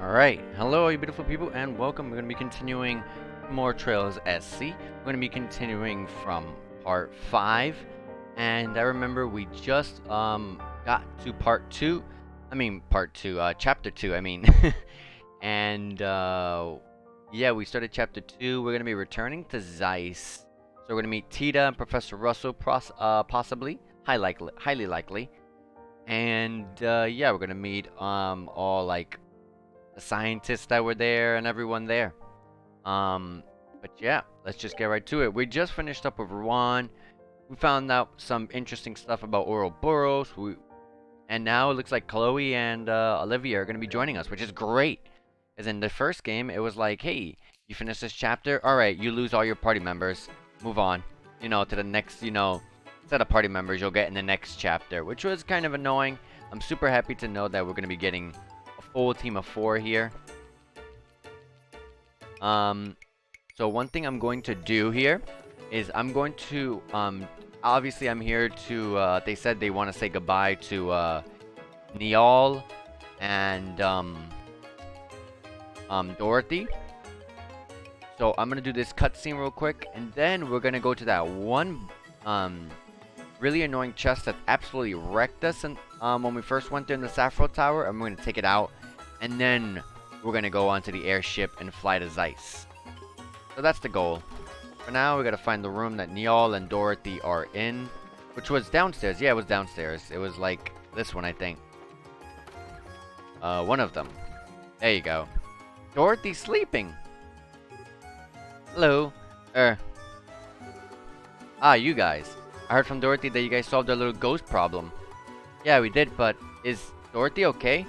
Alright, hello you beautiful people and welcome. We're going to be continuing more Trails SC. We're going to be continuing from part 5. And I remember we just got to chapter 2, I mean. And yeah, we started chapter 2. We're going to be returning to Zeiss. So we're going to meet Tita and Professor Russell possibly, highly likely. And yeah, we're going to meet all like the scientists that were there and everyone there. But yeah, let's just get right to it. We just finished up with Rouen. We found out some interesting stuff about Ouroboros. And now it looks like Chloe and Olivia are going to be joining us, which is great. As in the first game, it was like, hey, you finish this chapter, alright, you lose all your party members. Move on, to the next, set of party members you'll get in the next chapter, which was kind of annoying. I'm super happy to know that we're going to be getting full team of 4 here. So one thing I'm going to do here is I'm going to obviously I'm here to they said they want to say goodbye to Niall and Dorothy. So I'm gonna do this cutscene real quick, and then we're gonna go to that one really annoying chest that absolutely wrecked us and when we first went there in the Saffron Tower, and we're gonna take it out. And then we're going to go onto the airship and fly to Zeiss. So that's the goal. For now, we got to find the room that Niall and Dorothy are in. Which was downstairs. Yeah, it was downstairs. It was like this one, I think. One of them. There you go. Dorothy's sleeping. Hello. You guys. I heard from Dorothy that you guys solved our little ghost problem. Yeah, we did, but is Dorothy okay?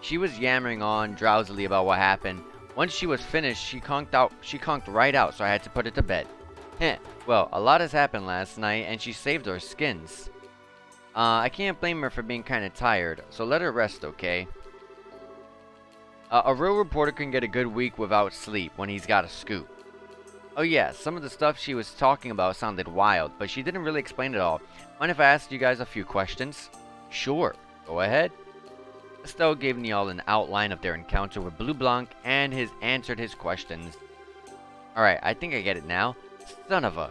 She was yammering on drowsily about what happened. Once she was finished, she conked right out, so I had to put her to bed. Heh. Well, a lot has happened last night, and she saved our skins. I can't blame her for being kinda tired, so let her rest, okay? A real reporter can get a good week without sleep when he's got a scoop. Oh yeah, some of the stuff she was talking about sounded wild, but she didn't really explain it all. Mind if I ask you guys a few questions? Sure, go ahead. Estelle gave Niall an outline of their encounter with Blue Blanc and answered his questions. Alright, I think I get it now. Son of a...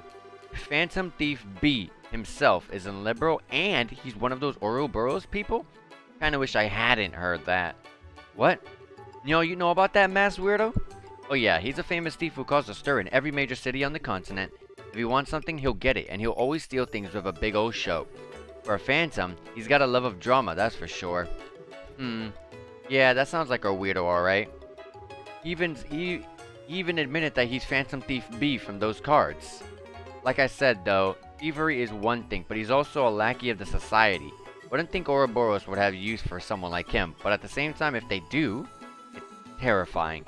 Phantom Thief B himself is a liberal and he's one of those Ouroboros people? Kinda wish I hadn't heard that. What? Niall, you know about that masked weirdo? Oh yeah, he's a famous thief who caused a stir in every major city on the continent. If he wants something, he'll get it, and he'll always steal things with a big old show. For a phantom, he's got a love of drama, that's for sure. Yeah, that sounds like our weirdo, alright. He even admitted that he's Phantom Thief B from those cards. Like I said, though, thievery is one thing, but he's also a lackey of the society. Wouldn't think Ouroboros would have use for someone like him, but at the same time, if they do, it's terrifying.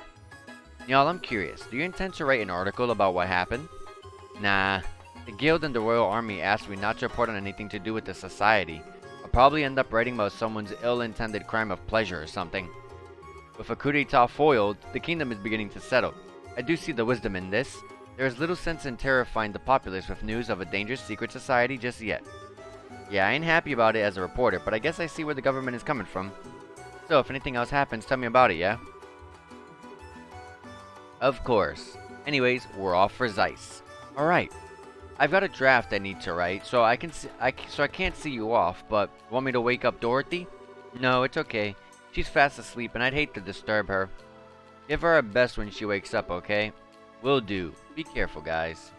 Y'all, I'm curious, do you intend to write an article about what happened? Nah, the Guild and the Royal Army asked me not to report on anything to do with the society. I'll probably end up writing about someone's ill-intended crime of pleasure or something. With a coup d'etat foiled, the kingdom is beginning to settle. I do see the wisdom in this. There is little sense in terrifying the populace with news of a dangerous secret society just yet. Yeah, I ain't happy about it as a reporter, but I guess I see where the government is coming from. So, if anything else happens, tell me about it, yeah? Of course. Anyways, we're off for Zeiss. Alright. I've got a draft I need to write, so I can't see you off, but want me to wake up Dorothy? No, it's okay. She's fast asleep and I'd hate to disturb her. Give her our best when she wakes up, okay? Will do. Be careful, guys.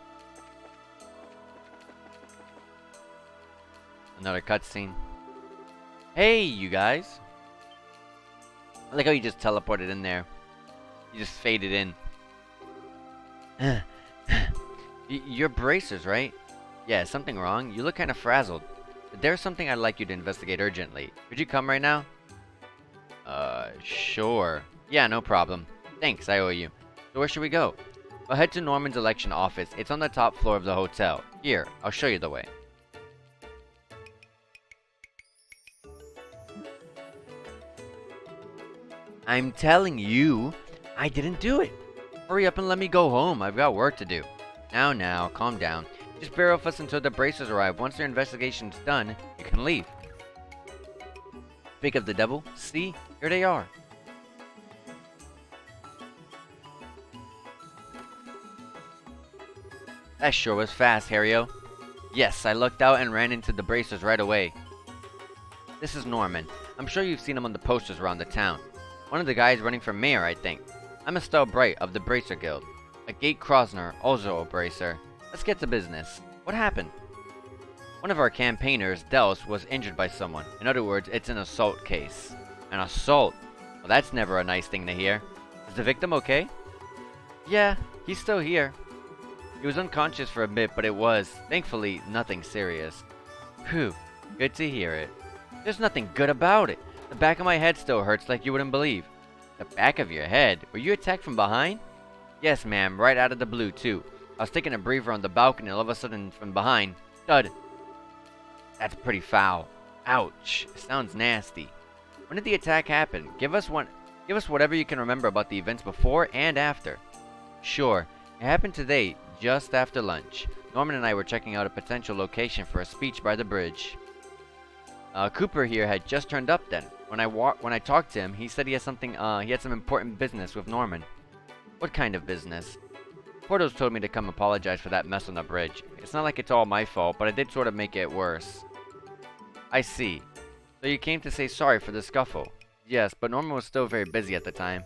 Another cutscene. Hey, you guys. I like how you just teleported in there. You just faded in. You're bracers, right? Yeah, something wrong? You look kind of frazzled. There's something I'd like you to investigate urgently. Could you come right now? Sure. Yeah, no problem. Thanks, I owe you. So where should we go? We'll head to Norman's election office. It's on the top floor of the hotel. Here, I'll show you the way. I'm telling you, I didn't do it. Hurry up and let me go home. I've got work to do. Now, calm down. Just bear with us until the bracers arrive. Once their investigation's done, you can leave. Speak of the devil, see, here they are. That sure was fast, Harrio. Yes, I looked out and ran into the bracers right away. This is Norman. I'm sure you've seen him on the posters around the town. One of the guys running for mayor, I think. I'm Estelle Bright of the Bracer Guild. A gate Krosner, also a bracer. Let's get to business. What happened? One of our campaigners, Dels, was injured by someone. In other words, it's an assault case. An assault? Well, that's never a nice thing to hear. Is the victim okay? Yeah, he's still here. He was unconscious for a bit, but it was, thankfully, nothing serious. Phew, good to hear it. There's nothing good about it. The back of my head still hurts like you wouldn't believe. The back of your head? Were you attacked from behind? Yes, ma'am, right out of the blue, too. I was taking a breather on the balcony and all of a sudden, from behind, thud. That's pretty foul. Ouch. Sounds nasty. When did the attack happen? Give us whatever you can remember about the events before and after. Sure. It happened today, just after lunch. Norman and I were checking out a potential location for a speech by the bridge. Cooper here had just turned up then. When I talked to him, he said he had some important business with Norman. What kind of business? Portos told me to come apologize for that mess on the bridge. It's not like it's all my fault, but I did sort of make it worse. I see. So you came to say sorry for the scuffle? Yes, but Norman was still very busy at the time.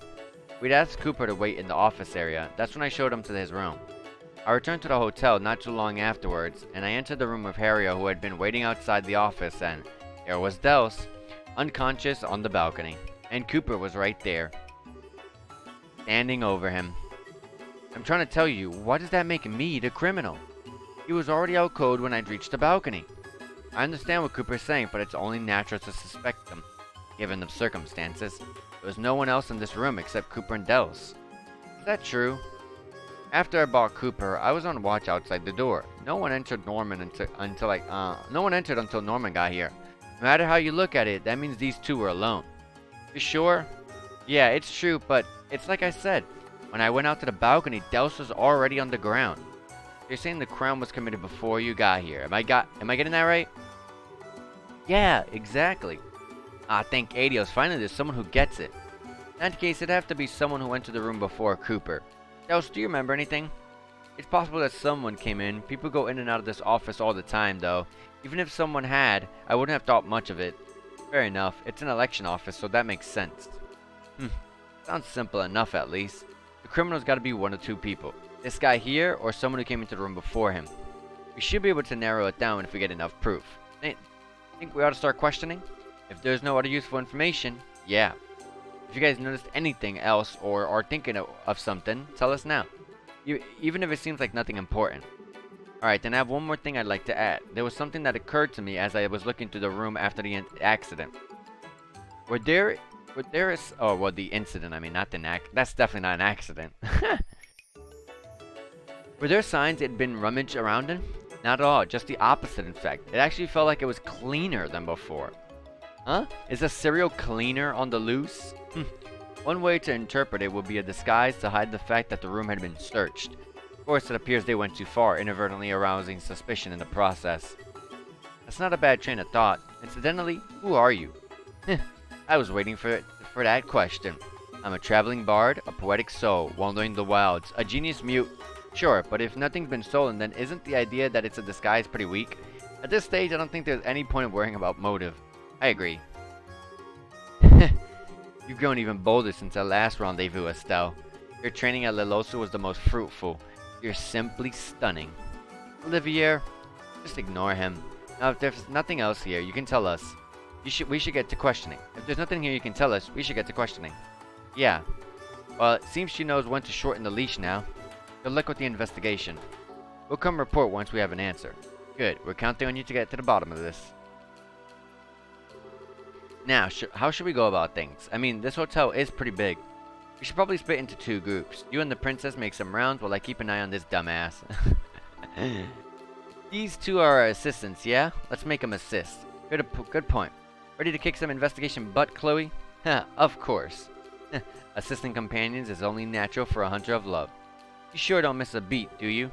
We'd asked Cooper to wait in the office area. That's when I showed him to his room. I returned to the hotel not too long afterwards, and I entered the room of Harrio, who had been waiting outside the office, and there was Dels, unconscious on the balcony. And Cooper was right there, standing over him. I'm trying to tell you, why does that make me the criminal? He was already out cold when I'd reached the balcony. I understand what Cooper's saying, but it's only natural to suspect them, given the circumstances. There was no one else in this room except Cooper and Dels. Is that true? After I bought Cooper, I was on watch outside the door. No one entered until Norman got here. No matter how you look at it, that means these two were alone. You sure? Yeah, it's true, but it's like I said. When I went out to the balcony, Dels was already on the ground. You're saying the crime was committed before you got here. Am I getting that right? Yeah, exactly. Ah, thank Adios. Finally, there's someone who gets it. In that case, it'd have to be someone who entered the room before Cooper. Dels, do you remember anything? It's possible that someone came in. People go in and out of this office all the time, though. Even if someone had, I wouldn't have thought much of it. Fair enough. It's an election office, so that makes sense. Sounds simple enough, at least. The criminal's got to be one of two people. This guy here, or someone who came into the room before him. We should be able to narrow it down if we get enough proof. Think we ought to start questioning? If there's no other useful information, yeah. If you guys noticed anything else or are thinking of something, tell us now. Even if it seems like nothing important. Alright, then I have one more thing I'd like to add. There was something that occurred to me as I was looking through the room after the accident. The incident, I mean, not the that's definitely not an accident. Were there signs it had been rummaged around in? Not at all, just the opposite in fact. It actually felt like it was cleaner than before. Huh? Is a serial cleaner on the loose? One way to interpret it would be a disguise to hide the fact that the room had been searched. Of course, it appears they went too far, inadvertently arousing suspicion in the process. That's not a bad train of thought. Incidentally, who are you? I was waiting for that question. I'm a traveling bard, a poetic soul, wandering the wilds, a genius mute. Sure, but if nothing's been stolen, then isn't the idea that it's a disguise pretty weak? At this stage, I don't think there's any point of worrying about motive. I agree. You've grown even bolder since our last rendezvous, Estelle. Your training at Lelosa was the most fruitful. You're simply stunning. Olivier, just ignore him. Now, if there's nothing else here, you can tell us. We should get to questioning. If there's nothing here you can tell us, we should get to questioning. Yeah. Well, it seems she knows when to shorten the leash now. Good luck with the investigation. We'll come report once we have an answer. Good. We're counting on you to get to the bottom of this. Now, how should we go about things? I mean, this hotel is pretty big. We should probably split into two groups. You and the princess make some rounds while I keep an eye on this dumbass. These two are our assistants, yeah? Let's make them assist. Good point. Ready to kick some investigation butt, Chloe? Of course. Assistant companions is only natural for a hunter of love. You sure don't miss a beat, do you?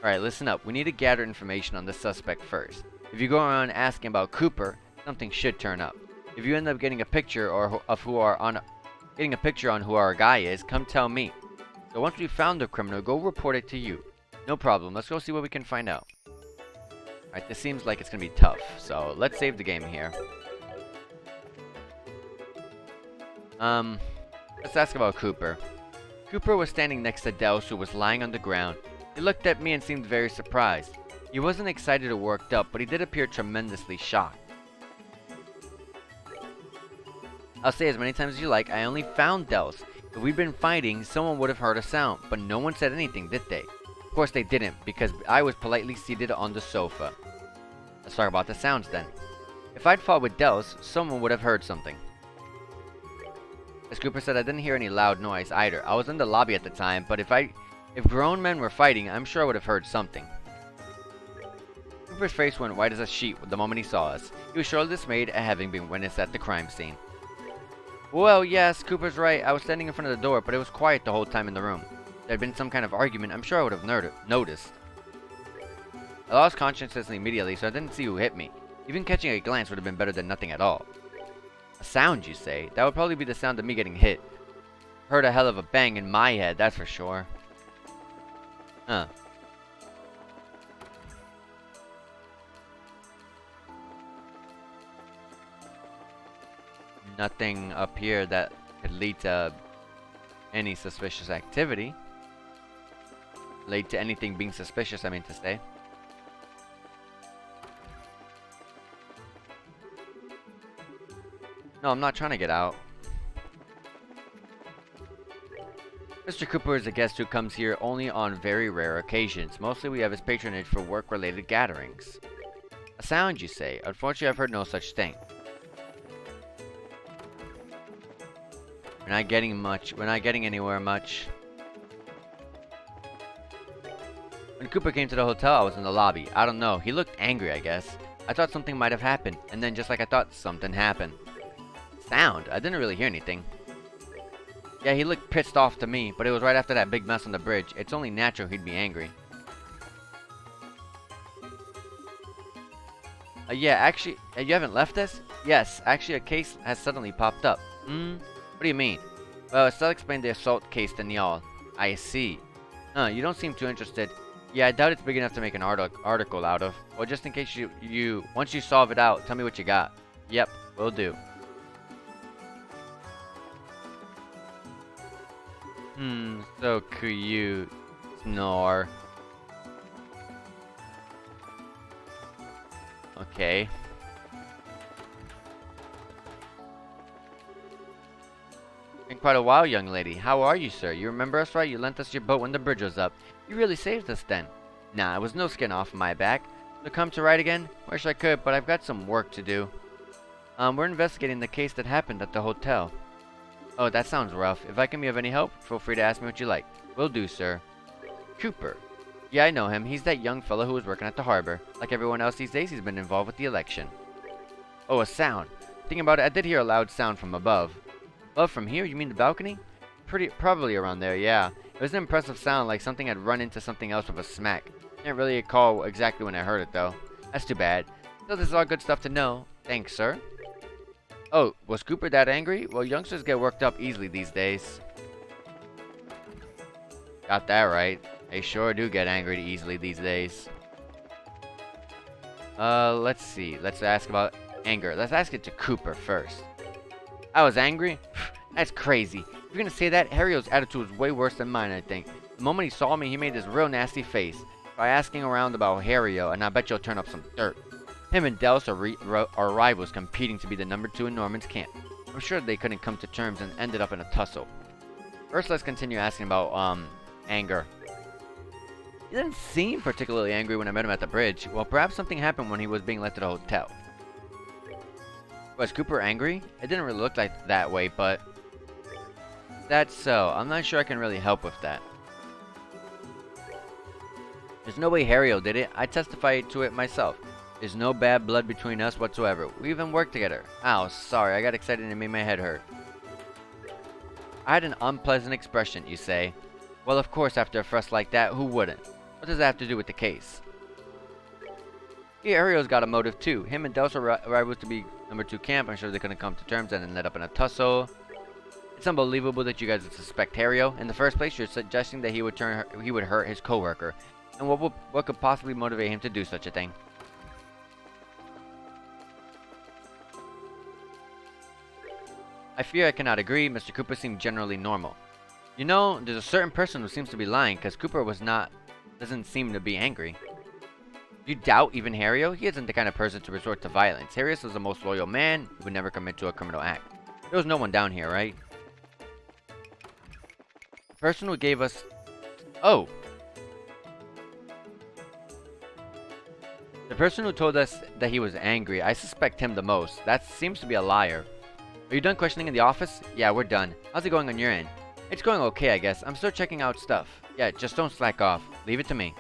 Alright, listen up. We need to gather information on the suspect first. If you go around asking about Cooper, something should turn up. If you end up getting a picture on who our guy is, come tell me. So once we found the criminal, go report it to you. No problem. Let's go see what we can find out. Alright, this seems like it's gonna be tough. So, let's save the game here. Let's ask about Cooper. Cooper was standing next to Dels, who was lying on the ground. He looked at me and seemed very surprised. He wasn't excited or worked up, but he did appear tremendously shocked. I'll say as many times as you like, I only found Dels. If we'd been fighting, someone would have heard a sound, but no one said anything, did they? Of course they didn't, because I was politely seated on the sofa. Let's talk about the sounds then. If I'd fought with Dels, someone would have heard something. As Cooper said, I didn't hear any loud noise either. I was in the lobby at the time, but if grown men were fighting, I'm sure I would have heard something. Cooper's face went white as a sheet the moment he saw us. He was surely dismayed at having been witness at the crime scene. Well, yes, Cooper's right. I was standing in front of the door, but it was quiet the whole time in the room. If there had been some kind of argument, I'm sure I would have noticed. I lost consciousness immediately, so I didn't see who hit me. Even catching a glance would have been better than nothing at all. A sound, you say? That would probably be the sound of me getting hit. Heard a hell of a bang in my head, that's for sure. Huh. Nothing up here that could lead to any suspicious activity. Lead to anything being suspicious, I mean to say. No, I'm not trying to get out. Mr. Cooper is a guest who comes here only on very rare occasions. Mostly we have his patronage for work-related gatherings. A sound, you say? Unfortunately, I've heard no such thing. We're not getting much. We're not getting anywhere much. When Cooper came to the hotel, I was in the lobby. I don't know. He looked angry, I guess. I thought something might have happened. And then, just like I thought, something happened. Sound? I didn't really hear anything. Yeah, he looked pissed off to me, but it was right after that big mess on the bridge. It's only natural he'd be angry. Yeah, actually, you haven't left us? Yes, actually a case has suddenly popped up. What do you mean? Well, Estelle explained the assault case to Niall. I see. You don't seem too interested. Yeah, I doubt it's big enough to make an article out of. Well, just in case once you solve it out, tell me what you got. Yep, will do. So cute. Snore. Okay. Been quite a while, young lady. How are you, sir? You remember us, right? You lent us your boat when the bridge was up. You really saved us then. Nah, it was no skin off my back. So come to ride again? Wish I could, but I've got some work to do. We're investigating the case that happened at the hotel. Oh, that sounds rough. If I can be of any help, feel free to ask me what you like. Will do, sir. Cooper. Yeah, I know him. He's that young fellow who was working at the harbor. Like everyone else these days, he's been involved with the election. Oh, a sound. Thinking about it, I did hear a loud sound from above. Above from here? You mean the balcony? Probably around there, yeah. It was an impressive sound, like something had run into something else with a smack. Can't really recall exactly when I heard it, though. That's too bad. Still, this is all good stuff to know. Thanks, sir. Oh, was Cooper that angry? Well, youngsters get worked up easily these days. Got that right. They sure do get angry easily these days. Let's see. Let's ask about anger. Let's ask it to Cooper first. I was angry? That's crazy. If you're gonna say that, Harrio's attitude was way worse than mine, I think. The moment he saw me, he made this real nasty face. Try asking around about Harrio, and I bet you'll turn up some dirt. Him and Dels are rivals competing to be the number 2 in Norman's camp. I'm sure they couldn't come to terms and ended up in a tussle. First, let's continue asking about, anger. He didn't seem particularly angry when I met him at the bridge. Well, perhaps something happened when he was being led to the hotel. Was Cooper angry? It didn't really look like that way, but... That's so. I'm not sure I can really help with that. There's no way Harrio did it. I testify to it myself. There's no bad blood between us whatsoever. We even work together. Ow, sorry, I got excited and it made my head hurt. I had an unpleasant expression, you say? Well, of course, after a fuss like that, who wouldn't? What does that have to do with the case? Yeah, Harrio's got a motive too. Him and Dels are rivals to be number 2 camp. I'm sure they couldn't come to terms and ended up in a tussle. It's unbelievable that you guys would suspect Harrio. In the first place, you're suggesting that he would hurt his coworker. And what could possibly motivate him to do such a thing? I fear I cannot agree. Mr. Cooper seemed generally normal. You know, there's a certain person who seems to be lying, because Cooper doesn't seem to be angry. You doubt even Harrio? He isn't the kind of person to resort to violence. Harrius is the most loyal man. He would never commit to a criminal act. There was no one down here, right? The person who gave us... Oh! The person who told us that he was angry, I suspect him the most. That seems to be a liar. Are you done questioning in the office? Yeah, we're done. How's it going on your end? It's going okay, I guess. I'm still checking out stuff. Yeah, just don't slack off. Leave it to me.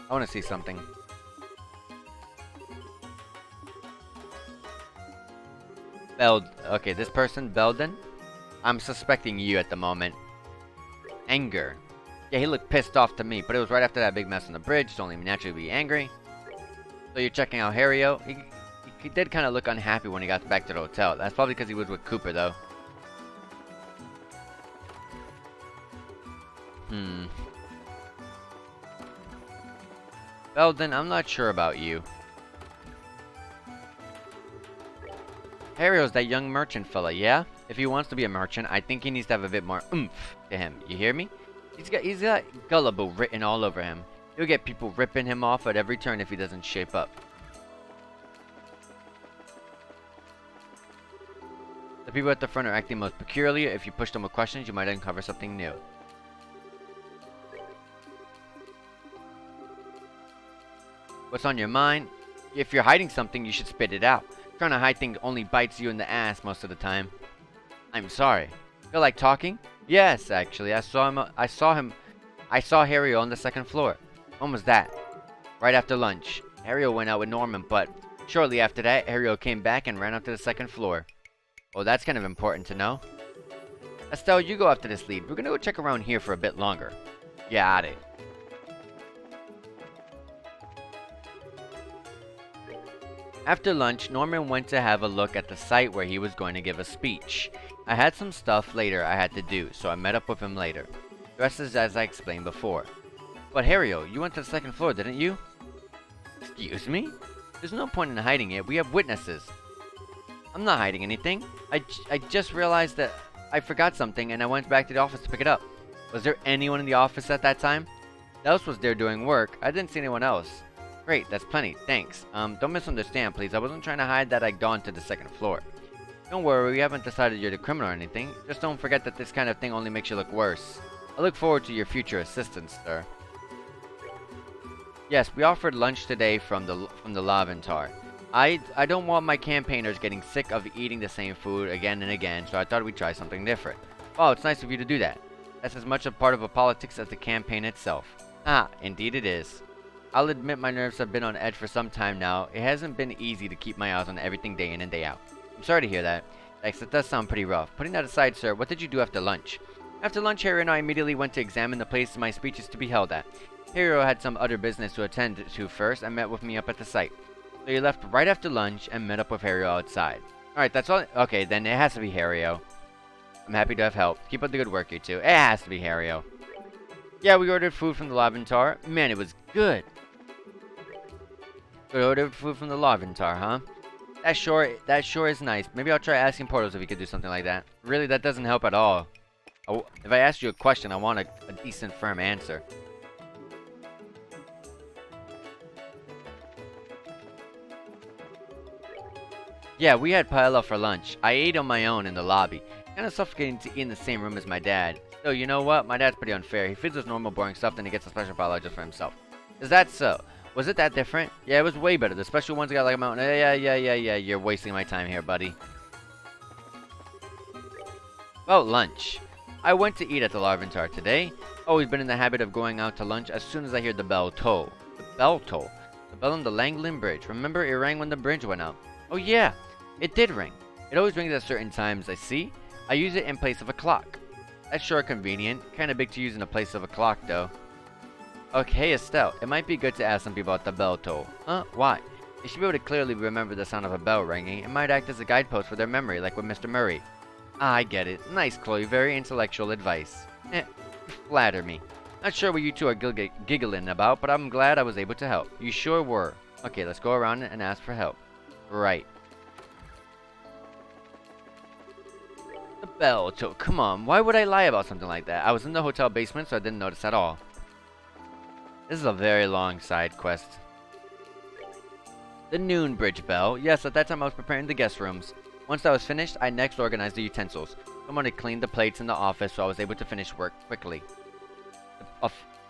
I want to see something. Okay, this person, Belden? I'm suspecting you at the moment. Anger. Yeah, he looked pissed off to me, but it was right after that big mess on the bridge, so only naturally be angry. So you're checking out Harrio? He did kind of look unhappy when he got back to the hotel. That's probably because he was with Cooper, though. Belden, I'm not sure about you. Harrio's that young merchant fella, yeah? If he wants to be a merchant, I think he needs to have a bit more oomph to him. You hear me? He's got gullible written all over him. He'll get people ripping him off at every turn if he doesn't shape up. The people at the front are acting most peculiar. If you push them with questions, you might uncover something new. What's on your mind? If you're hiding something, you should spit it out. Trying to hide things only bites you in the ass most of the time. I'm sorry. Feel like talking? Yes, actually. I saw Harrio on the second floor. When was that? Right after lunch. Harrio went out with Norman, but shortly after that, Harrio came back and ran up to the second floor. Oh, that's kind of important to know. Estelle, you go after this lead. We're gonna go check around here for a bit longer. Got it. After lunch, Norman went to have a look at the site where he was going to give a speech. I had some stuff later I had to do, so I met up with him later. Dressed as I explained before. But Harrio, you went to the second floor, didn't you? Excuse me? There's no point in hiding it. We have witnesses. I'm not hiding anything. I just realized that I forgot something and I went back to the office to pick it up. Was there anyone in the office at that time? Else was there doing work. I didn't see anyone else. Great, that's plenty. Thanks. Don't misunderstand, please. I wasn't trying to hide that I'd gone to the second floor. Don't worry, we haven't decided you're the criminal or anything. Just don't forget that this kind of thing only makes you look worse. I look forward to your future assistance, sir. Yes, we offered lunch today from the Lavender. I don't want my campaigners getting sick of eating the same food again and again, so I thought we'd try something different. Oh, it's nice of you to do that. That's as much a part of a politics as the campaign itself. Ah, indeed it is. I'll admit my nerves have been on edge for some time now. It hasn't been easy to keep my eyes on everything day in and day out. I'm sorry to hear that. Thanks, it does sound pretty rough. Putting that aside, sir, what did you do after lunch? After lunch, Harry and I immediately went to examine the place my speech is to be held at. Harry had some other business to attend to first and met with me up at the site. So he left right after lunch and met up with Harry outside. Alright, that's all. Okay, then it has to be Harry. I'm happy to have helped. Keep up the good work, you two. It has to be Harry. Yeah, we ordered food from the Lavender. Man, it was good. We ordered food from the Lavender, huh? That sure is nice. Maybe I'll try asking Portals if he could do something like that. Really, that doesn't help at all. If I ask you a question, I want a decent, firm answer. Yeah, we had paella for lunch. I ate on my own in the lobby. Kinda suffocating to eat in the same room as my dad. So, you know what? My dad's pretty unfair. He feeds us normal, boring stuff, then he gets a special paella just for himself. Is that so? Was it that different? Yeah, it was way better. The special ones got like a mountain. Yeah. You're wasting my time here, buddy. About lunch. I went to eat at the Lavender today. Always been in the habit of going out to lunch as soon as I hear the bell toll. The bell toll? The bell on the Langland Bridge. Remember, it rang when the bridge went out. Oh yeah, it did ring. It always rings at certain times, I see. I use it in place of a clock. That's sure convenient. Kinda big to use in the place of a clock, though. Okay, Estelle, it might be good to ask some people about the bell toll. Huh? Why? They should be able to clearly remember the sound of a bell ringing. It might act as a guidepost for their memory, like with Mr. Murray. Ah, I get it. Nice, Chloe. Very intellectual advice. You flatter me. Not sure what you two are giggling about, but I'm glad I was able to help. You sure were. Okay, let's go around and ask for help. Right. The bell took. Come on, why would I lie about something like that? I was in the hotel basement, so I didn't notice at all. This is a very long side quest. The noon bridge bell. Yes, at that time I was preparing the guest rooms. Once that was finished, I next organized the utensils. Someone had cleaned the plates in the office, so I was able to finish work quickly.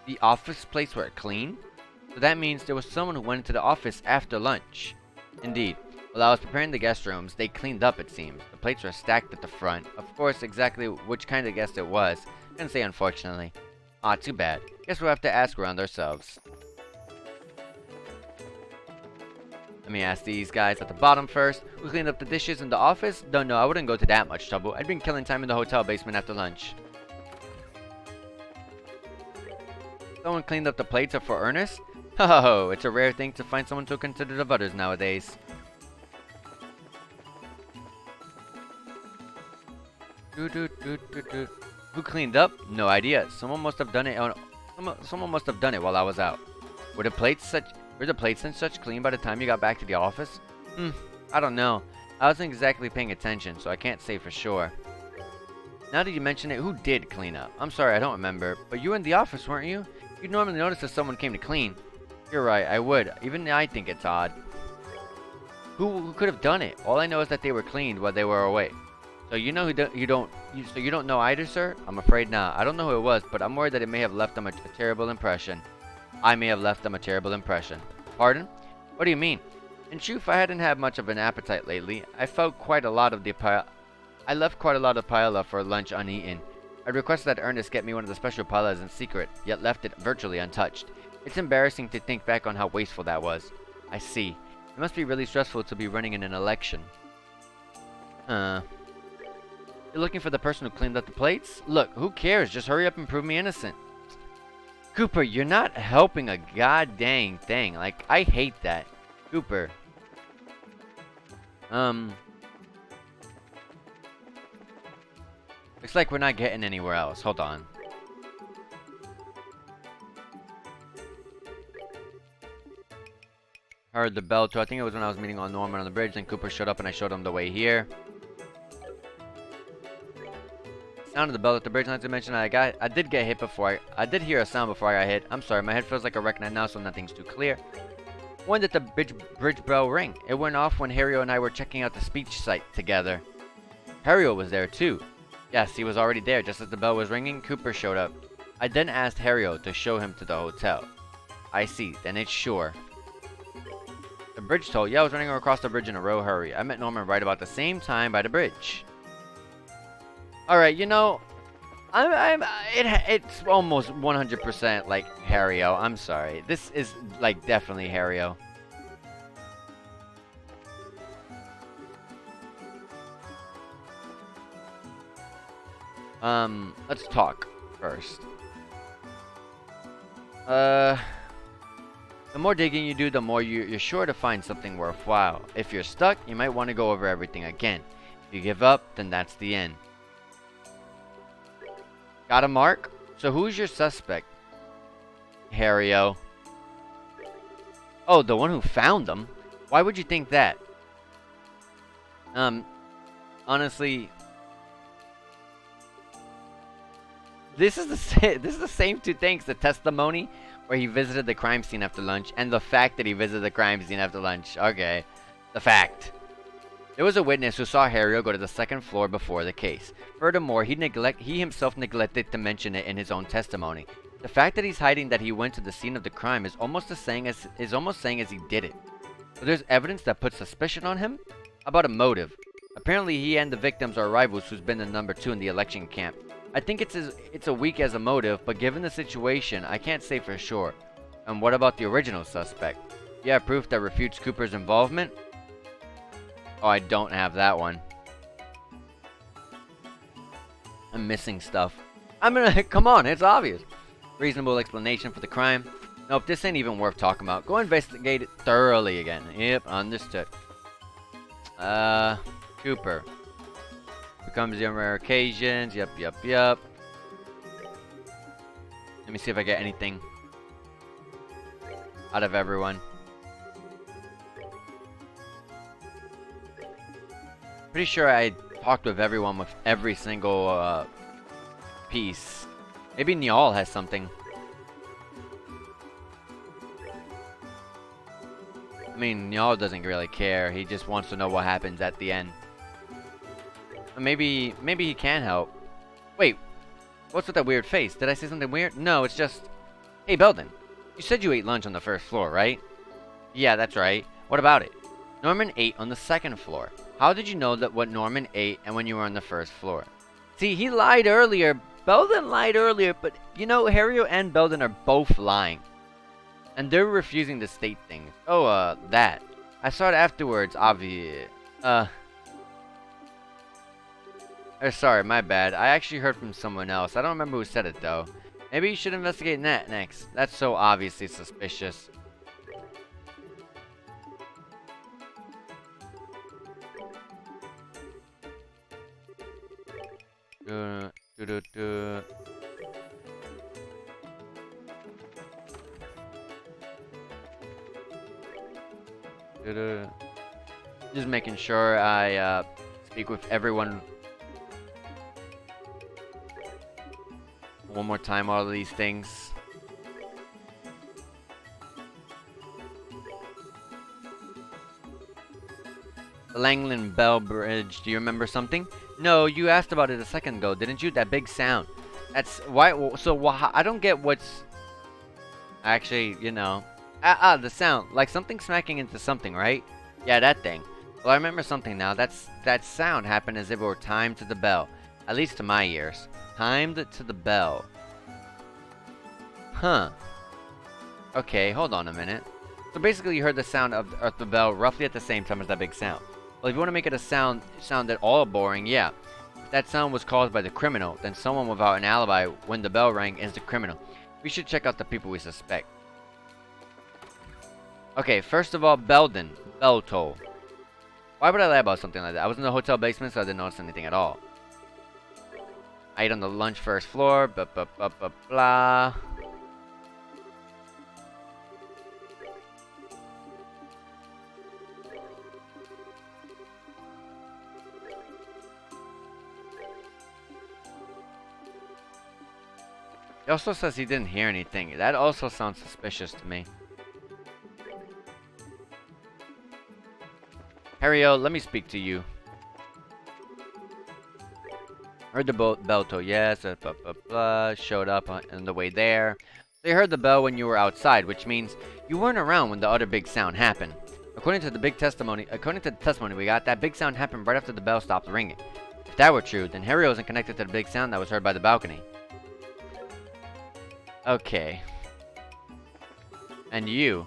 The office plates were clean? So that means there was someone who went into the office after lunch. Indeed. While I was preparing the guest rooms, they cleaned up, it seems. The plates were stacked at the front. Of course, exactly which kind of guest it was. Couldn't say, unfortunately. Ah, too bad. Guess we'll have to ask around ourselves. Let me ask these guys at the bottom first. Who cleaned up the dishes in the office? Don't know, I wouldn't go to that much trouble. I'd been killing time in the hotel basement after lunch. Someone cleaned up the plates up for Ernest? Oh, it's a rare thing to find someone so considerate of others nowadays. Who cleaned up? No idea. Someone must have done it someone must have done it while I was out. Were the plates and such clean by the time you got back to the office? I don't know. I wasn't exactly paying attention, so I can't say for sure. Now that you mention it, who did clean up? I'm sorry, I don't remember. But you were in the office, weren't you? You'd normally notice if someone came to clean. You're right, I would. Even I think it's odd. Who could have done it? All I know is that they were cleaned while they were away. So you know you don't know either, sir? I'm afraid not. I don't know who it was, but I'm worried that it may have left them a terrible impression. I may have left them a terrible impression. Pardon? What do you mean? In truth, I hadn't had much of an appetite lately. I left quite a lot of paella for lunch uneaten. I requested that Ernest get me one of the special paellas in secret, yet left it virtually untouched. It's embarrassing to think back on how wasteful that was. I see. It must be really stressful to be running in an election. You're looking for the person who cleaned up the plates? Look, who cares? Just hurry up and prove me innocent. Cooper, you're not helping a goddamn thing. Like, I hate that. Cooper. Looks like we're not getting anywhere else. Hold on. Heard the bell too. I think it was when I was meeting on Norman on the bridge, and Cooper showed up and I showed him the way here. Sound of the bell at the bridge, not to mention I did get hit before I did hear a sound before I got hit. I'm sorry, my head feels like a wreck now, so nothing's too clear. When did the bridge bell ring? It went off when Harriel and I were checking out the speech site together. Harriel was there too. Yes, he was already there. Just as the bell was ringing, Cooper showed up. I then asked Harriel to show him to the hotel. I see, then it's sure. The bridge toll. Yeah, I was running across the bridge in a real hurry. I met Norman right about the same time by the bridge. Alright, you know, it's almost 100% like Harriel. I'm sorry. This is like definitely Harriel. Let's talk first. The more digging you do, the more you're sure to find something worthwhile. If you're stuck, you might want to go over everything again. If you give up, then that's the end. Got a mark? So who's your suspect? Harriel. Oh, the one who found them? Why would you think that? Honestly, this is the same two things: the testimony where he visited the crime scene after lunch, and the fact that he visited the crime scene after lunch. Okay, the fact. There was a witness who saw Harriel go to the second floor before the case. Furthermore, he himself neglected to mention it in his own testimony. The fact that he's hiding that he went to the scene of the crime is almost saying as he did it. But there's evidence that puts suspicion on him? How about a motive? Apparently he and the victims are rivals who's been the number 2 in the election camp. I think it's a weak as a motive, but given the situation, I can't say for sure. And what about the original suspect? You have proof that refutes Cooper's involvement? Oh, I don't have that one. I'm missing stuff. Come on, it's obvious. Reasonable explanation for the crime. Nope, this ain't even worth talking about. Go investigate it thoroughly again. Yep, understood. Cooper. Becomes on rare occasions. Yep. Let me see if I get anything out of everyone. Pretty sure I talked with everyone with every single piece. Maybe Nyal has something. I mean, Nyal doesn't really care. He just wants to know what happens at the end. Maybe he can help. Wait, what's with that weird face? Did I say something weird? No, it's just... Hey, Belden. You said you ate lunch on the first floor, right? Yeah, that's right. What about it? Norman ate on the second floor. How did you know that what Norman ate and when you were on the first floor? See, he lied earlier. Belden lied earlier, but you know, Harry and Belden are both lying. And they're refusing to state things. Oh, that. I saw it afterwards, obvious. Sorry, my bad. I actually heard from someone else. I don't remember who said it, though. Maybe you should investigate that next. That's so obviously suspicious. Just making sure I speak with everyone one more time, all of these things. The Langland Bell Bridge, do you remember something? No, you asked about it a second ago, didn't you? That big sound. That's why. So I don't get what's actually, you know. The sound, like something smacking into something, right? Yeah, that thing. Well, I remember something now. That sound happened as if it were timed to the bell, at least to my ears. Timed to the bell. Huh. Okay, hold on a minute. So basically, you heard the sound of the bell roughly at the same time as that big sound. Well, if you want to make it a sound at all boring, yeah. If that sound was caused by the criminal, then someone without an alibi when the bell rang is the criminal. We should check out the people we suspect. Okay, first of all, Belden. Bell toll. Why would I lie about something like that? I was in the hotel basement, so I didn't notice anything at all. I ate on the lunch first floor, blah. He also says he didn't hear anything. That also sounds suspicious to me. Harry-O, let me speak to you. Heard the bell toll, yes, blah, showed up on the way there. They heard the bell when you were outside, which means you weren't around when the other big sound happened. According to the testimony we got, that big sound happened right after the bell stopped ringing. If that were true, then Harry wasn't connected to the big sound that was heard by the balcony. Okay. And you?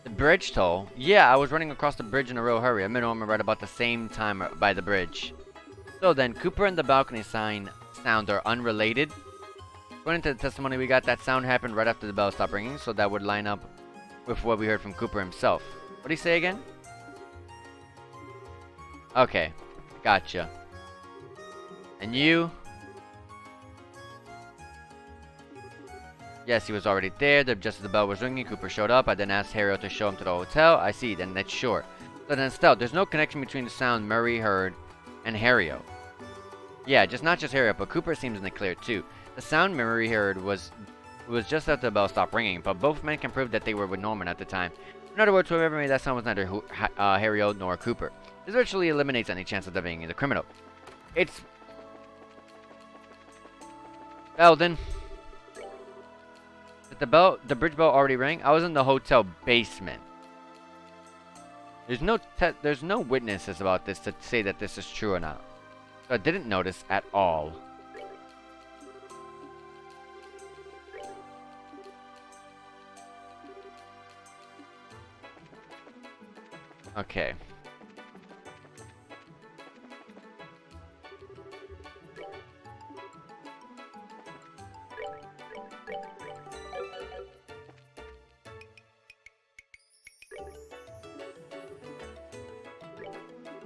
The bridge toll? Yeah, I was running across the bridge in a real hurry. I met Norman right about the same time by the bridge. So then, Cooper and the balcony sound are unrelated. According to the testimony we got, that sound happened right after the bell stopped ringing, so that would line up with what we heard from Cooper himself. What did he say again? Okay, gotcha. And you? Yes, he was already there. Just as the bell was ringing, Cooper showed up. I then asked Harry to show him to the hotel. I see, then that's sure. So then still, there's no connection between the sound Murray heard and Harry-O. Yeah, not just Harry-O, but Cooper seems in the clear too. The sound Murray heard was just after the bell stopped ringing, but both men can prove that they were with Norman at the time. In other words, whoever made that sound was neither Harry-O nor Cooper. This virtually eliminates any chance of them being the criminal. It's... Belden. Did the bridge bell already rang? I was in the hotel basement. There's no witnesses about this to say that this is true or not. So I didn't notice at all. Okay.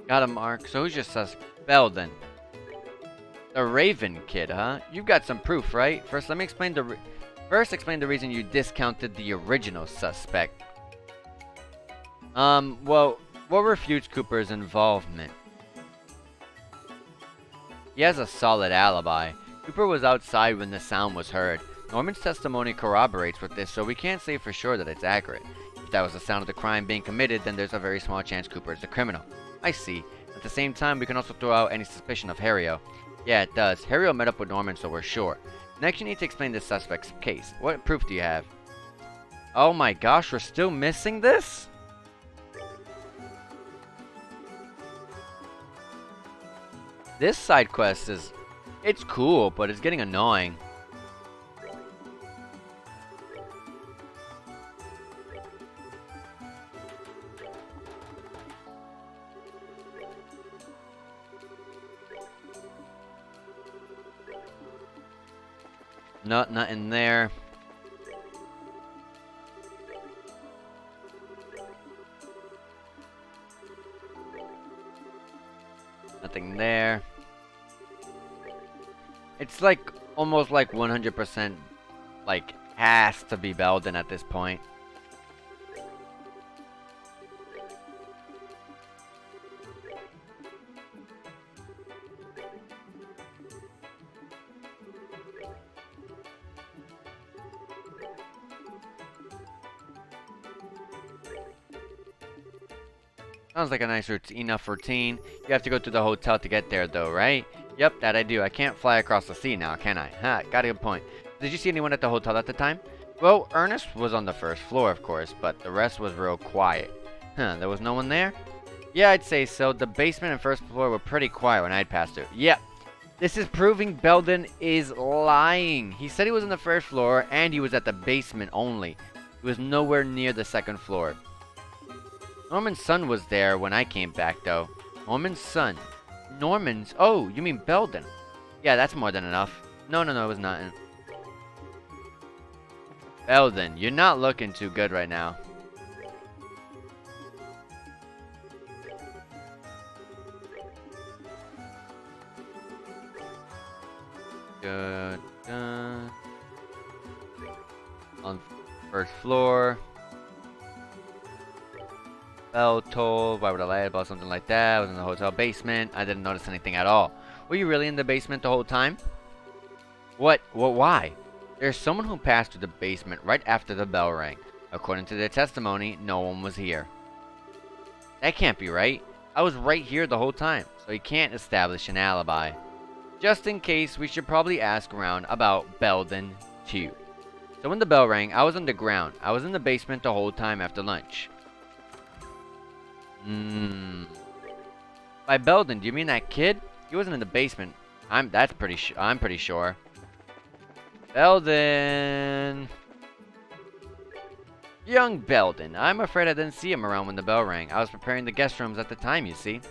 Got a mark. So who's your suspect? Belden. The Raven kid, huh? You've got some proof, right? First, let me explain explain the reason you discounted the original suspect. Well, what refutes Cooper's involvement? He has a solid alibi. Cooper was outside when the sound was heard. Norman's testimony corroborates with this, so we can't say for sure that it's accurate. If that was the sound of the crime being committed, then there's a very small chance Cooper is the criminal. I see. At the same time, we can also throw out any suspicion of Harrio. Yeah, it does. Harrio met up with Norman, so we're sure. Next, you need to explain the suspect's case. What proof do you have? Oh my gosh, we're still missing this? This side quest is... it's cool, but it's getting annoying. Nothing there. Nothing there. It's like almost like 100% like has to be Belden at this point. Sounds like a nice enough routine. You have to go to the hotel to get there though, right? Yep, that I do. I can't fly across the sea now, can I? Ha, got a good point. Did you see anyone at the hotel at the time? Well, Ernest was on the first floor, of course, but the rest was real quiet. Huh, there was no one there? Yeah, I'd say so. The basement and first floor were pretty quiet when I'd passed through. Yep. This is proving Belden is lying. He said he was on the first floor, and he was at the basement only. He was nowhere near the second floor. Norman's son was there when I came back, though. Norman's son? Norman's? Oh, you mean Belden? Yeah, that's more than enough. No, it was not. Belden, you're not looking too good right now. Good. On first floor. Bell toll. Why would I lie about something like that? I was in the hotel basement. I didn't notice anything at all. Were you really in the basement the whole time? What? Why? There's someone who passed through the basement right after the bell rang. According to their testimony, no one was here. That can't be right. I was right here the whole time, so he can't establish an alibi. Just in case, we should probably ask around about Belden too. So when the bell rang, I was underground. I was in the basement the whole time after lunch. By Belden, do you mean that kid? He wasn't in the basement. I'm pretty sure. Belden. Young Belden. I'm afraid I didn't see him around when the bell rang. I was preparing the guest rooms at the time, you see.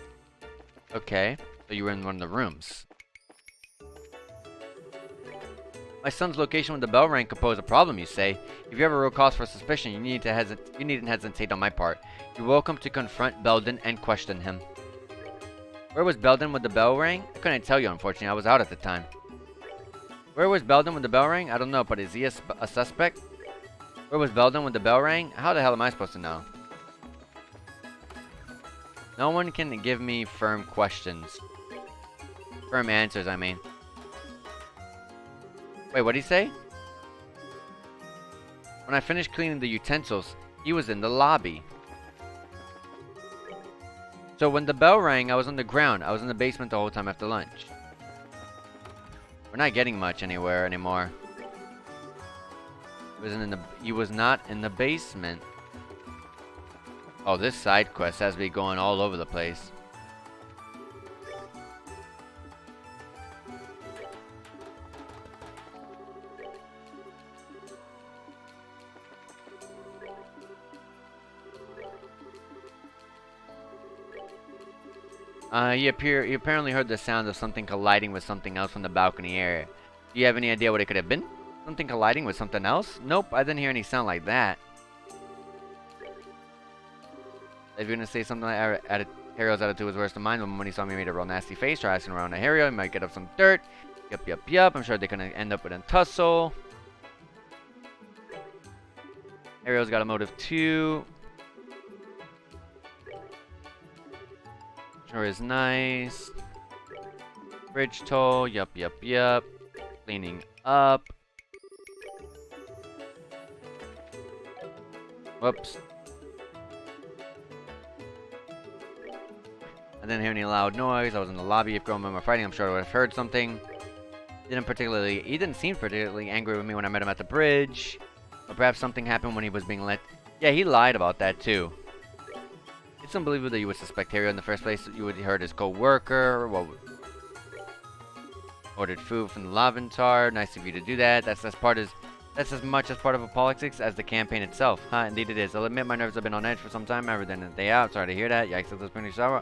Okay, so you were in one of the rooms. My son's location when the bell rang could pose a problem, you say. If you have a real cause for suspicion, you needn't hesitate on my part. You're welcome to confront Belden and question him. Where was Belden when the bell rang? I couldn't tell you, unfortunately. I was out at the time. Where was Belden when the bell rang? I don't know, but is he a suspect? Where was Belden when the bell rang? How the hell am I supposed to know? No one can give me firm questions. Firm answers, I mean. Wait, what'd he say? When I finished cleaning the utensils, he was in the lobby. So when the bell rang, I was on the ground. I was in the basement the whole time after lunch. We're not getting much anywhere anymore. He was not in the basement. Oh, this side quest has me going all over the place. You apparently heard the sound of something colliding with something else from the balcony area. Do you have any idea what it could have been? Something colliding with something else? Nope, I didn't hear any sound like that. If you're gonna say something like Harry's attitude was worse than mine. When he saw me, he made a real nasty face. Try asking around to Harry. He might get up some dirt. Yup, yup, yup. I'm sure they're gonna end up with a tussle. Harry's got a motive too. Sure is nice. Bridge toll. Yup, yup, yup. Cleaning up. Whoops. I didn't hear any loud noise. I was in the lobby. If grown men were fighting, I'm sure I would have heard something. He didn't seem particularly angry with me when I met him at the bridge. Or perhaps something happened when he was being let. Yeah, he lied about that too. It's unbelievable that you would suspect Harry in the first place. You would have heard his co-worker. Well, ordered food from the Lavender. Nice of you to do that. That's as much as part of a politics as the campaign itself. Huh, indeed it is. I'll admit my nerves have been on edge for some time. Every day in and day out. Sorry to hear that. Yikes, that's pretty sour.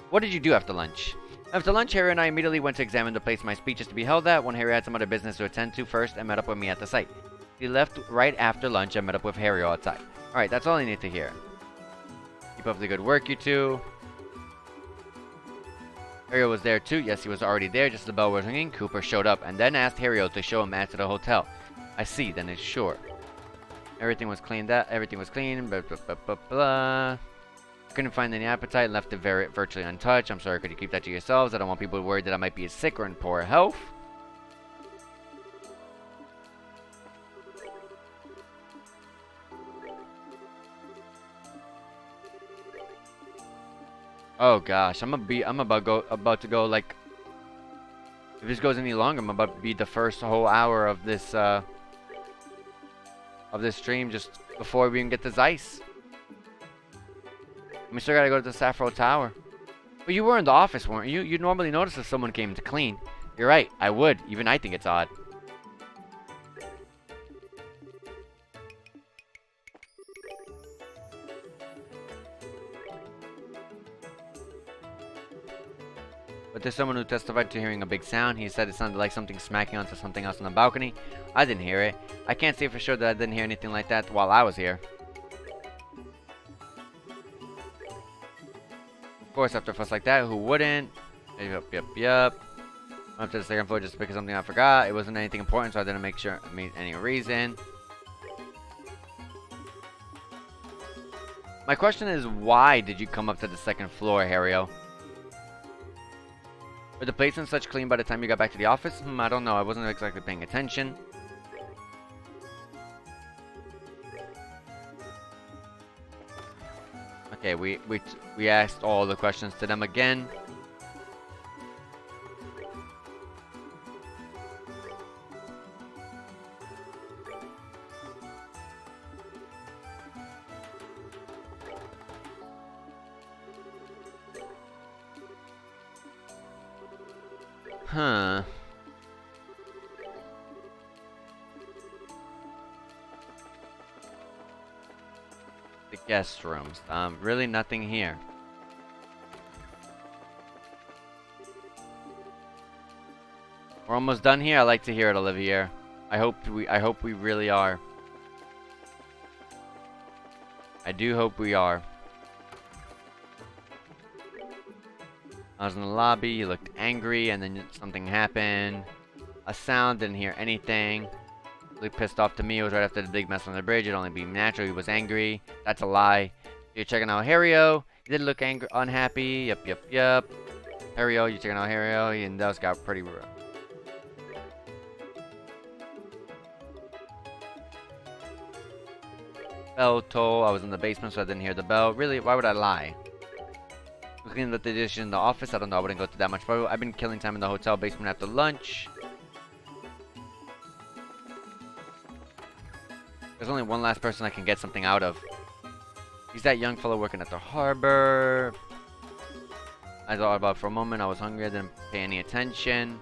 What did you do after lunch? After lunch, Harry and I immediately went to examine the place my speech is to be held at. When Harry had some other business to attend to first and met up with me at the site. He left right after lunch and met up with Harry outside. Alright, that's all I need to hear. Keep up the good work, you two. Harry was there too. Yes, he was already there. Just as the bell was ringing, Cooper showed up and then asked Harry to show him to the hotel. I see, then it's sure. Everything was cleaned up. Everything was clean. Blah, blah, blah, blah, blah. Couldn't find any appetite. Left it virtually untouched. I'm sorry, could you keep that to yourselves? I don't want people worried that I might be sick or in poor health. Oh gosh, I'm about to go like, if this goes any longer, I'm about to be the first whole hour of this stream just before we even get to Zeiss. We still gotta go to the Saffron Tower. But you were in the office, weren't you? You'd normally notice if someone came to clean. You're right, I would. Even I think it's odd. But there's someone who testified to hearing a big sound. He said it sounded like something smacking onto something else on the balcony. I didn't hear it. I can't say for sure that I didn't hear anything like that while I was here. Of course, after a fuss like that, who wouldn't? Yup, yup, yup. Went up to the second floor just to pick up something I forgot. It wasn't anything important, so I didn't make sure I made any reason. My question is, why did you come up to the second floor, Harry-O? Were the plates and such clean by the time you got back to the office? I don't know. I wasn't exactly paying attention. Okay, we asked all the questions to them again. Huh. The guest rooms. Really nothing here. We're almost done here. I like to hear it, Olivier. I hope we really are. I do hope we are. I was in the lobby, he looked angry, and then something happened. A sound, didn't hear anything. Looked pissed off to me. It was right after the big mess on the bridge. It'd only be natural. He was angry. That's a lie. You're checking out Harry-O. He did look angry, unhappy. Yup, yup, yup. Harry-O, you checking out Harry-O. And those got pretty rough. Bell toll. I was in the basement, so I didn't hear the bell. Really? Why would I lie? Looking at the dish in the office, I don't know. I wouldn't go through that much. But I've been killing time in the hotel basement after lunch. There's only one last person I can get something out of. He's that young fellow working at the harbor. I thought about it for a moment. I was hungry. I didn't pay any attention.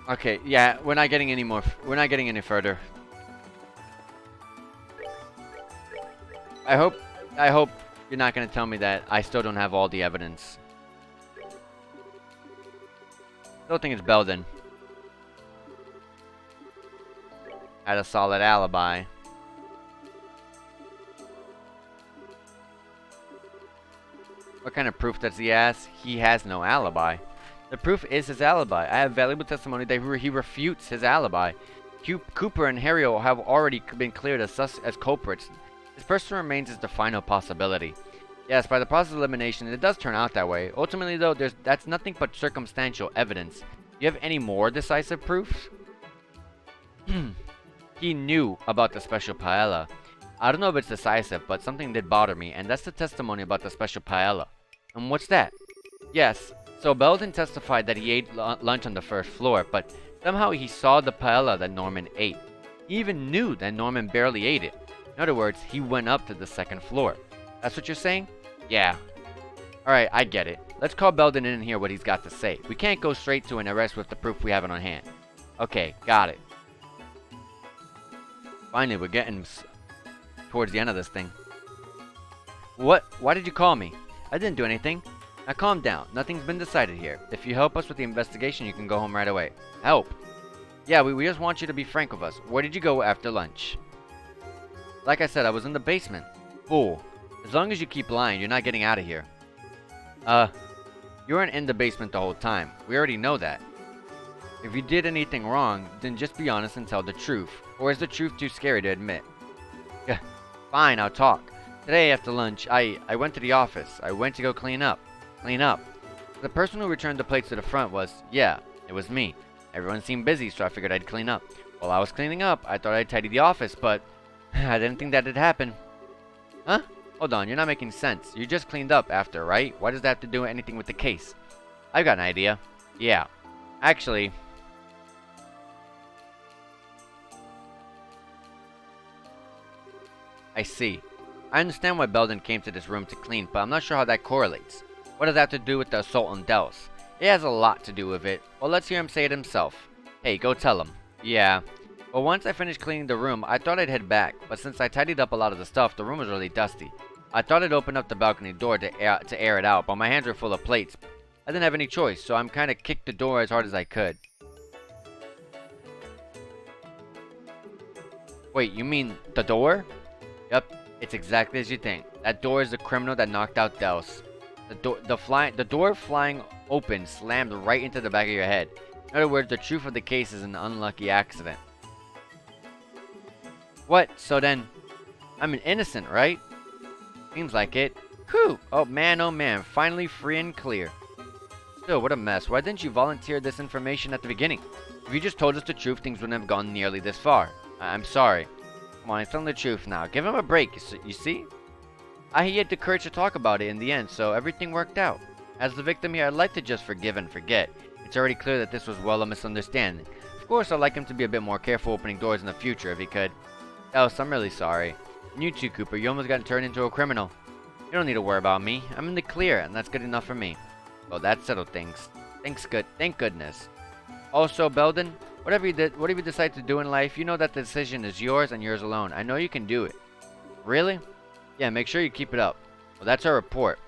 Okay, yeah, we're not getting any more. We're not getting any further. I hope You're not gonna tell me that I still don't have all the evidence. Still think it's Belden. Had a solid alibi. What kind of proof does he ask? He has no alibi. The proof is his alibi. I have valuable testimony that he refutes his alibi. Cooper and Harriel have already been cleared as culprits. His person remains as the final possibility. Yes, by the process of elimination, it does turn out that way. Ultimately, though, that's nothing but circumstantial evidence. Do you have any more decisive proofs? He knew about the special paella. I don't know if it's decisive, but something did bother me, and that's the testimony about the special paella. And what's that? Yes, so Belden testified that he ate lunch on the first floor, but somehow he saw the paella that Norman ate. He even knew that Norman barely ate it. In other words, he went up to the second floor. That's what you're saying? Yeah. Alright, I get it. Let's call Belden in and hear what he's got to say. We can't go straight to an arrest with the proof we have on hand. Okay, got it. Finally, we're getting towards the end of this thing. What? Why did you call me? I didn't do anything. Now calm down. Nothing's been decided here. If you help us with the investigation, you can go home right away. Help? Yeah, we just want you to be frank with us. Where did you go after lunch? Like I said, I was in the basement. Fool. As long as you keep lying, you're not getting out of here. You weren't in the basement the whole time. We already know that. If you did anything wrong, then just be honest and tell the truth. Or is the truth too scary to admit? Yeah, fine, I'll talk. Today after lunch, I went to the office. I went to go clean up. The person who returned the plates to the front was, yeah, it was me. Everyone seemed busy, so I figured I'd clean up. While I was cleaning up, I thought I'd tidy the office, but I didn't think that'd happen. Huh? Hold on, you're not making sense. You just cleaned up after, right? Why does that have to do anything with the case? I've got an idea. Yeah. Actually, I see. I understand why Belden came to this room to clean, but I'm not sure how that correlates. What does that have to do with the assault on Dels? It has a lot to do with it. Well, let's hear him say it himself. Hey, go tell him. Yeah. Well, once I finished cleaning the room, I thought I'd head back, but since I tidied up a lot of the stuff, the room was really dusty. I thought I'd open up the balcony door to air it out, but my hands were full of plates. I didn't have any choice, so I'm kinda kicked the door as hard as I could. Wait, you mean the door? Yep, it's exactly as you think. That door is the criminal that knocked out Dels. The door flying open slammed right into the back of your head. In other words, the truth of the case is an unlucky accident. What? So then, I'm an innocent, right? Seems like it. Whew! Oh man, finally free and clear. Still, what a mess. Why didn't you volunteer this information at the beginning? If you just told us the truth, things wouldn't have gone nearly this far. I'm sorry. Come on, it's telling the truth now. Give him a break, you see? He had the courage to talk about it in the end, so everything worked out. As the victim here, I'd like to just forgive and forget. It's already clear that this was well a misunderstanding. Of course, I'd like him to be a bit more careful opening doors in the future if he could. Else, I'm really sorry. And you too, Cooper, you almost got turned into a criminal. You don't need to worry about me. I'm in the clear, and that's good enough for me. Well, that settled things. Thank goodness. Also, Belden, whatever you decide to do in life, you know that the decision is yours and yours alone. I know you can do it. Really? Yeah, make sure you keep it up. Well, that's our report.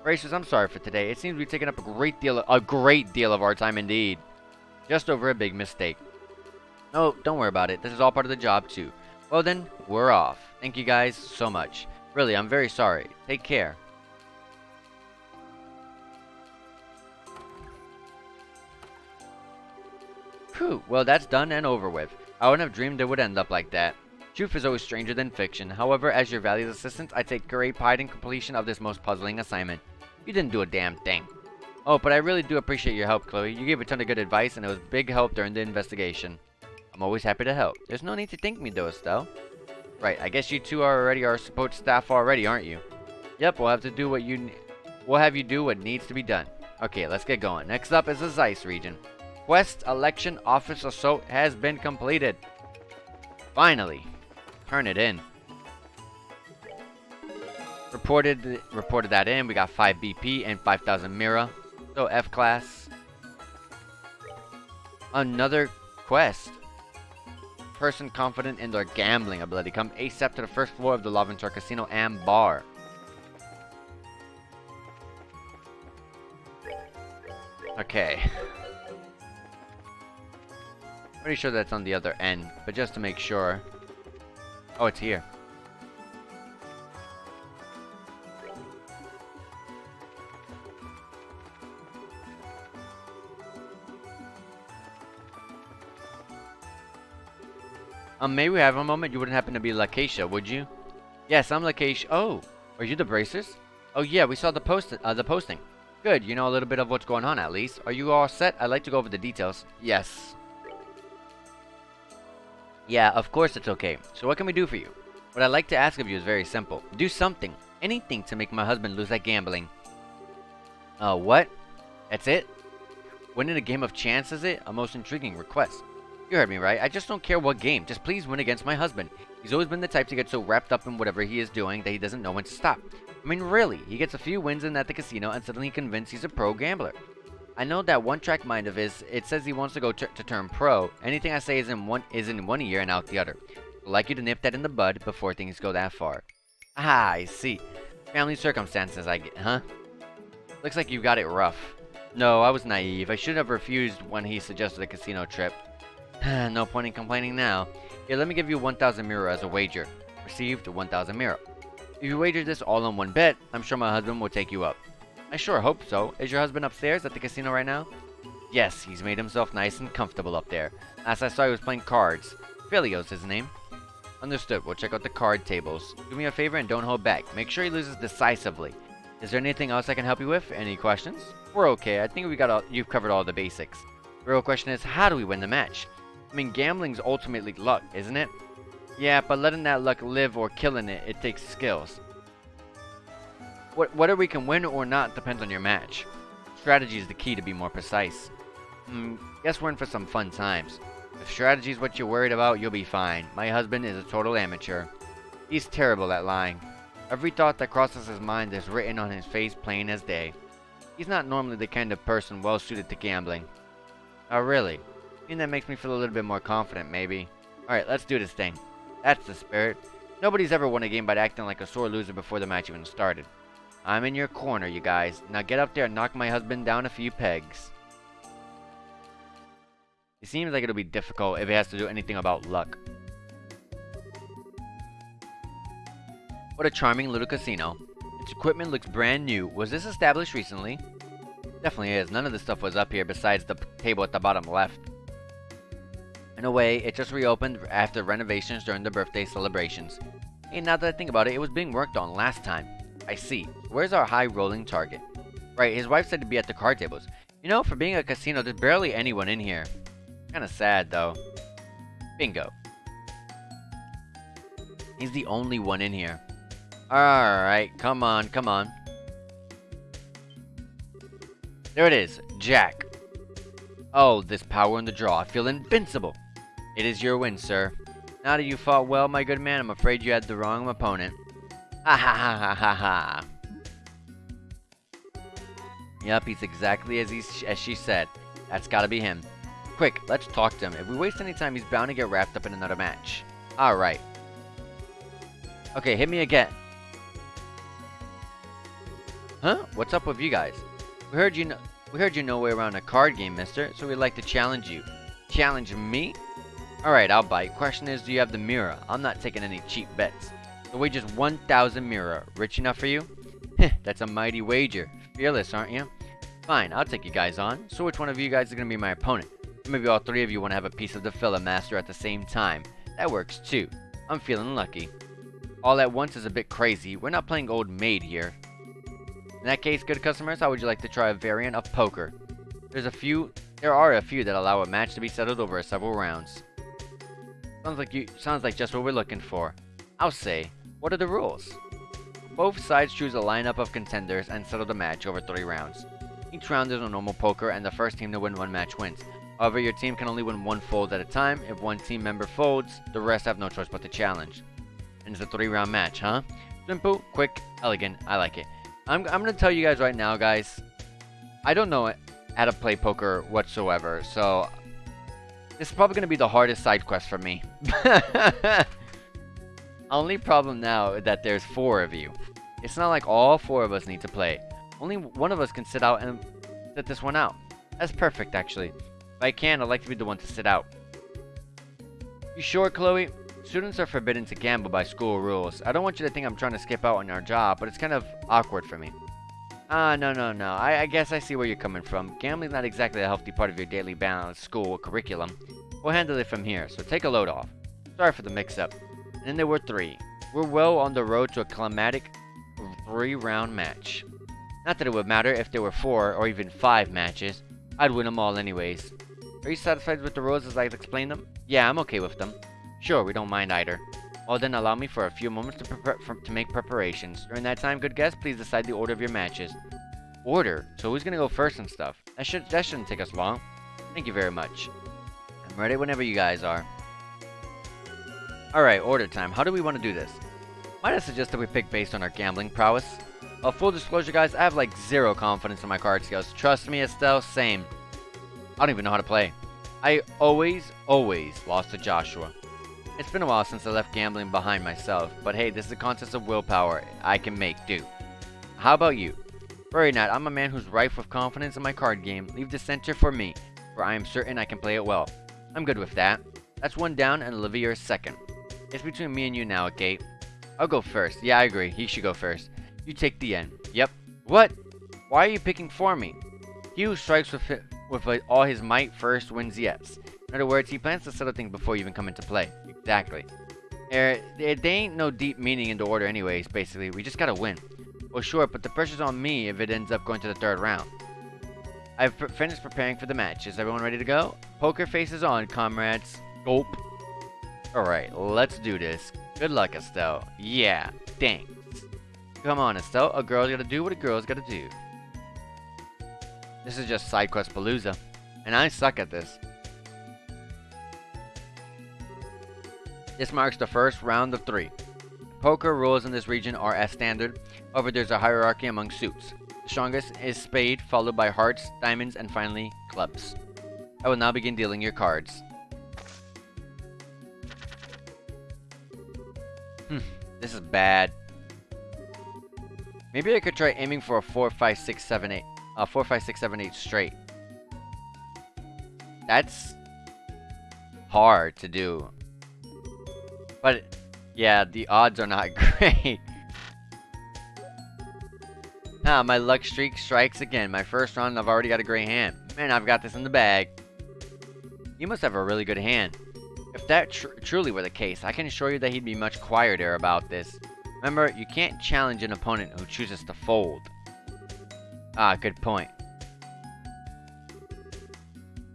Racers, I'm sorry for today. It seems we've taken up a great deal of our time indeed. Just over a big mistake. No, don't worry about it. This is all part of the job too. Well then, we're off. Thank you guys so much. Really, I'm very sorry. Take care. Whew, well that's done and over with. I wouldn't have dreamed it would end up like that. Truth is always stranger than fiction. However, as your valued assistant, I take great pride in completion of this most puzzling assignment. You didn't do a damn thing. Oh, but I really do appreciate your help, Chloe. You gave a ton of good advice, and it was big help during the investigation. I'm always happy to help. There's no need to thank me, though, Estelle. Right, I guess you two are already our support staff already, aren't you? Yep, we'll have you do what needs to be done. Okay, let's get going. Next up is the Zeiss region. Quest Election Office Assault has been completed. Finally. Turn it in. Reported that in. We got 5 BP and 5,000 Mira. So F class. Another quest. Person confident in their gambling ability. Come ASAP to the first floor of the Lavender Casino and Bar. Okay. Pretty sure that's on the other end, but just to make sure. Oh, it's here. May we have a moment? You wouldn't happen to be Lakeisha, would you? Yes, I'm Lakeisha. Oh, are you the bracers? Oh yeah, we saw the posting. Good, you know a little bit of what's going on at least. Are you all set? I'd like to go over the details. Yes. Yeah, of course it's okay. So what can we do for you? What I'd like to ask of you is very simple. Do something. Anything to make my husband lose that gambling. What? That's it? Winning a game of chance is it? A most intriguing request. You heard me right. I just don't care what game. Just please win against my husband. He's always been the type to get so wrapped up in whatever he is doing that he doesn't know when to stop. I mean, really. He gets a few wins in at the casino and suddenly convinced he's a pro gambler. I know that one-track mind of his, it says he wants to go to turn pro. Anything I say is in one ear and out the other. I'd like you to nip that in the bud before things go that far. Ah, I see. Family circumstances, I get, huh? Looks like you got it rough. No, I was naive. I should have refused when he suggested a casino trip. No point in complaining now. Here, let me give you 1,000 mirror as a wager. Received 1,000 mirror. If you wager this all on one bet, I'm sure my husband will take you up. I sure hope so. Is your husband upstairs at the casino right now? Yes, he's made himself nice and comfortable up there. Last I saw he was playing cards. Filio's his name. Understood. We'll check out the card tables. Do me a favor and don't hold back. Make sure he loses decisively. Is there anything else I can help you with? Any questions? We're okay. I think you've covered all the basics. The real question is, how do we win the match? I mean, gambling's ultimately luck, isn't it? Yeah, but letting that luck live or killing it, it takes skills. Whether we can win or not depends on your match. Strategy is the key to be more precise. Guess we're in for some fun times. If strategy is what you're worried about, you'll be fine. My husband is a total amateur. He's terrible at lying. Every thought that crosses his mind is written on his face plain as day. He's not normally the kind of person well suited to gambling. Oh, really? I mean, that makes me feel a little bit more confident, maybe. Alright, let's do this thing. That's the spirit. Nobody's ever won a game by acting like a sore loser before the match even started. I'm in your corner, you guys. Now get up there and knock my husband down a few pegs. It seems like it'll be difficult if it has to do anything about luck. What a charming little casino. Its equipment looks brand new. Was this established recently? Definitely is. None of the stuff was up here besides the table at the bottom left. In a way, it just reopened after renovations during the birthday celebrations. Hey, now that I think about it, it was being worked on last time. I see. Where's our high rolling target? Right, his wife said to be at the card tables. You know, for being a casino, there's barely anyone in here. Kinda sad, though. Bingo. He's the only one in here. Alright, come on, come on. There it is, Jack. Oh, this power in the draw. I feel invincible. It is your win, sir. Now that you fought well, my good man, I'm afraid you had the wrong opponent. Ha ha ha ha ha ha. Yep, he's exactly as she said. That's gotta be him. Quick, let's talk to him. If we waste any time, he's bound to get wrapped up in another match. Alright. Okay, hit me again. Huh? What's up with you guys? We heard you know way around a card game, mister, so we'd like to challenge you. Challenge me? Alright, I'll bite. Question is, do you have the mirror? I'm not taking any cheap bets. The wager's 1,000 mirror. Rich enough for you? Heh, that's a mighty wager. Fearless, aren't you? Fine, I'll take you guys on. So which one of you guys is going to be my opponent? Maybe all three of you want to have a piece of the filler master at the same time. That works too. I'm feeling lucky. All at once is a bit crazy. We're not playing old maid here. In that case, good customers, how would you like to try a variant of poker? There are a few that allow a match to be settled over several rounds. Sounds like just what we're looking for. I'll say, what are the rules? Both sides choose a lineup of contenders and settle the match over 3 rounds. Each round is a normal poker, and the first team to win one match wins. However, your team can only win one fold at a time. If one team member folds, the rest have no choice but to challenge. And it's a 3-round match, huh? Simple, quick, elegant. I like it. I'm gonna tell you guys right now, guys. I don't know how to play poker whatsoever, so this is probably gonna be the hardest side quest for me. Only problem now is that there's 4 of you. It's not like all 4 of us need to play. Only one of us can sit out and sit this one out. That's perfect, actually. If I can, I'd like to be the one to sit out. You sure, Chloe? Students are forbidden to gamble by school rules. I don't want you to think I'm trying to skip out on our job, but it's kind of awkward for me. No. I guess I see where you're coming from. Gambling's not exactly a healthy part of your daily balanced school curriculum. We'll handle it from here, so take a load off. Sorry for the mix-up. And then there were 3. We're well on the road to a climatic 3-round match. Not that it would matter if there were 4 or even 5 matches. I'd win them all anyways. Are you satisfied with the rules as I've explained them? Yeah, I'm okay with them. Sure, we don't mind either. Well then, allow me for a few moments to make preparations. During that time, good guest, please decide the order of your matches. Order? So who's gonna go first and stuff? That shouldn't take us long. Thank you very much. I'm ready whenever you guys are. Alright, order time. How do we want to do this? Might I suggest that we pick based on our gambling prowess? Full disclosure, guys, I have like 0 confidence in my card skills. Trust me, Estelle, same. I don't even know how to play. I always lost to Joshua. It's been a while since I left gambling behind myself, but hey, this is a contest of willpower. I can make do. How about you? Worry not, I'm a man who's rife with confidence in my card game. Leave the center for me, for I am certain I can play it well. I'm good with that. That's 1 down and Olivia is second. It's between me and you now, Kate. I'll go first. Yeah, I agree. He should go first. You take the end. Yep. What? Why are you picking for me? He who strikes with all his might first wins yes. In other words, he plans to settle things before you even come into play. Exactly. There ain't no deep meaning in the order anyways, basically. We just gotta win. Well, sure, but the pressure's on me if it ends up going to the 3rd round. I've finished preparing for the match. Is everyone ready to go? Poker face is on, comrades. Gulp. Alright, let's do this. Good luck, Estelle. Yeah, thanks. Come on, Estelle. A girl's gotta do what a girl's gotta do. This is just side quest palooza. And I suck at this. This marks the first round of 3. Poker rules in this region are as standard, however there's a hierarchy among suits. The strongest is spade, followed by hearts, diamonds, and finally, clubs. I will now begin dealing your cards. This is bad. Maybe I could try aiming for a 4, 5, 6, 7, 8. 4, 5, 6, 7, 8 straight. That's hard to do. But, yeah, the odds are not great. My luck streak strikes again. My first round, I've already got a great hand. Man, I've got this in the bag. You must have a really good hand. If that truly were the case, I can assure you that he'd be much quieter about this. Remember, you can't challenge an opponent who chooses to fold. Good point.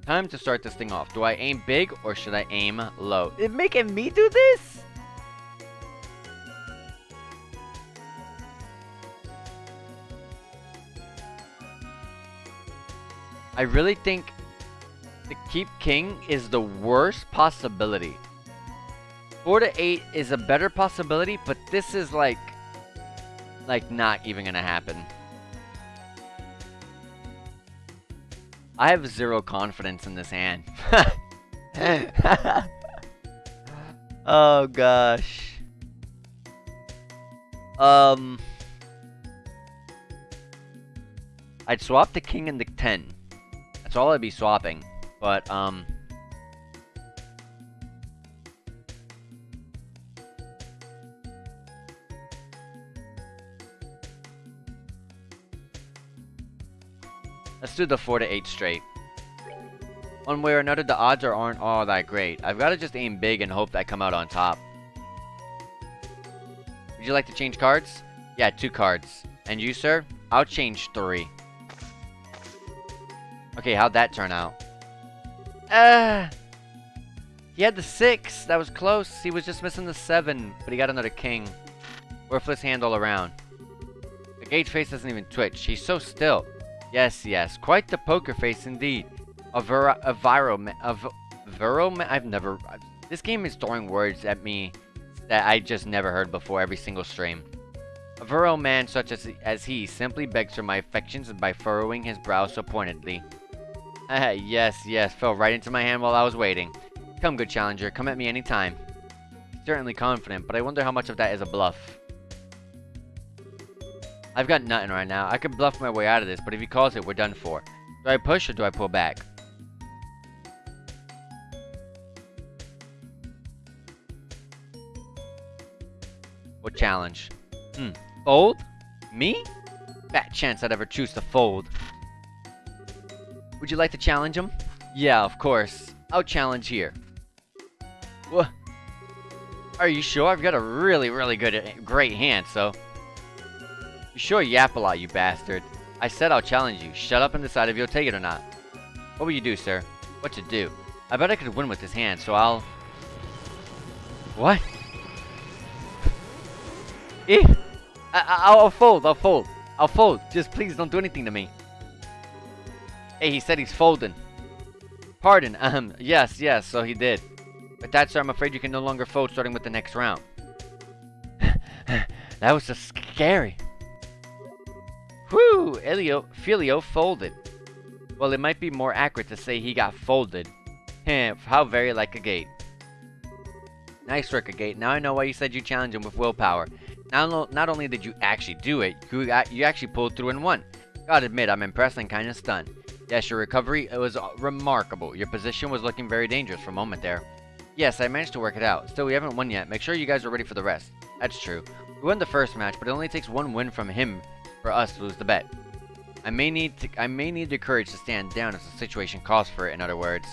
Time to start this thing off. Do I aim big or should I aim low? It's making me do this? I really think the keep king is the worst possibility. 4 to 8 is a better possibility, but this is like not even gonna happen. I have 0 confidence in this hand. Oh gosh. I'd swap the king and the 10. That's all I'd be swapping. But let's do the 4 to 8 straight. One way or another, the odds aren't all that great. I've got to just aim big and hope that I come out on top. Would you like to change cards? Yeah, 2 cards. And you, sir? I'll change 3. Okay, how'd that turn out? He had the 6. That was close. He was just missing the 7, but he got another king. Worthless hand all around. The gauge face doesn't even twitch. He's so still. Yes, quite the poker face indeed. This game is throwing words at me that I just never heard before every single stream. A virile man such as he simply begs for my affections by furrowing his brow so pointedly. Yes, fell right into my hand while I was waiting. Come, good challenger, come at me any time. Certainly confident, but I wonder how much of that is a bluff. I've got nothing right now. I could bluff my way out of this, but if he calls it, we're done for. Do I push or do I pull back? What challenge? Fold? Me? Fat chance I'd ever choose to fold. Would you like to challenge him? Yeah, of course. I'll challenge here. What? Are you sure? I've got a really great hand, so... You sure yap a lot, you bastard. I said I'll challenge you. Shut up and decide if you'll take it or not. What will you do, sir? What to do? I bet I could win with this hand, so I'll... What? I'll fold. I'll fold. Just please don't do anything to me. Hey, he said he's folding. Pardon, yes, so he did. With that, sir, I'm afraid you can no longer fold starting with the next round. That was just scary. Whew, Filio folded. Well, it might be more accurate to say he got folded. How very like a gate. Nice work, Agate. Now I know why you said you challenged him with willpower. Not only did you actually do it, you actually pulled through and won. Gotta admit, I'm impressed and kinda stunned. Yes, your recovery was remarkable. Your position was looking very dangerous for a moment there. Yes, I managed to work it out. Still, we haven't won yet. Make sure you guys are ready for the rest. That's true. We won the first match, but it only takes one win from him for us to lose the bet. I may need the courage to stand down if the situation calls for it, in other words.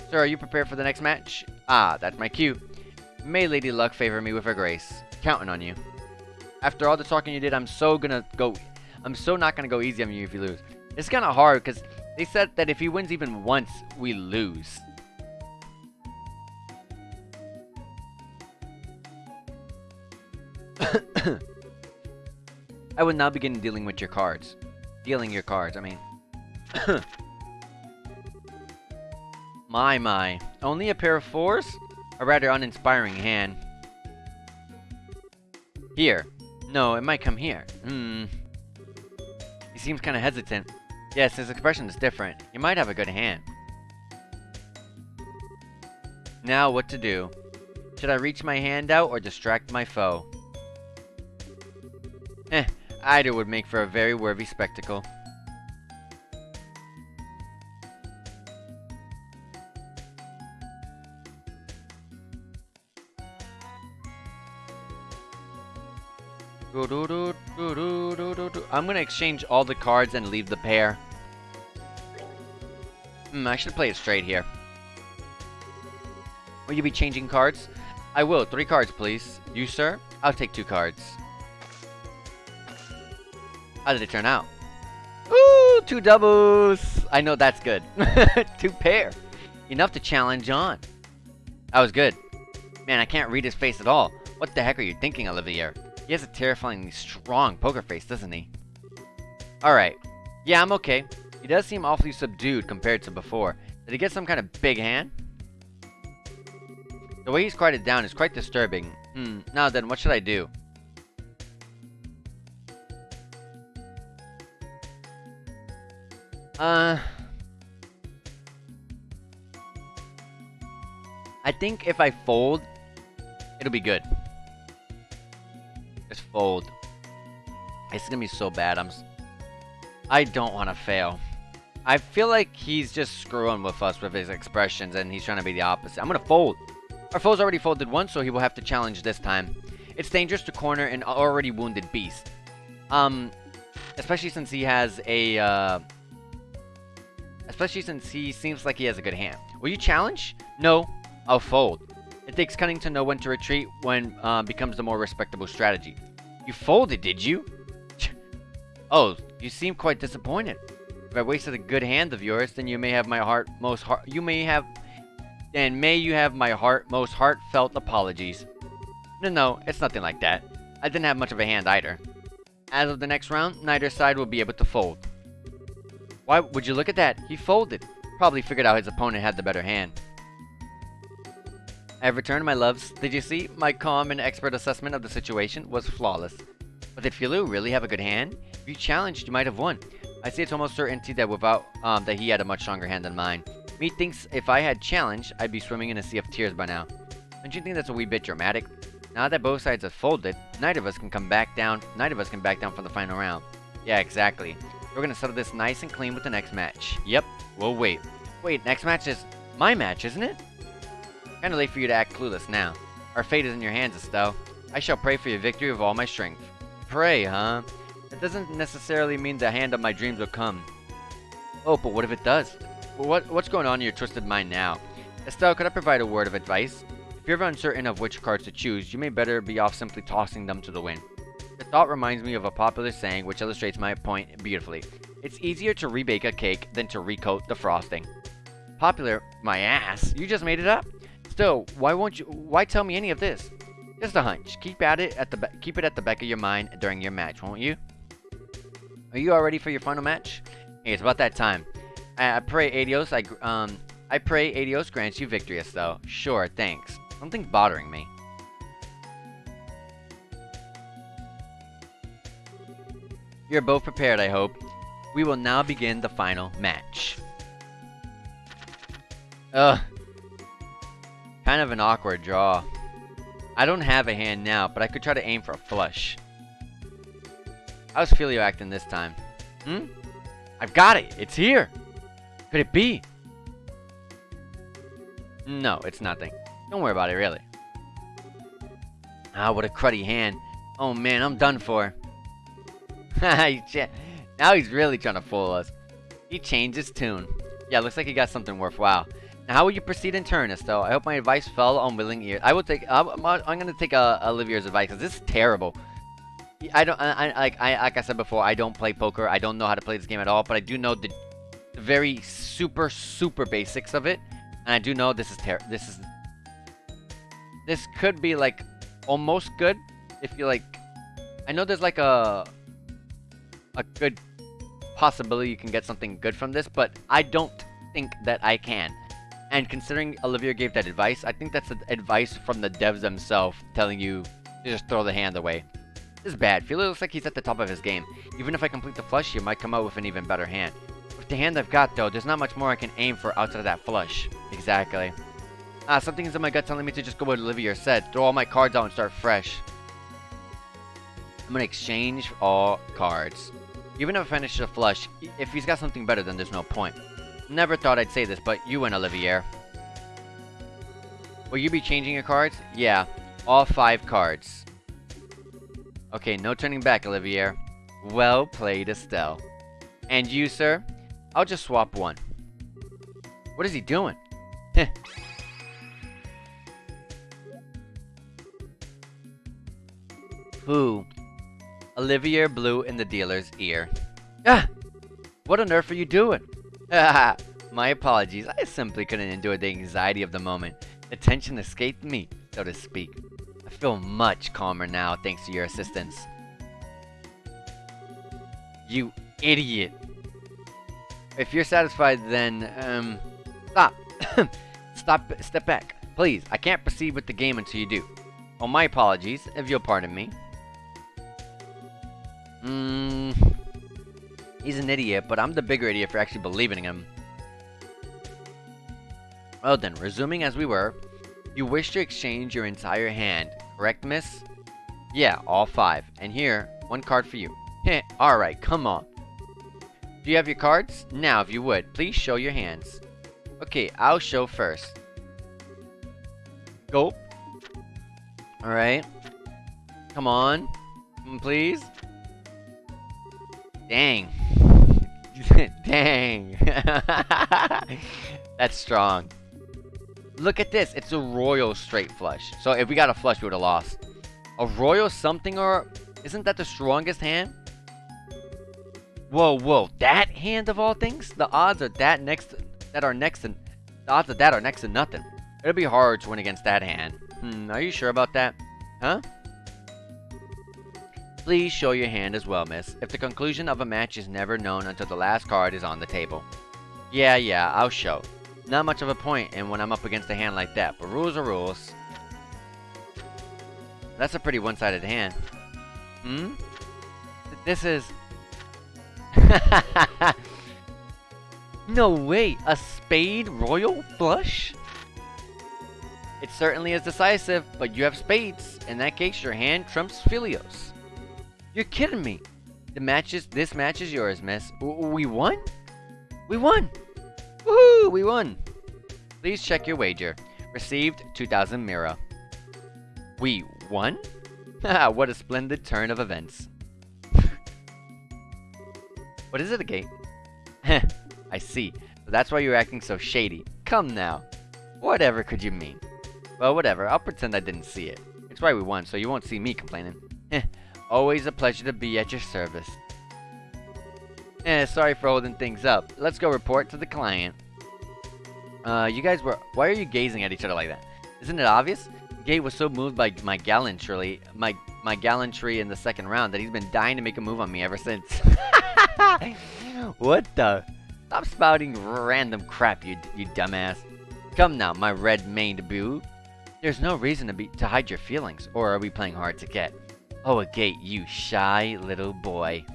Sir, are you prepared for the next match? Ah, that's my cue. May Lady Luck favor me with her grace. Counting on you. After all the talking you did, I'm so not gonna go easy on you if you lose. It's kinda hard, because they said that if he wins even once, we lose. I will now begin dealing with your cards. Dealing your cards, I mean. My. Only a pair of fours? A rather uninspiring hand. Here. No, it might come here. He seems kind of hesitant. Yes, his expression is different. You might have a good hand. Now, what to do? Should I reach my hand out or distract my foe? Either would make for a very worthy spectacle. I'm gonna exchange all the cards and leave the pair. I should play it straight here. Will you be changing cards? I will. 3 cards, please. You, sir? I'll take 2 cards. How did it turn out? Ooh, 2 doubles! I know that's good. 2 pair. Enough to challenge on. That was good. Man, I can't read his face at all. What the heck are you thinking, Olivier? He has a terrifyingly strong poker face, doesn't he? Alright. Yeah, I'm okay. He does seem awfully subdued compared to before. Did he get some kind of big hand? The way he's quieted down is quite disturbing. Now then, what should I do? I think if I fold, it'll be good. Just fold. It's gonna be so bad. I don't want to fail. I feel like he's just screwing with us with his expressions, and he's trying to be the opposite. I'm gonna fold. Our foe's already folded once, so he will have to challenge this time. It's dangerous to corner an already wounded beast. Especially since he has a, especially since he seems like he has a good hand. Will you challenge? No, I'll fold. It takes cunning to know when to retreat when becomes the more respectable strategy. You folded, did you? Oh, you seem quite disappointed. If I wasted a good hand of yours, then you may have my most heartfelt apologies. No, it's nothing like that. I didn't have much of a hand either. As of the next round, neither side will be able to fold. Why would you look at that? He folded. Probably figured out his opponent had the better hand. I have returned, my loves. Did you see? My calm and expert assessment of the situation was flawless. But did Philou really have a good hand? If you challenged, you might have won. I see it's almost certainty that that he had a much stronger hand than mine. Methinks if I had challenged, I'd be swimming in a sea of tears by now. Don't you think that's a wee bit dramatic? Now that both sides have folded, neither of us can back down from the final round. Yeah, exactly. We're gonna settle this nice and clean with the next match. Yep, we'll wait. Wait, next match is my match, isn't it? Kinda late for you to act clueless now. Our fate is in your hands, Estelle. I shall pray for your victory with all my strength. Pray, huh? That doesn't necessarily mean the hand of my dreams will come. Oh, but what if it does? What's going on in your twisted mind now? Estelle, could I provide a word of advice? If you're ever uncertain of which cards to choose, you may better be off simply tossing them to the wind. The thought reminds me of a popular saying which illustrates my point beautifully. It's easier to rebake a cake than to recoat the frosting. Popular? My ass! You just made it up? Still, why tell me any of this? Just a hunch. Keep it at the back of your mind during your match, won't you? Are you all ready for your final match? Hey, it's about that time. I pray Adios grants you victory, Estelle. Sure, thanks. Something's bothering me. You're both prepared, I hope. We will now begin the final match. Ugh. Kind of an awkward draw. I don't have a hand now, but I could try to aim for a flush. How's Filio acting this time? I've got it! It's here! Could it be? No, it's nothing. Don't worry about it, really. Ah, what a cruddy hand. Oh man, I'm done for. Now he's really trying to fool us. He changed his tune. Yeah, looks like he got something worthwhile. Now, how will you proceed in turn, Estelle? I hope my advice fell on willing ears. I'm gonna take Olivier's advice because this is terrible. Like I said before, I don't play poker. I don't know how to play this game at all, but I do know the very super basics of it, and I do know this could be like almost good if you like. I know there's like a good possibility you can get something good from this, but I don't think that I can. And considering Olivier gave that advice, I think that's advice from the devs themselves telling you to just throw the hand away. This is bad. Filio looks like he's at the top of his game. Even if I complete the flush, he might come out with an even better hand. With the hand I've got, though, there's not much more I can aim for outside of that flush. Exactly. Something's in my gut telling me to just go what Olivier said. Throw all my cards out and start fresh. I'm gonna exchange all cards. Even if I finish a flush, if he's got something better, then there's no point. Never thought I'd say this, but you win, Olivier. Will you be changing your cards? Yeah, all 5 cards. Okay, no turning back, Olivier. Well played, Estelle. And you, sir? I'll just swap 1. What is he doing? Who? Olivier blew in the dealer's ear. Ah! What on earth are you doing? My apologies. I simply couldn't endure the anxiety of the moment. The tension escaped me, so to speak. I feel much calmer now thanks to your assistance. You idiot. If you're satisfied, then, stop. Step back. Please, I can't proceed with the game until you do. Oh, my apologies, if you'll pardon me. He's an idiot, but I'm the bigger idiot for actually believing in him. Well then, resuming as we were, you wish to exchange your entire hand, correct, miss? Yeah, all 5. And here, 1 card for you. Heh, alright, come on. Do you have your cards? Now, if you would, please show your hands. Okay, I'll show first. Go. Alright. Come on. Please. Dang. Dang. That's strong. Look at this. It's a royal straight flush. So if we got a flush, we would have lost. A royal something, or isn't that the strongest hand? Whoa. That hand of all things? The odds are the odds of that are next to nothing. It'll be hard to win against that hand. Are you sure about that? Huh? Please show your hand as well, miss. If the conclusion of a match is never known until the last card is on the table. Yeah, I'll show. Not much of a point in when I'm up against a hand like that, but rules are rules. That's a pretty one-sided hand. This is... No way! A spade royal flush? It certainly is decisive, but you have spades. In that case, your hand trumps Filio's. You're kidding me. This match is yours, miss. We won? We won! Woohoo! We won! Please check your wager. Received 2,000 Mira. We won? Haha, what a splendid turn of events. What is it again? I see. So that's why you're acting so shady. Come now. Whatever could you mean? Well, whatever. I'll pretend I didn't see it. It's why we won, so you won't see me complaining. Always a pleasure to be at your service. Sorry for holding things up. Let's go report to the client. You guys were... Why are you gazing at each other like that? Isn't it obvious? Gay was so moved by my gallantry in the second round that he's been dying to make a move on me ever since. What the? Stop spouting random crap, you dumbass. Come now, my red-maned boo. There's no reason to hide your feelings, or are we playing hard to get? Oh, a gate, you shy little boy.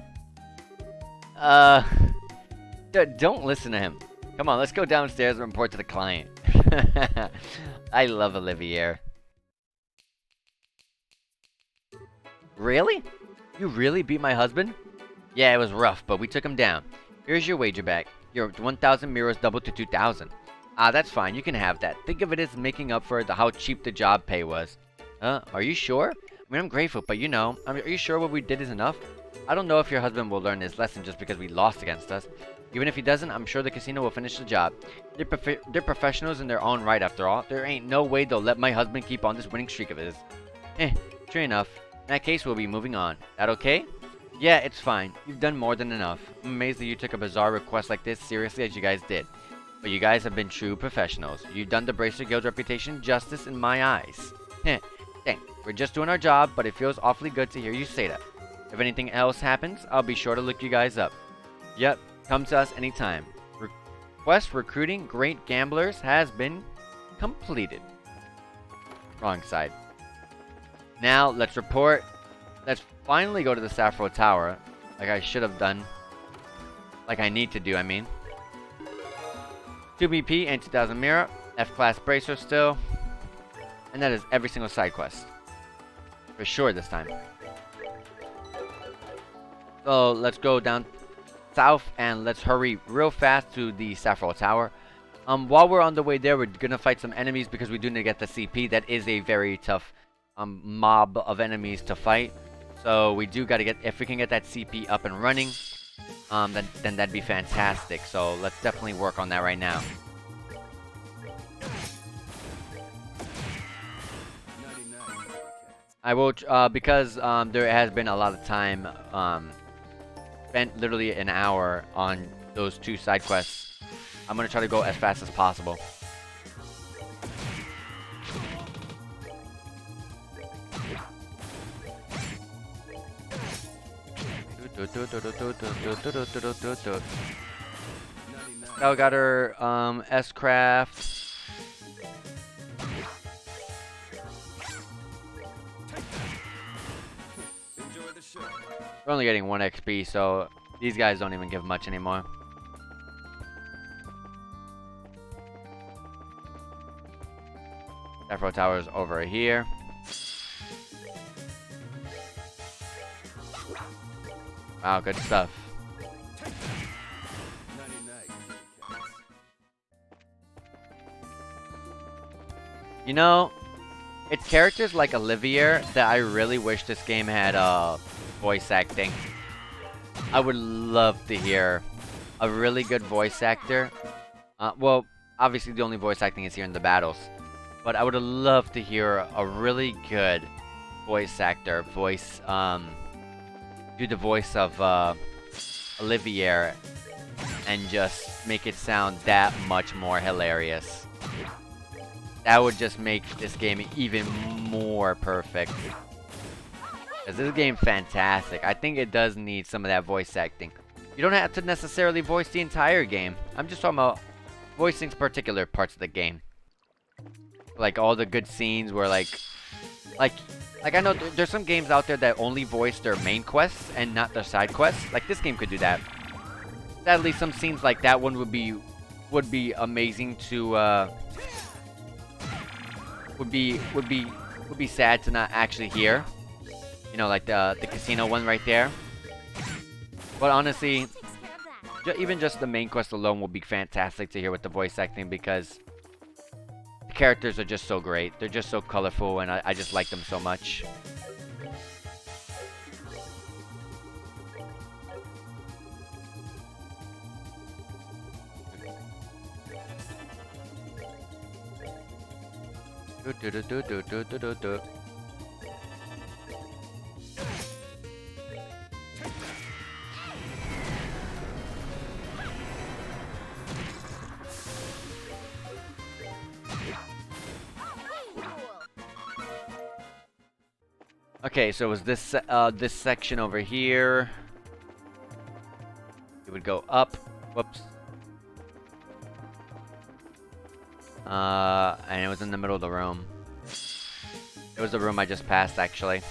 Don't listen to him. Come on, let's go downstairs and report to the client. I love Olivier. Really? You really beat my husband? Yeah, it was rough, but we took him down. Here's your wager back. Your 1,000 Miras doubled to 2,000. That's fine. You can have that. Think of it as making up for how cheap the job pay was. Are you sure? I mean, I'm grateful, but you know, are you sure what we did is enough? I don't know if your husband will learn his lesson just because we lost against us. Even if he doesn't, I'm sure the casino will finish the job. They're professionals in their own right, after all. There ain't no way they'll let my husband keep on this winning streak of his. True enough. In that case, we'll be moving on. That okay? Yeah, it's fine. You've done more than enough. I'm amazed that you took a bizarre request like this seriously as you guys did. But you guys have been true professionals. You've done the Bracer Guild's reputation justice in my eyes. Thanks. We're just doing our job, but it feels awfully good to hear you say that. If anything else happens, I'll be sure to look you guys up. Yep, come to us anytime. Request recruiting great gamblers has been completed. Wrong side. Now, let's report. Let's finally go to the Sappho Tower. Like I should have done. Like I need to do, I mean. 2 BP and 2,000 Mira. F-class Bracer still. And that is every single side quest. For sure this time. So, let's go down south and let's hurry real fast to the Sappho Tower. While we're on the way there, we're gonna fight some enemies because we do need to get the CP. That is a very tough mob of enemies to fight. So we do gotta get, if we can get that CP up and running, then that'd be fantastic. So let's definitely work on that right now. I will, because there has been a lot of time spent, literally an hour on those 2 side quests. I'm gonna try to go as fast as possible. Now got her S-Craft. We're only getting 1 XP, so these guys don't even give much anymore. Sappho Tower is over here. Wow, good stuff. You know, it's characters like Olivier that I really wish this game had voice acting. I would love to hear a really good voice actor. Well, obviously the only voice acting is here in the battles. But I would love to hear a really good voice actor do the voice of Olivier and just make it sound that much more hilarious. That would just make this game even more perfect. Because this game fantastic. I think it does need some of that voice acting. You don't have to necessarily voice the entire game. I'm just talking about voicing particular parts of the game. Like all the good scenes where like I know there's some games out there that only voice their main quests and not their side quests. Like this game could do that. Sadly, some scenes like that one would be amazing to would be sad to not actually hear. You know, like the casino one right there. But honestly, even just the main quest alone will be fantastic to hear with the voice acting because the characters are just so great. They're just so colorful, and I just like them so much. Okay, so it was this section over here. It would go up. Whoops. And it was in the middle of the room. It was the room I just passed, actually.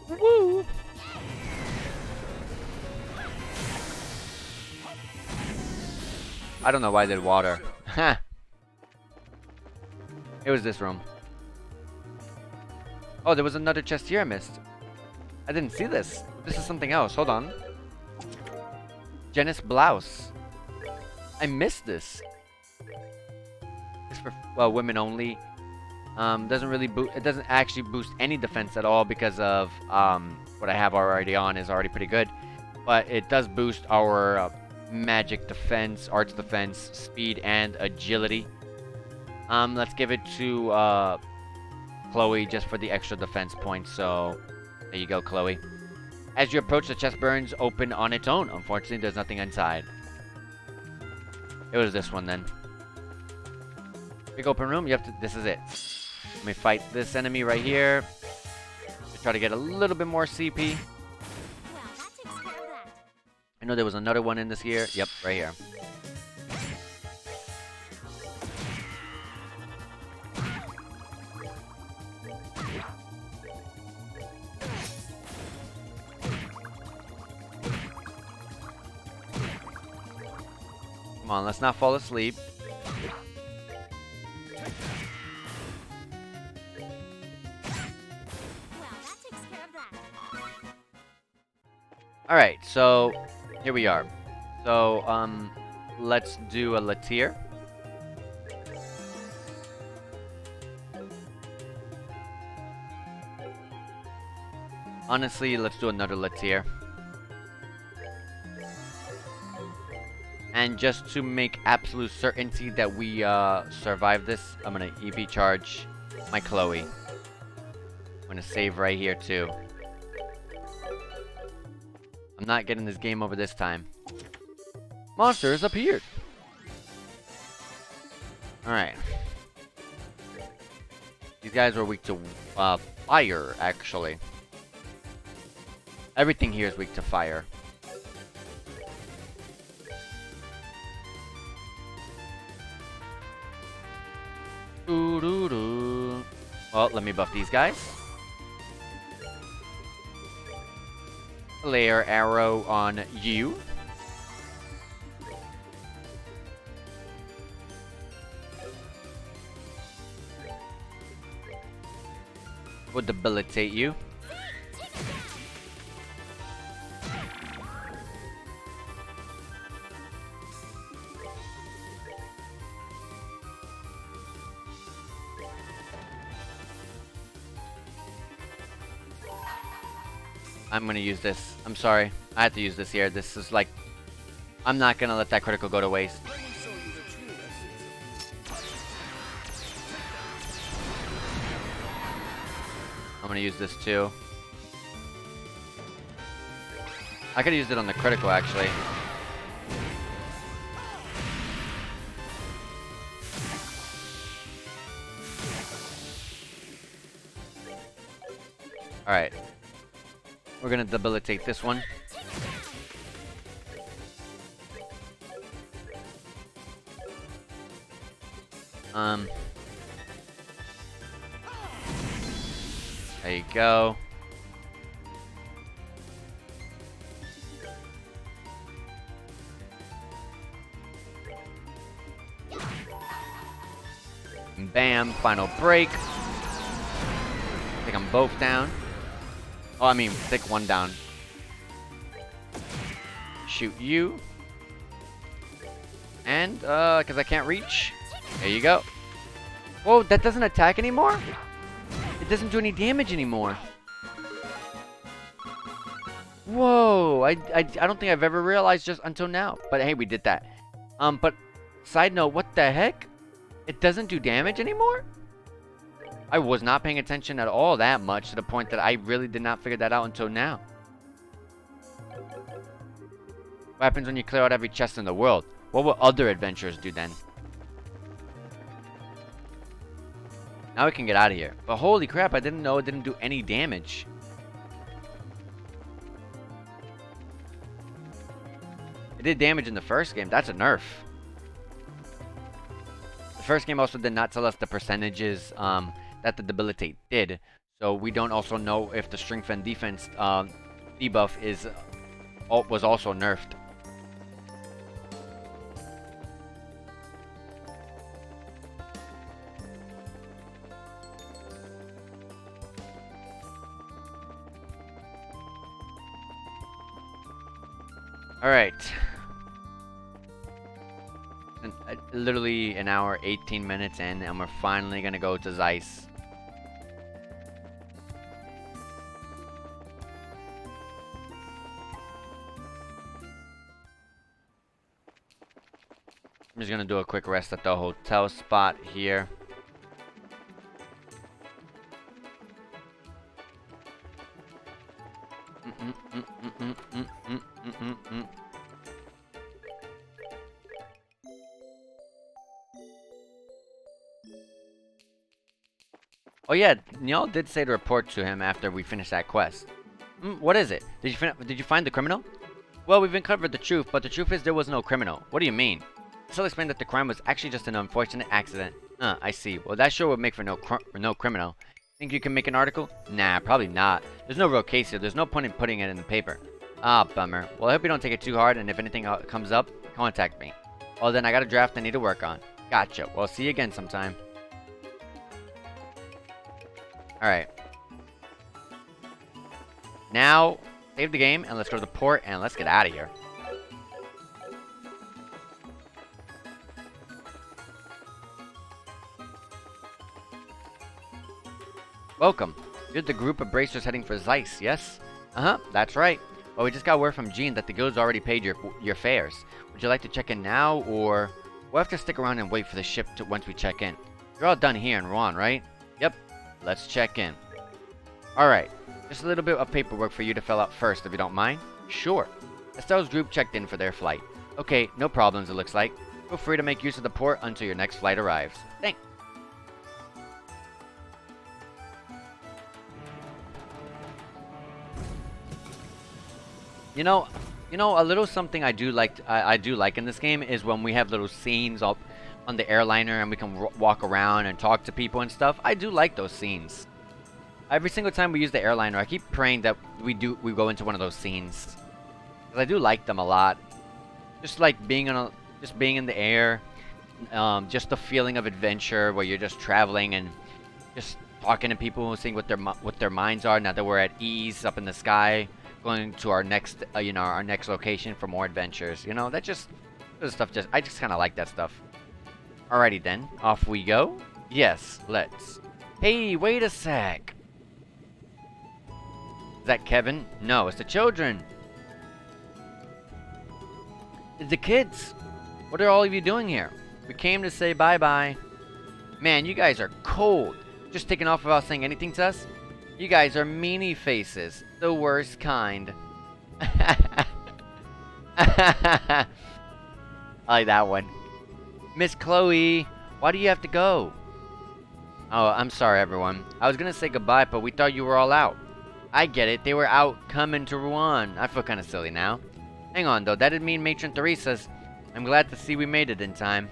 Woo! I don't know why I did water. Ha! It was this room. Oh, there was another chest here I missed. I didn't see this. This is something else. Hold on. Janice blouse. I missed this. It's for, well, women only. Doesn't really it doesn't actually boost any defense at all because of what I have already on is already pretty good. But it does boost our magic defense, arts defense, speed, and agility. Let's give it to Chloe just for the extra defense points. So there you go, Chloe. As you approach, the chest burns open on its own. Unfortunately, there's nothing inside. It was this one then. Big open room. You have to. This is it. Let me fight this enemy right here. To try to get a little bit more CP. Well, that takes care of that. I know there was another one in this here. Yep, right here. Come on, let's not fall asleep. Alright, so here we are. So, let's do a Latier. Honestly, let's do another Latier. And just to make absolute certainty that we survive this, I'm gonna EV charge my Chloe. I'm gonna save right here too. I'm not getting this game over this time. Monsters appeared. Alright. These guys are weak to fire, actually. Everything here is weak to fire. Doo-doo-doo. Well, let me buff these guys. Layer arrow on you. Would debilitate you. I'm gonna use this. I'm sorry. I have to use this here. This is like... I'm not gonna let that critical go to waste. I'm gonna use this too. I could've used it on the critical, actually. Alright. We're gonna debilitate this one. There you go. Bam, final break. Take them both down. Oh, I mean, take one down. Shoot you. And, because I can't reach. There you go. Whoa, that doesn't attack anymore? It doesn't do any damage anymore. Whoa, I don't think I've ever realized just until now. But hey, we did that. But side note, what the heck? It doesn't do damage anymore? I was not paying attention at all that much to the point that I really did not figure that out until now. What happens when you clear out every chest in the world? What will other adventurers do then? Now we can get out of here. But holy crap, I didn't know it didn't do any damage. It did damage in the first game. That's a nerf. The first game also did not tell us the percentages that the debilitate did. So we don't also know if the strength and defense debuff was also nerfed. Alright. Literally an hour, 18 minutes in, and we're finally gonna go to Zeiss. I'm just gonna do a quick rest at the hotel spot here. Oh yeah, Neil did say to report to him after we finished that quest. What is it? Did you find the criminal? Well, we've uncovered the truth, but the truth is there was no criminal. What do you mean? Still explained that the crime was actually just an unfortunate accident. I see. Well, that sure would make for no criminal. Think you can make an article? Nah, probably not. There's no real case here. There's no point in putting it in the paper. Ah, bummer. Well, I hope you don't take it too hard, and if anything comes up, contact me. Well, then I got a draft I need to work on. Gotcha. Well, see you again sometime. Alright. Now, save the game, and let's go to the port, and let's get out of here. Welcome. You're the group of bracers heading for Zeiss, yes? Uh-huh, that's right. Well, we just got word from Jean that the guild's already paid your fares. Would you like to check in now, or... We'll have to stick around and wait for the ship once we check in. You're all done here in Rouen, right? Yep. Let's check in. Alright, just a little bit of paperwork for you to fill out first, if you don't mind. Sure. Estelle's group checked in for their flight. Okay, no problems it looks like. Feel free to make use of the port until your next flight arrives. Thanks. You know, a little something I do like in this game is when we have little scenes up on the airliner and we can walk around and talk to people and stuff. I do like those scenes. Every single time we use the airliner, I keep praying that we go into one of those scenes. Because I do like them a lot. Just like being in the air, just the feeling of adventure where you're just traveling and just talking to people, seeing what their minds are now that we're at ease up in the sky, going to our next our next location for more adventures. You know, I just kind of like that stuff. Alrighty then, off we go. Yes, let's. Hey, wait a sec. Is that Kevin? No, it's the children. It's the kids. What are all of you doing here? We came to say bye-bye. Man, you guys are cold. Just taking off without saying anything to us? You guys are meanie faces. The worst kind. I like that one. Miss Chloe, why do you have to go? Oh, I'm sorry, everyone. I was gonna say goodbye, but we thought you were all out. I get it. They were out coming to Rouen. I feel kind of silly now. Hang on, though. That didn't mean Matron Theresa's. I'm glad to see we made it in time.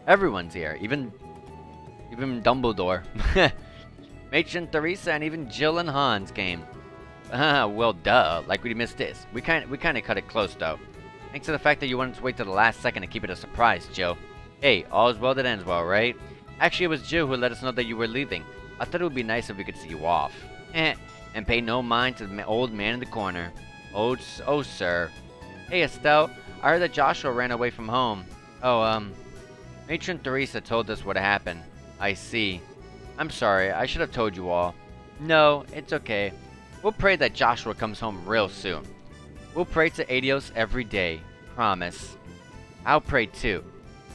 Everyone's here. Even Dumbledore. Matron Theresa and even Jill and Hans came. Well, duh. Like we missed this. We kind of cut it close, though. Thanks to the fact that you wanted to wait till the last second to keep it a surprise, Jill. Hey, all's well that ends well, right? Actually, it was Jill who let us know that you were leaving. I thought it would be nice if we could see you off. And pay no mind to the old man in the corner. Oh, sir. Hey, Estelle. I heard that Joshua ran away from home. Oh, Matron Teresa told us what happened. I see. I'm sorry, I should have told you all. No, it's okay. We'll pray that Joshua comes home real soon. We'll pray to Adios every day. Promise. I'll pray too.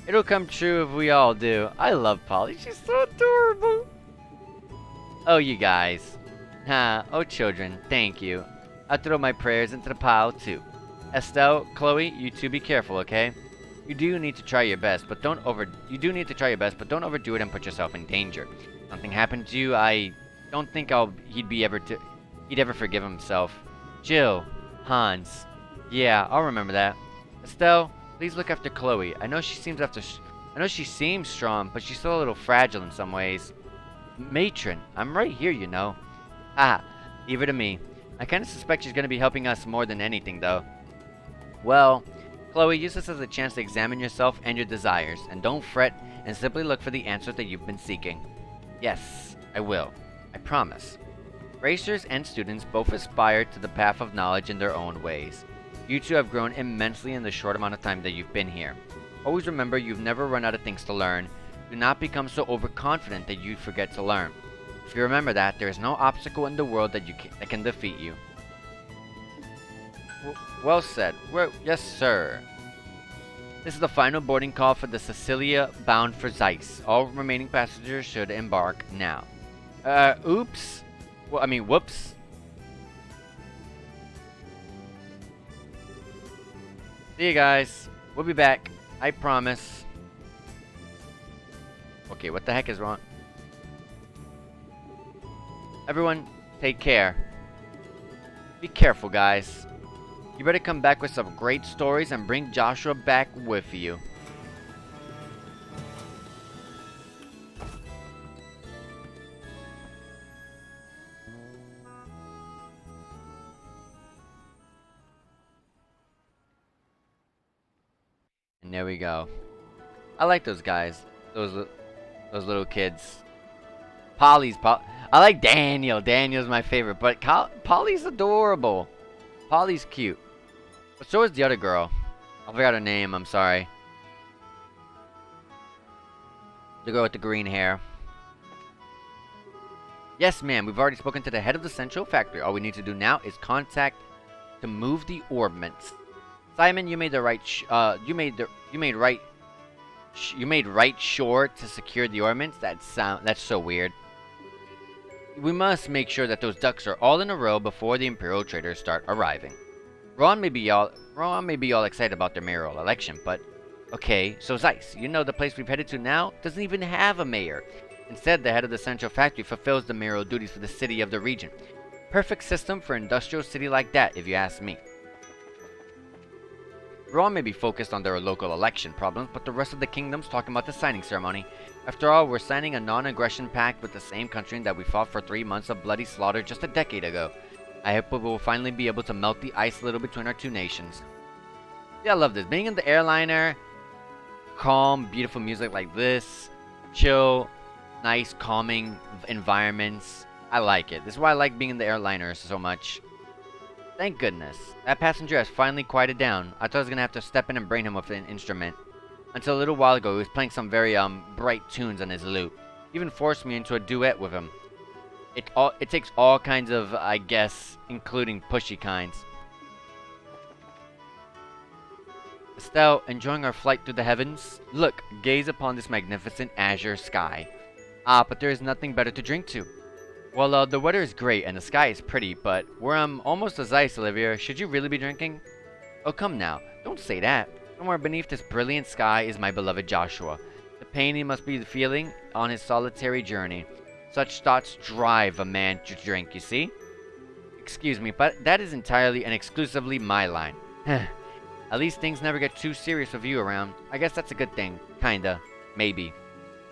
It'll come true if we all do. I love Polly. She's so adorable. Oh, you guys. Oh, children. Thank you. I'll throw my prayers into the pile too. Estelle, Chloe, you two be careful, okay? You do need to try your best, but don't overdo it and put yourself in danger. If something happened to you, I don't think he'd ever forgive himself. Jill, Hans. Yeah, I'll remember that. Estelle, please look after Chloe. I know she seems strong, but she's still a little fragile in some ways. Matron, I'm right here, you know. Leave her to me. I kind of suspect she's going to be helping us more than anything, though. Well, Chloe, use this as a chance to examine yourself and your desires, and don't fret, and simply look for the answers that you've been seeking. Yes, I will. I promise. Racers and students both aspire to the path of knowledge in their own ways. You two have grown immensely in the short amount of time that you've been here. Always remember you've never run out of things to learn. Do not become so overconfident that you forget to learn. If you remember that, there is no obstacle in the world that can defeat you. Well said. Yes, sir. This is the final boarding call for the Cecilia bound for Zeiss. All remaining passengers should embark now. Oops. Well, I mean, whoops. See you guys. We'll be back. I promise. Okay, what the heck is wrong? Everyone, take care. Be careful, guys. You better come back with some great stories and bring Joshua back with you. And there we go. I like those guys. Those little kids. I like Daniel. Daniel's my favorite, but Polly's adorable. Polly's cute. But so is the other girl. I forgot her name, I'm sorry. The girl with the green hair. Yes, ma'am, we've already spoken to the head of the central factory. All we need to do now is contact to move the orbments. Simon, you made right sure to secure the orbments. That's so weird. We must make sure that those ducks are all in a row before the Imperial traders start arriving. Ron may be all excited about their mayoral election, but okay, so Zeiss, you know the place we've headed to now doesn't even have a mayor. Instead, the head of the central factory fulfills the mayoral duties for the city of the region. Perfect system for an industrial city like that, if you ask me. Ron may be focused on their local election problems, but the rest of the kingdom's talking about the signing ceremony. After all, we're signing a non-aggression pact with the same country that we fought for 3 months of bloody slaughter just a decade ago. I hope we will finally be able to melt the ice a little between our two nations. Yeah, I love this. Being in the airliner, calm, beautiful music like this, chill, nice, calming environments. I like it. This is why I like being in the airliner so much. Thank goodness. That passenger has finally quieted down. I thought I was going to have to step in and bring him with an instrument. Until a little while ago, he was playing some very bright tunes on his lute. He even forced me into a duet with him. It takes all kinds of, I guess, including pushy kinds. Estelle, enjoying our flight through the heavens? Look, gaze upon this magnificent azure sky. Ah, but there is nothing better to drink to. Well, the weather is great and the sky is pretty, but we're almost a Zeiss, Olivia. Should you really be drinking? Oh, come now. Don't say that. Somewhere beneath this brilliant sky is my beloved Joshua. The pain he must be feeling on his solitary journey. Such thoughts drive a man to drink, you see? Excuse me, but that is entirely and exclusively my line. At least things never get too serious with you around. I guess that's a good thing. Kinda. Maybe.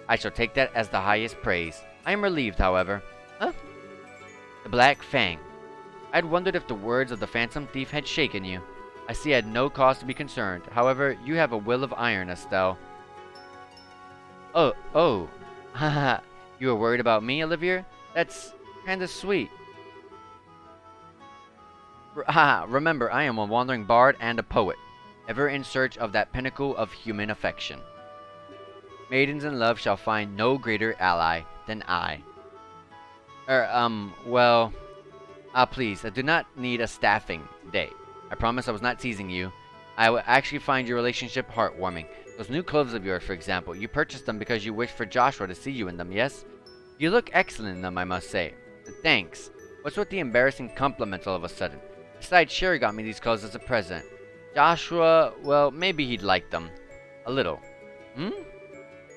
I shall take that as the highest praise. I am relieved, however. Huh? The Black Fang. I'd wondered if the words of the Phantom Thief had shaken you. I see I had no cause to be concerned. However, you have a will of iron, Estelle. Oh. Haha. You were worried about me, Olivier? That's kinda sweet. Haha, remember, I am a wandering bard and a poet, ever in search of that pinnacle of human affection. Maidens in love shall find no greater ally than I. Well... please, I do not need a staffing day. I promise I was not teasing you. I will actually find your relationship heartwarming. Those new clothes of yours, for example, you purchased them because you wished for Joshua to see you in them, yes? You look excellent in them, I must say. Thanks. What's with the embarrassing compliments all of a sudden? Besides, Sherry got me these clothes as a present. Joshua, well, maybe he'd like them. A little.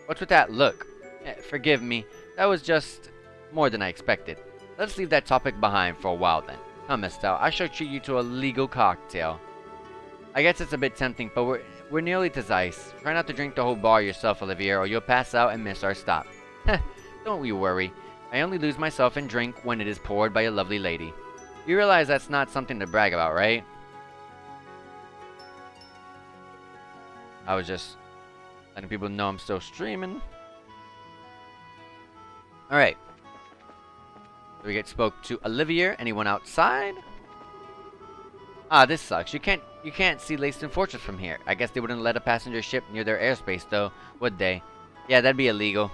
What's with that look? Forgive me, that was just more than I expected. Let's leave that topic behind for a while then. Come, Estelle, I shall treat you to a legal cocktail. I guess it's a bit tempting, but we're nearly to Zeiss. Try not to drink the whole bar yourself, Olivier, or you'll pass out and miss our stop. Don't you worry. I only lose myself in drink when it is poured by a lovely lady. You realize that's not something to brag about, right? I was just letting people know I'm still streaming. Alright. So we spoke to Olivier. Anyone outside? This sucks. You can't see Leyston Fortress from here. I guess they wouldn't let a passenger ship near their airspace though, would they? Yeah, that'd be illegal.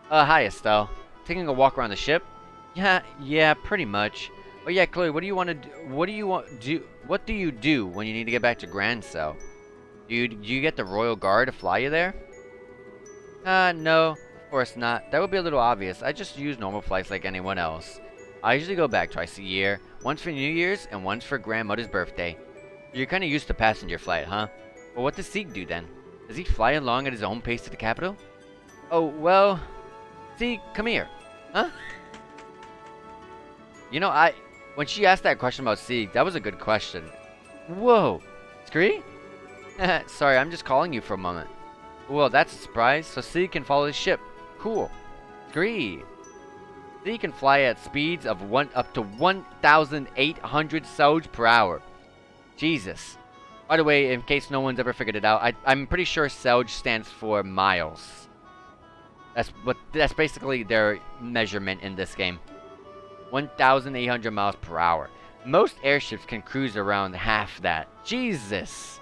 Hi Estelle. Taking a walk around the ship? Yeah, pretty much. Oh yeah, Chloe, what do you do when you need to get back to Grand Cell? Do you get the Royal Guard to fly you there? No, of course not. That would be a little obvious. I just use normal flights like anyone else. I usually go back twice a year, once for New Year's and once for grandmother's birthday. You're kinda used to passenger flight, huh? Well, what does Sieg do then? Does he fly along at his own pace to the capital? Oh, well... Sieg, come here. Huh? You know, when she asked that question about Sieg, that was a good question. Whoa! Scree? Sorry, I'm just calling you for a moment. Well, that's a surprise. So Sieg can follow his ship. Cool. Scree. Sieg can fly at speeds of up to 1,800 Selge per hour. Jesus. By the way, in case no one's ever figured it out, I'm pretty sure Selge stands for miles. That's basically their measurement in this game. 1,800 miles per hour. Most airships can cruise around half that. Jesus!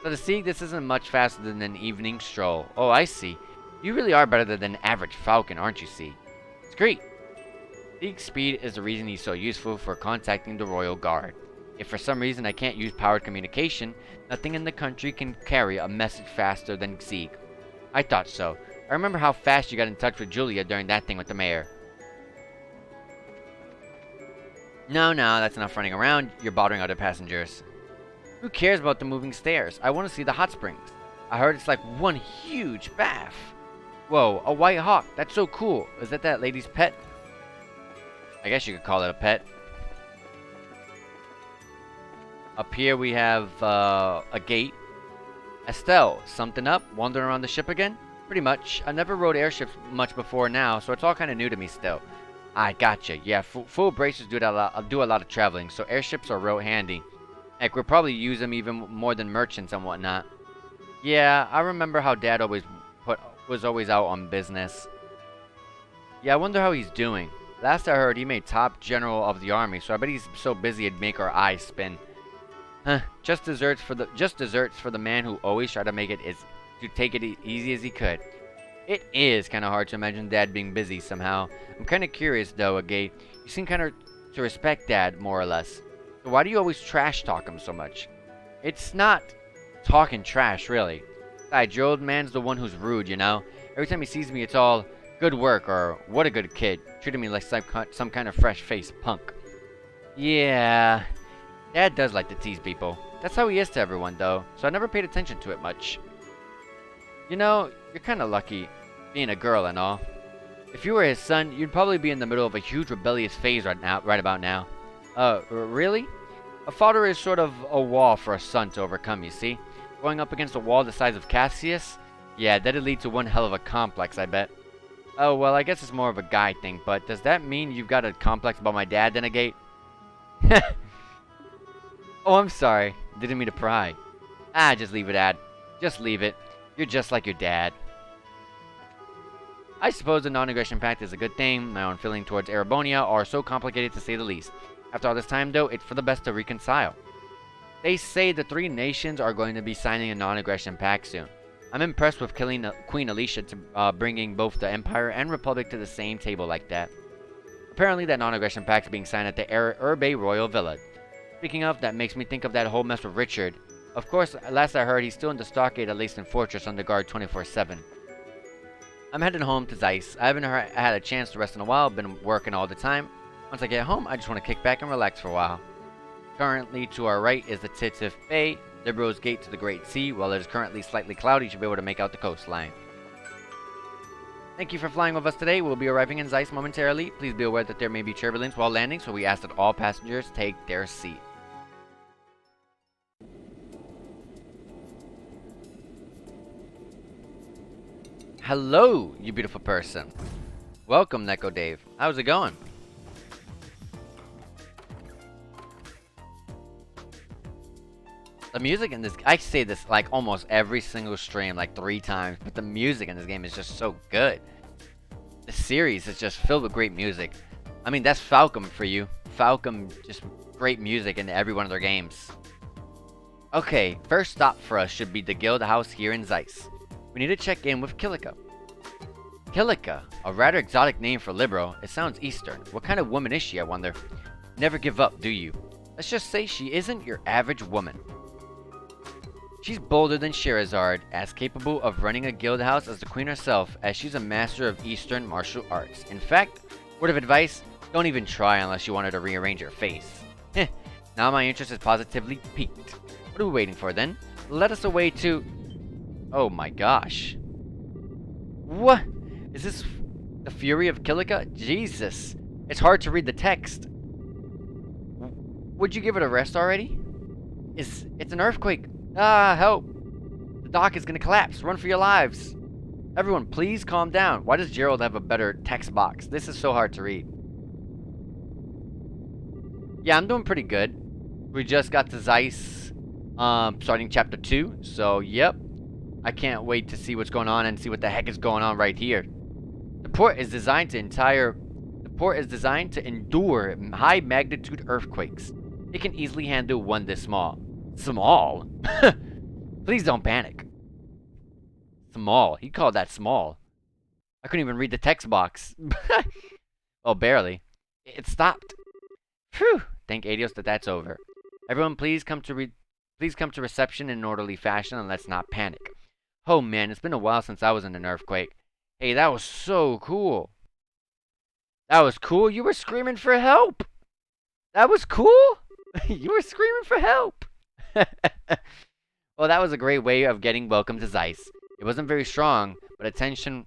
So to see, this isn't much faster than an evening stroll. Oh, I see. You really are better than an average falcon, aren't you, Sieg? It's great. Sieg's speed is the reason he's so useful for contacting the Royal Guard. If for some reason I can't use powered communication, nothing in the country can carry a message faster than Sieg. I thought so. I remember how fast you got in touch with Julia during that thing with the mayor. No, that's enough running around. You're bothering other passengers. Who cares about the moving stairs? I want to see the hot springs. I heard it's like one huge bath. Whoa, a white hawk. That's so cool. Is that lady's pet? I guess you could call it a pet. Up here we have a gate. Estelle, something up? Wandering around the ship again? Pretty much. I never rode airships much before now, so it's all kind of new to me still. I gotcha. Yeah, full bracers do a lot of traveling, so airships are real handy. Heck, we'll probably use them even more than merchants and whatnot. Yeah, I remember how Dad was always out on business. Yeah, I wonder how he's doing. Last I heard, he made top general of the army, so I bet he's so busy it'd make our eyes spin. Huh? Just desserts for the man who always tried to take it easy as he could. It is kind of hard to imagine Dad being busy somehow. I'm kind of curious though, Agate. You seem kind of to respect Dad more or less. So why do you always trash talk him so much? It's not talking trash, really. Besides, your old man's the one who's rude, you know? Every time he sees me, it's all, good work, or what a good kid. Treating me like some kind of fresh-faced punk. Yeah, Dad does like to tease people. That's how he is to everyone, though, so I never paid attention to it much. You know, you're kind of lucky, being a girl and all. If you were his son, you'd probably be in the middle of a huge rebellious phase right about now. Really? A father is sort of a wall for a son to overcome, you see? Going up against a wall the size of Cassius? Yeah, that'd lead to one hell of a complex, I bet. Oh, well, I guess it's more of a guy thing, but does that mean you've got a complex about my dad, then, Agate? Oh, I'm sorry. Didn't mean to pry. Ah, just leave it, Ad. Just leave it. You're just like your dad. I suppose the non-aggression pact is a good thing. My own feelings towards Erebonia are so complicated to say the least. After all this time, though, it's for the best to reconcile. They say the three nations are going to be signing a non-aggression pact soon. I'm impressed with killing Queen Alicia to bringing both the Empire and Republic to the same table like that. Apparently, that non-aggression pact is being signed at the Urbe Royal Villa. Speaking of, that makes me think of that whole mess with Richard. Of course, last I heard, he's still in the stockade at Lacen Fortress under guard 24/7. I'm heading home to Zeiss. I haven't had a chance to rest in a while, been working all the time. Once I get home, I just want to kick back and relax for a while. Currently, to our right is the Titif Bay, Libero's gate to the Great Sea. While it is currently slightly cloudy, you should be able to make out the coastline. Thank you for flying with us today. We'll be arriving in Zeiss momentarily. Please be aware that there may be turbulence while landing, so we ask that all passengers take their seat. Hello, you beautiful person. Welcome, Neko Dave. How's it going? The music in this, I say this like almost every single stream, like 3 times, but the music in this game is just so good. The series is just filled with great music. I mean, that's Falcom for you. Falcom, just great music in every one of their games. Okay, first stop for us should be the guild house here in Zeiss. We need to check in with Kilika. Kilika, a rather exotic name for Libero. It sounds Eastern. What kind of woman is she, I wonder? Never give up, do you? Let's just say she isn't your average woman. She's bolder than Sherazard, as capable of running a guild house as the queen herself, as she's a master of Eastern martial arts. In fact, word of advice, don't even try unless you want her to rearrange your face. Heh, now my interest is positively piqued. What are we waiting for then? Let us away to... Oh my gosh. What? Is this the fury of Kilika? Jesus. It's hard to read the text. Would you give it a rest already? It's an earthquake. Ah, help. The dock is gonna collapse. Run for your lives. Everyone, please calm down. Why does Gerald have a better text box? This is so hard to read. Yeah, I'm doing pretty good. We just got to Zeiss, starting chapter 2. So, yep. I can't wait to see what's going on and see what the heck is going on right here. The port is designed to endure high magnitude earthquakes. It can easily handle one this small. Small? Please don't panic. Small. He called that small. I couldn't even read the text box. Well, barely. It stopped. Phew. Thank Adios that that's over. Everyone, please come to reception in an orderly fashion and let's not panic. Oh man, it's been a while since I was in an earthquake. Hey, that was so cool. That was cool? You were screaming for help. That was cool? You were screaming for help. Well, that was a great way of getting welcome to Zeiss. It wasn't very strong, but attention,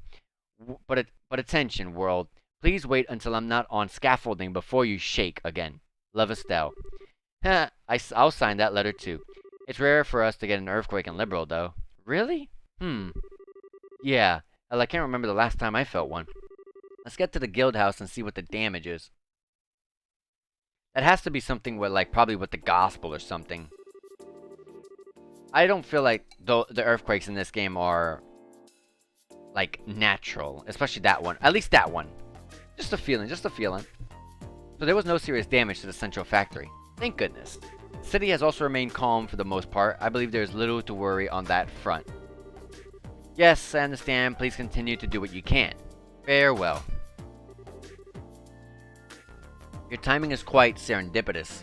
world. Please wait until I'm not on scaffolding before you shake again. Love, Estelle. I'll sign that letter too. It's rare for us to get an earthquake in Liberal, though. Really? Yeah. Well, I can't remember the last time I felt one. Let's get to the guild house and see what the damage is. That has to be something with, like, probably with the gospel or something. I don't feel like the earthquakes in this game are, like, natural. Especially that one. At least that one. Just a feeling, just a feeling. So there was no serious damage to the central factory. Thank goodness. The city has also remained calm for the most part. I believe there is little to worry on that front. Yes, I understand. Please continue to do what you can. Farewell. Your timing is quite serendipitous.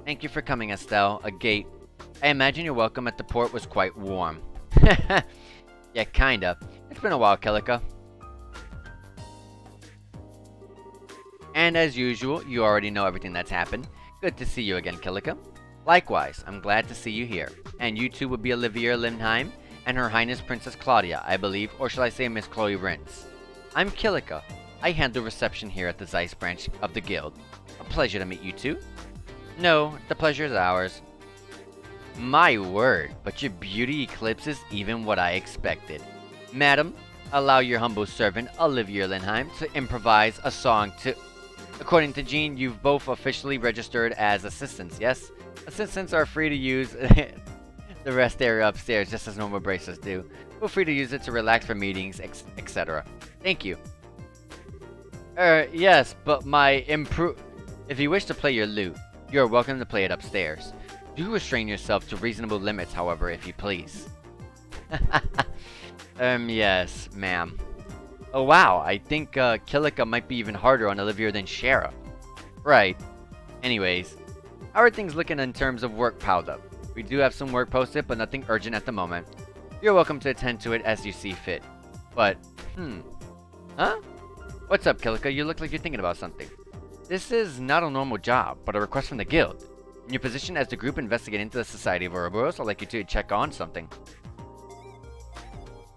Thank you for coming, Estelle. A gate. I imagine your welcome at the port was quite warm. Yeah, kinda. It's been a while, Kilika. And as usual, you already know everything that's happened. Good to see you again, Kilika. Likewise, I'm glad to see you here. And you too would be Olivia Lindheim and Her Highness Princess Claudia, I believe, or shall I say Miss Chloe Rintz. I'm Kilika. I handle reception here at the Zeiss branch of the guild. A pleasure to meet you two. No, the pleasure is ours. My word, but your beauty eclipses even what I expected. Madam, allow your humble servant, Olivia Lindheim, to improvise a song to... According to Jean, you've both officially registered as assistants, yes? Assistants are free to use the rest area upstairs, just as normal bracers do. Feel free to use it to relax for meetings, etc. Thank you. Yes, but if you wish to play your lute, you are welcome to play it upstairs. Do restrain yourself to reasonable limits, however, if you please. Yes, ma'am. Oh wow, I think Kilika might be even harder on Olivia than Shara. Right. Anyways, how are things looking in terms of work piled up? We do have some work posted, but nothing urgent at the moment. You're welcome to attend to it as you see fit. But, Huh? What's up, Kilika? You look like you're thinking about something. This is not a normal job, but a request from the guild. In your position as the group investigating into the Society of Ouroboros, I'd like you to check on something.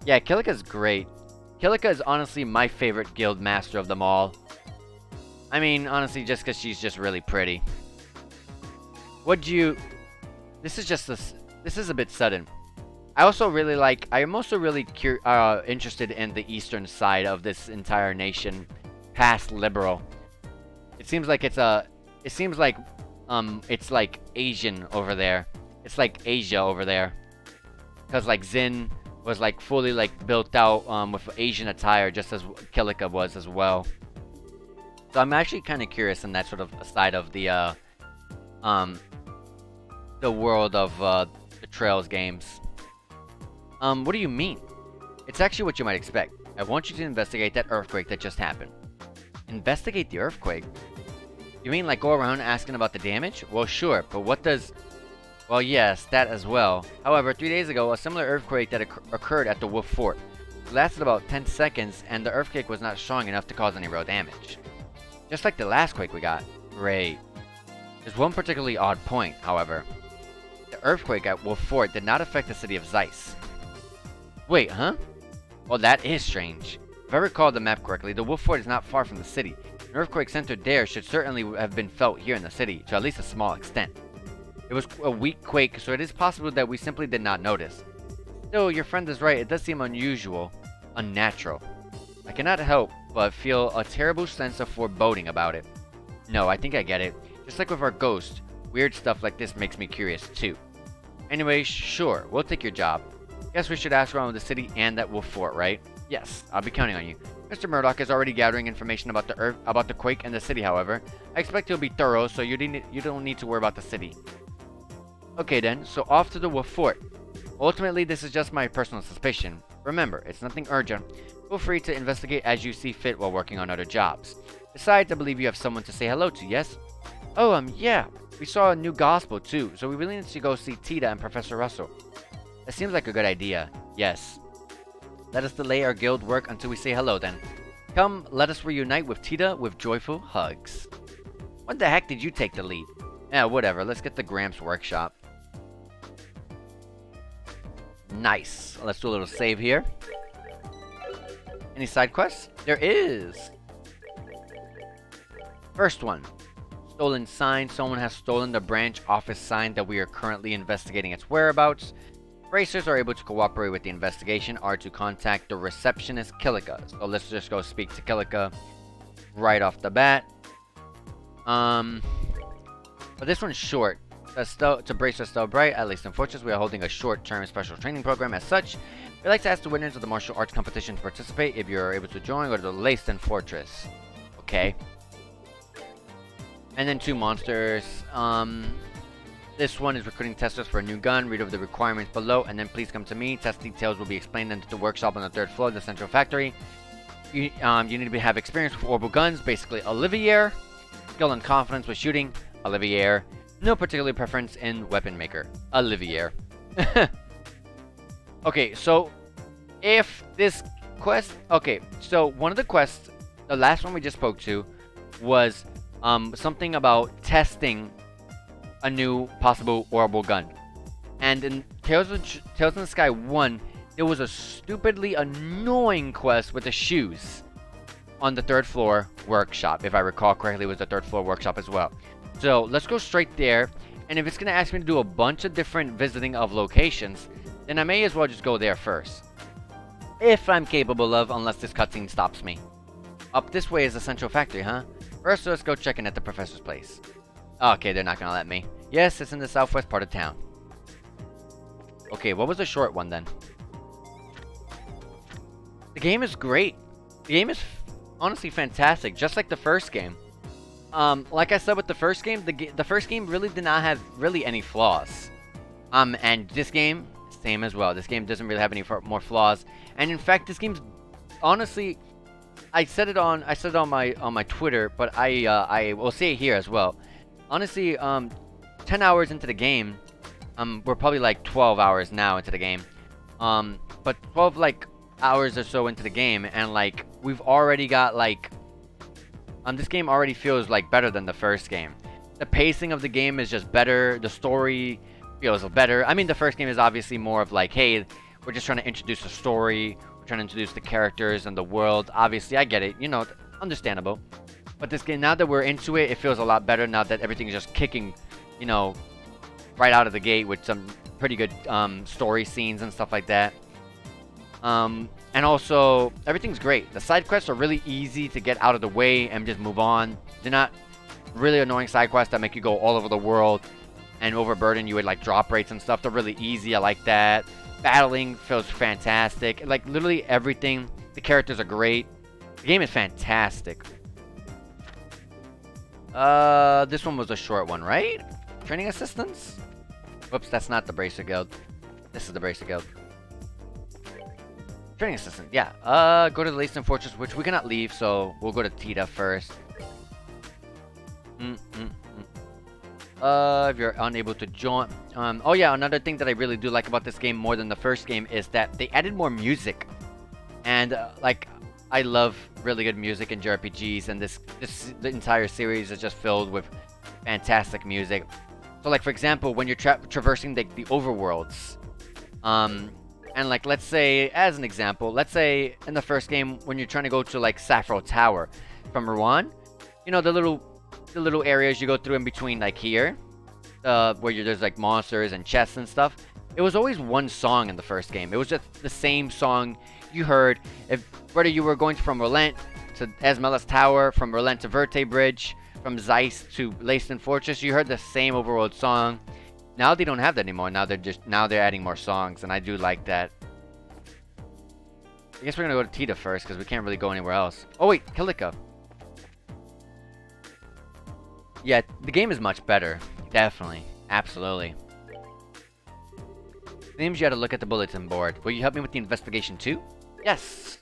Yeah, Kilika's great. Kilika is honestly my favorite guild master of them all. I mean, honestly, just because she's just really pretty. This is a bit sudden. I am also really interested in the eastern side of this entire nation, past liberal. It seems like it's like Asian over there. It's like Asia over there. Because like Zin was like fully like built out with Asian attire, just as Kilika was as well. So I'm actually kind of curious in that sort of side of the world of the Trails games. What do you mean? It's actually what you might expect. I want you to investigate that earthquake that just happened. Investigate the earthquake? You mean like go around asking about the damage? Well, sure, but what does... Well, yes, that as well. However, 3 days ago, a similar earthquake that occurred at the Wolf Fort. It lasted about 10 seconds, and the earthquake was not strong enough to cause any real damage. Just like the last quake we got. Great. There's one particularly odd point, however. The earthquake at Wolf Fort did not affect the city of Zeiss. Wait, huh? Well, that is strange. If I recall the map correctly, the Wolf Fort is not far from the city. An earthquake centered there should certainly have been felt here in the city, to at least a small extent. It was a weak quake, so it is possible that we simply did not notice. Still, your friend is right, it does seem unusual, unnatural. I cannot help but feel a terrible sense of foreboding about it. No, I think I get it. Just like with our ghost, weird stuff like this makes me curious too. Anyway, sure, we'll take your job. Guess we should ask around the city and that Wolf Fort, right? Yes, I'll be counting on you. Mr. Murdoch is already gathering information about the quake and the city, however. I expect he'll be thorough, so you don't need to worry about the city. Okay then, so off to the Wolf Fort. Ultimately, this is just my personal suspicion. Remember, it's nothing urgent. Feel free to investigate as you see fit while working on other jobs. Besides, I believe you have someone to say hello to, yes? Oh, yeah. We saw a new gospel too, so we really need to go see Tita and Professor Russell. That seems like a good idea. Yes. Let us delay our guild work until we say hello then. Come, let us reunite with Tita with joyful hugs. When the heck did you take the lead? Yeah, whatever. Let's get the Gramps workshop. Nice. Let's do a little save here. Any side quests? There is. First one. Stolen sign. Someone has stolen the branch office sign that we are currently investigating its whereabouts. Bracers are able to cooperate with the investigation or to contact the receptionist Kilika. So let's just go speak to Kilika right off the bat. But this one's short. To brace us still bright, at least in Fortress, we are holding a short-term special training program. As such, we'd like to ask the winners of the martial arts competition to participate. If you're able to join, go to the Leyston Fortress. Okay. And then 2 monsters. This one is recruiting testers for a new gun. Read over the requirements below, and then please come to me. Test details will be explained into the workshop on the 3rd floor of the central factory. You need to have experience with orbital guns, basically Olivier. Skill and confidence with shooting, Olivier. No particular preference in weapon maker, Olivier. Okay, so if this quest... Okay, so one of the quests, the last one we just spoke to, was something about testing a new possible orbital gun. And in Tales in the Sky 1, there was a stupidly annoying quest with the shoes on the 3rd floor workshop. If I recall correctly, it was the 3rd floor workshop as well. So let's go straight there. And if it's going to ask me to do a bunch of different visiting of locations, then I may as well just go there first. If I'm capable of, unless this cutscene stops me. Up this way is the central factory, huh? First, let's go check in at the professor's place. Okay, they're not gonna let me. Yes, it's in the southwest part of town. Okay, what was the short one then? The game is great. The game is honestly fantastic, just like the first game. Like I said with the first game, the first game really did not have really any flaws. And this game, same as well. This game doesn't really have any more flaws. And in fact, this game's honestly, I said it on my Twitter, but I will say it here as well. Honestly, 10 hours into the game, we're probably like 12 hours now into the game. But 12 like hours or so into the game, and like we've already got like, this game already feels like better than the first game. The pacing of the game is just better. The story feels better. I mean, the first game is obviously more of like, hey, we're just trying to introduce a story. We're trying to introduce the characters and the world. Obviously, I get it. You know, understandable. But this game, now that we're into it, it feels a lot better now that everything is just kicking, you know, right out of the gate with some pretty good story scenes and stuff like that. And also, everything's great. The side quests are really easy to get out of the way and just move on. They're not really annoying side quests that make you go all over the world and overburden you with like drop rates and stuff. They're really easy. I like that. Battling feels fantastic. Like literally everything. The characters are great. The game is fantastic. This one was a short one, right? Training assistance? Whoops, that's not the Bracer Guild. This is the Bracer Guild. Training assistant, yeah. Go to the Lavender Fortress, which we cannot leave, so we'll go to Tita first. If you're unable to join... oh yeah, another thing that I really do like about this game more than the first game is that they added more music. And, like, I love really good music in JRPGs, and the entire series is just filled with fantastic music. So, like, for example, when you're traversing the overworlds, and like, let's say, as an example, let's say in the first game when you're trying to go to like Sappho Tower from Rouen, you know, the little areas you go through in between, like here, where there's like monsters and chests and stuff. It was always one song in the first game. It was just the same song you heard. Whether you were going from Rouen to Esmeralda's Tower, from Rouen to Verte Bridge, from Zeiss to Lavender Fortress, you heard the same overworld song. Now they don't have that anymore. Now they're adding more songs, and I do like that. I guess we're gonna go to Tita first because we can't really go anywhere else. Oh wait, Kilika. Yeah, the game is much better. Definitely, absolutely. Seems you had to look at the bulletin board. Will you help me with the investigation too? Yes.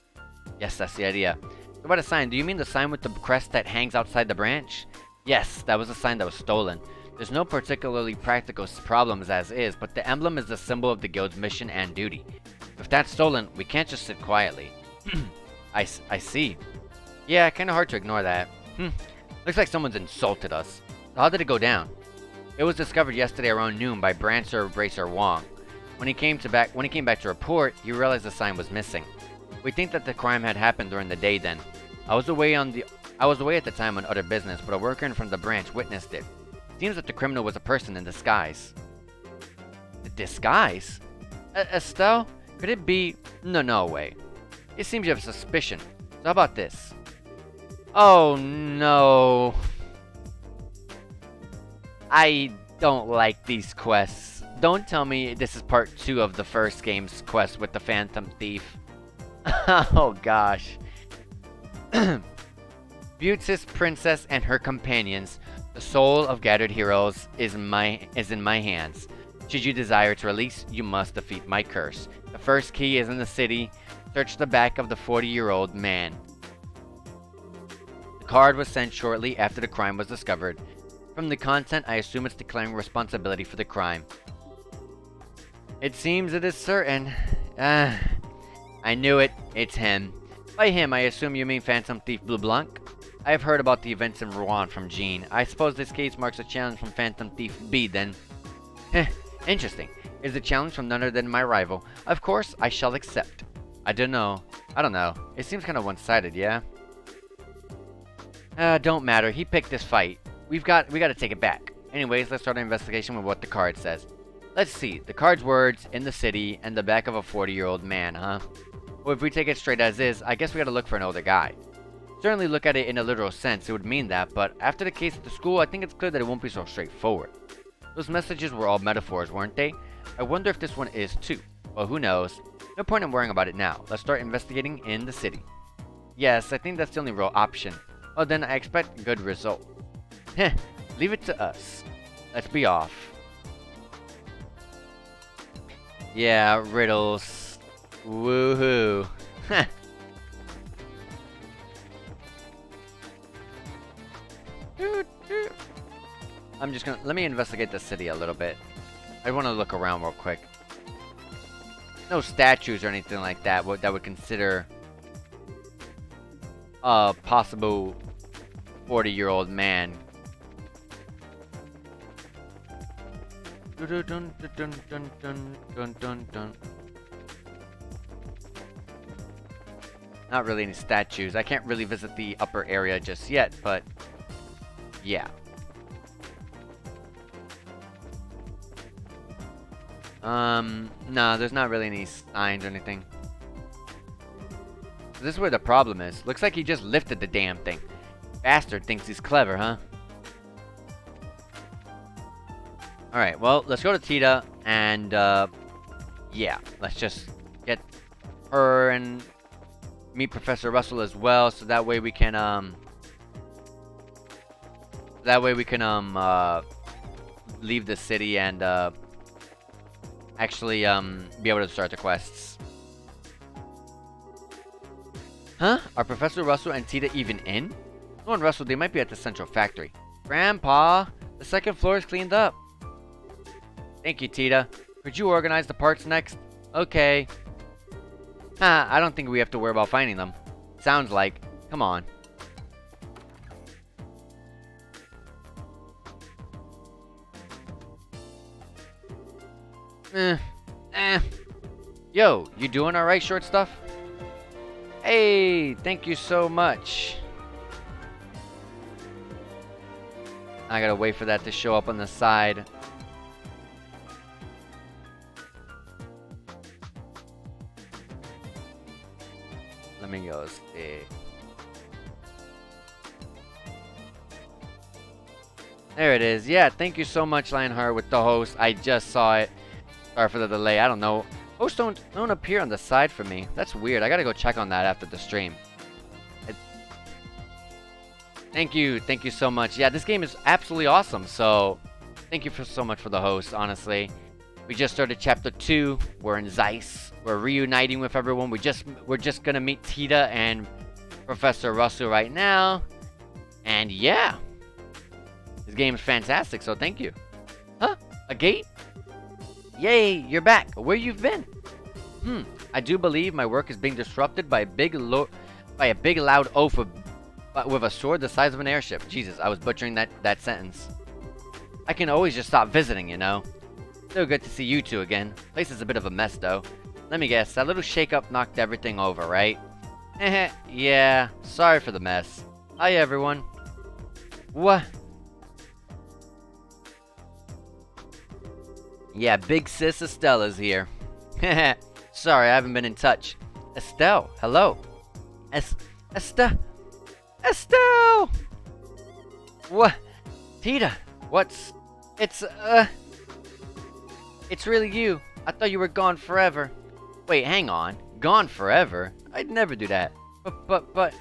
Yes, that's the idea. So about a sign, do you mean the sign with the crest that hangs outside the branch? Yes, that was a sign that was stolen. There's no particularly practical problems as is, but the emblem is the symbol of the guild's mission and duty. If that's stolen, we can't just sit quietly. I see. Yeah, kinda hard to ignore that. Looks like someone's insulted us. So how did it go down? It was discovered yesterday around noon by Bracer Wong. When he came back to report, he realized the sign was missing. We think that the crime had happened during the day then. I was away at the time on other business, but a worker in front of the branch witnessed it. Seems that the criminal was a person in disguise. Disguise? Estelle? Could it be... No way. It seems you have a suspicion. So how about this? Oh no. I don't like these quests. Don't tell me this is part 2 of the first game's quest with the Phantom Thief. Oh gosh. Beauteous Princess and her companions. The soul of gathered heroes is in my hands. Should you desire to release, you must defeat my curse. The first key is in the city. Search the back of the 40-year-old man. The card was sent shortly after the crime was discovered. From the content, I assume it's declaring responsibility for the crime. It seems it is certain. I knew it. It's him. By him, I assume you mean Phantom Thief Blue Blanc? I have heard about the events in Rouen from Jean. I suppose this case marks a challenge from Phantom Thief B then. Heh, interesting. Is the challenge from none other than my rival? Of course, I shall accept. I don't know. It seems kind of one-sided, yeah? Don't matter. He picked this fight. We gotta take it back. Anyways, let's start an investigation with what the card says. Let's see. The card's words, in the city, and the back of a 40-year-old man, huh? Well, if we take it straight as is, I guess we gotta look for an older guy. certainly look at it in a literal sense, it would mean that, but after the case at the school, I think it's clear that it won't be so straightforward. Those messages were all metaphors, weren't they? I wonder if this one is too. Well, who knows? No point in worrying about it now. Let's start investigating in the city. Yes, I think that's the only real option. Well, then I expect a good result. Heh, leave it to us. Let's be off. Yeah, riddles. Woohoo. Heh. I'm just gonna... Let me investigate the city a little bit. I want to look around real quick. No statues or anything like that that would consider a possible 40-year-old man. Not really any statues. I can't really visit the upper area just yet, but yeah. No, there's not really any signs or anything. This is where the problem is. Looks like he just lifted the damn thing. Bastard thinks he's clever, huh? Alright, well, let's go to Tita, and, yeah. Let's just get her and meet Professor Russell as well, so that way we can, leave the city and, actually, be able to start the quests. Huh? Are Professor Russell and Tita even in? No one Russell, they might be at the central factory. Grandpa, the second floor is cleaned up. Thank you, Tita. Could you organize the parts next? Okay. I don't think we have to worry about finding them. Sounds like. Come on. Yo, you doing alright, short stuff? Hey, thank you so much. I gotta wait for that to show up on the side. Let me go see. There it is. Yeah, thank you so much, Lionheart, with the host. I just saw it. Sorry for the delay. I don't know. Hosts don't appear on the side for me. That's weird. I gotta go check on that after the stream. Thank you so much. Yeah, this game is absolutely awesome. So, thank you so much for the host. Honestly, we just started chapter 2. We're in Zeiss. We're reuniting with everyone. We're just gonna meet Tita and Professor Russell right now. And yeah, this game is fantastic. So thank you. Huh? A gate? Yay, you're back. Where you've been? I do believe my work is being disrupted by a big loud oaf with a sword the size of an airship. Jesus, I was butchering that sentence. I can always just stop visiting, you know. So good to see you two again. Place is a bit of a mess, though. Let me guess, that little shake-up knocked everything over, right? Yeah, sorry for the mess. Hi, everyone. What? Yeah, big sis Estella's here. Sorry, I haven't been in touch. Estelle, hello. Estelle! What? Tita, it's really you. I thought you were gone forever. Wait, hang on. Gone forever? I'd never do that. But,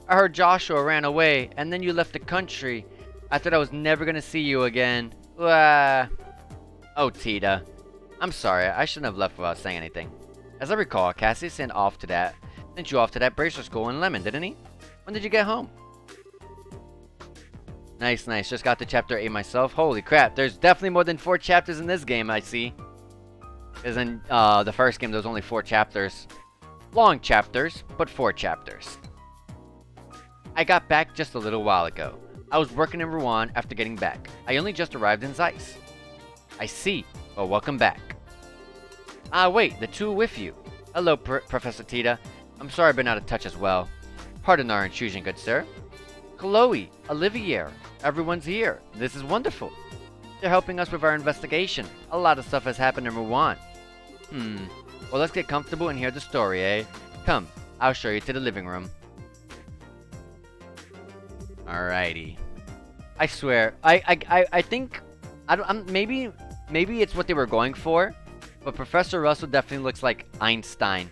I heard Joshua ran away, and then you left the country. I thought I was never gonna see you again. Oh, Tita. I'm sorry, I shouldn't have left without saying anything. As I recall, Cassie sent you off to that bracer school in Lemon, didn't he? When did you get home? Nice. Just got to chapter 8 myself. Holy crap, there's definitely more than 4 chapters in this game, I see. Because in the first game, there was only 4 chapters. Long chapters, but 4 chapters. I got back just a little while ago. I was working in Rouen after getting back. I only just arrived in Zeiss. I see. Well, welcome back. Wait, the two with you. Hello, Professor Tita. I'm sorry I've been out of touch as well. Pardon our intrusion, good sir. Chloe, Olivier, everyone's here. This is wonderful. They're helping us with our investigation. A lot of stuff has happened in Rouen. Well, let's get comfortable and hear the story, eh? Come, I'll show you to the living room. Alrighty. I swear, I think, I don't, maybe it's what they were going for, but Professor Russell definitely looks like Einstein.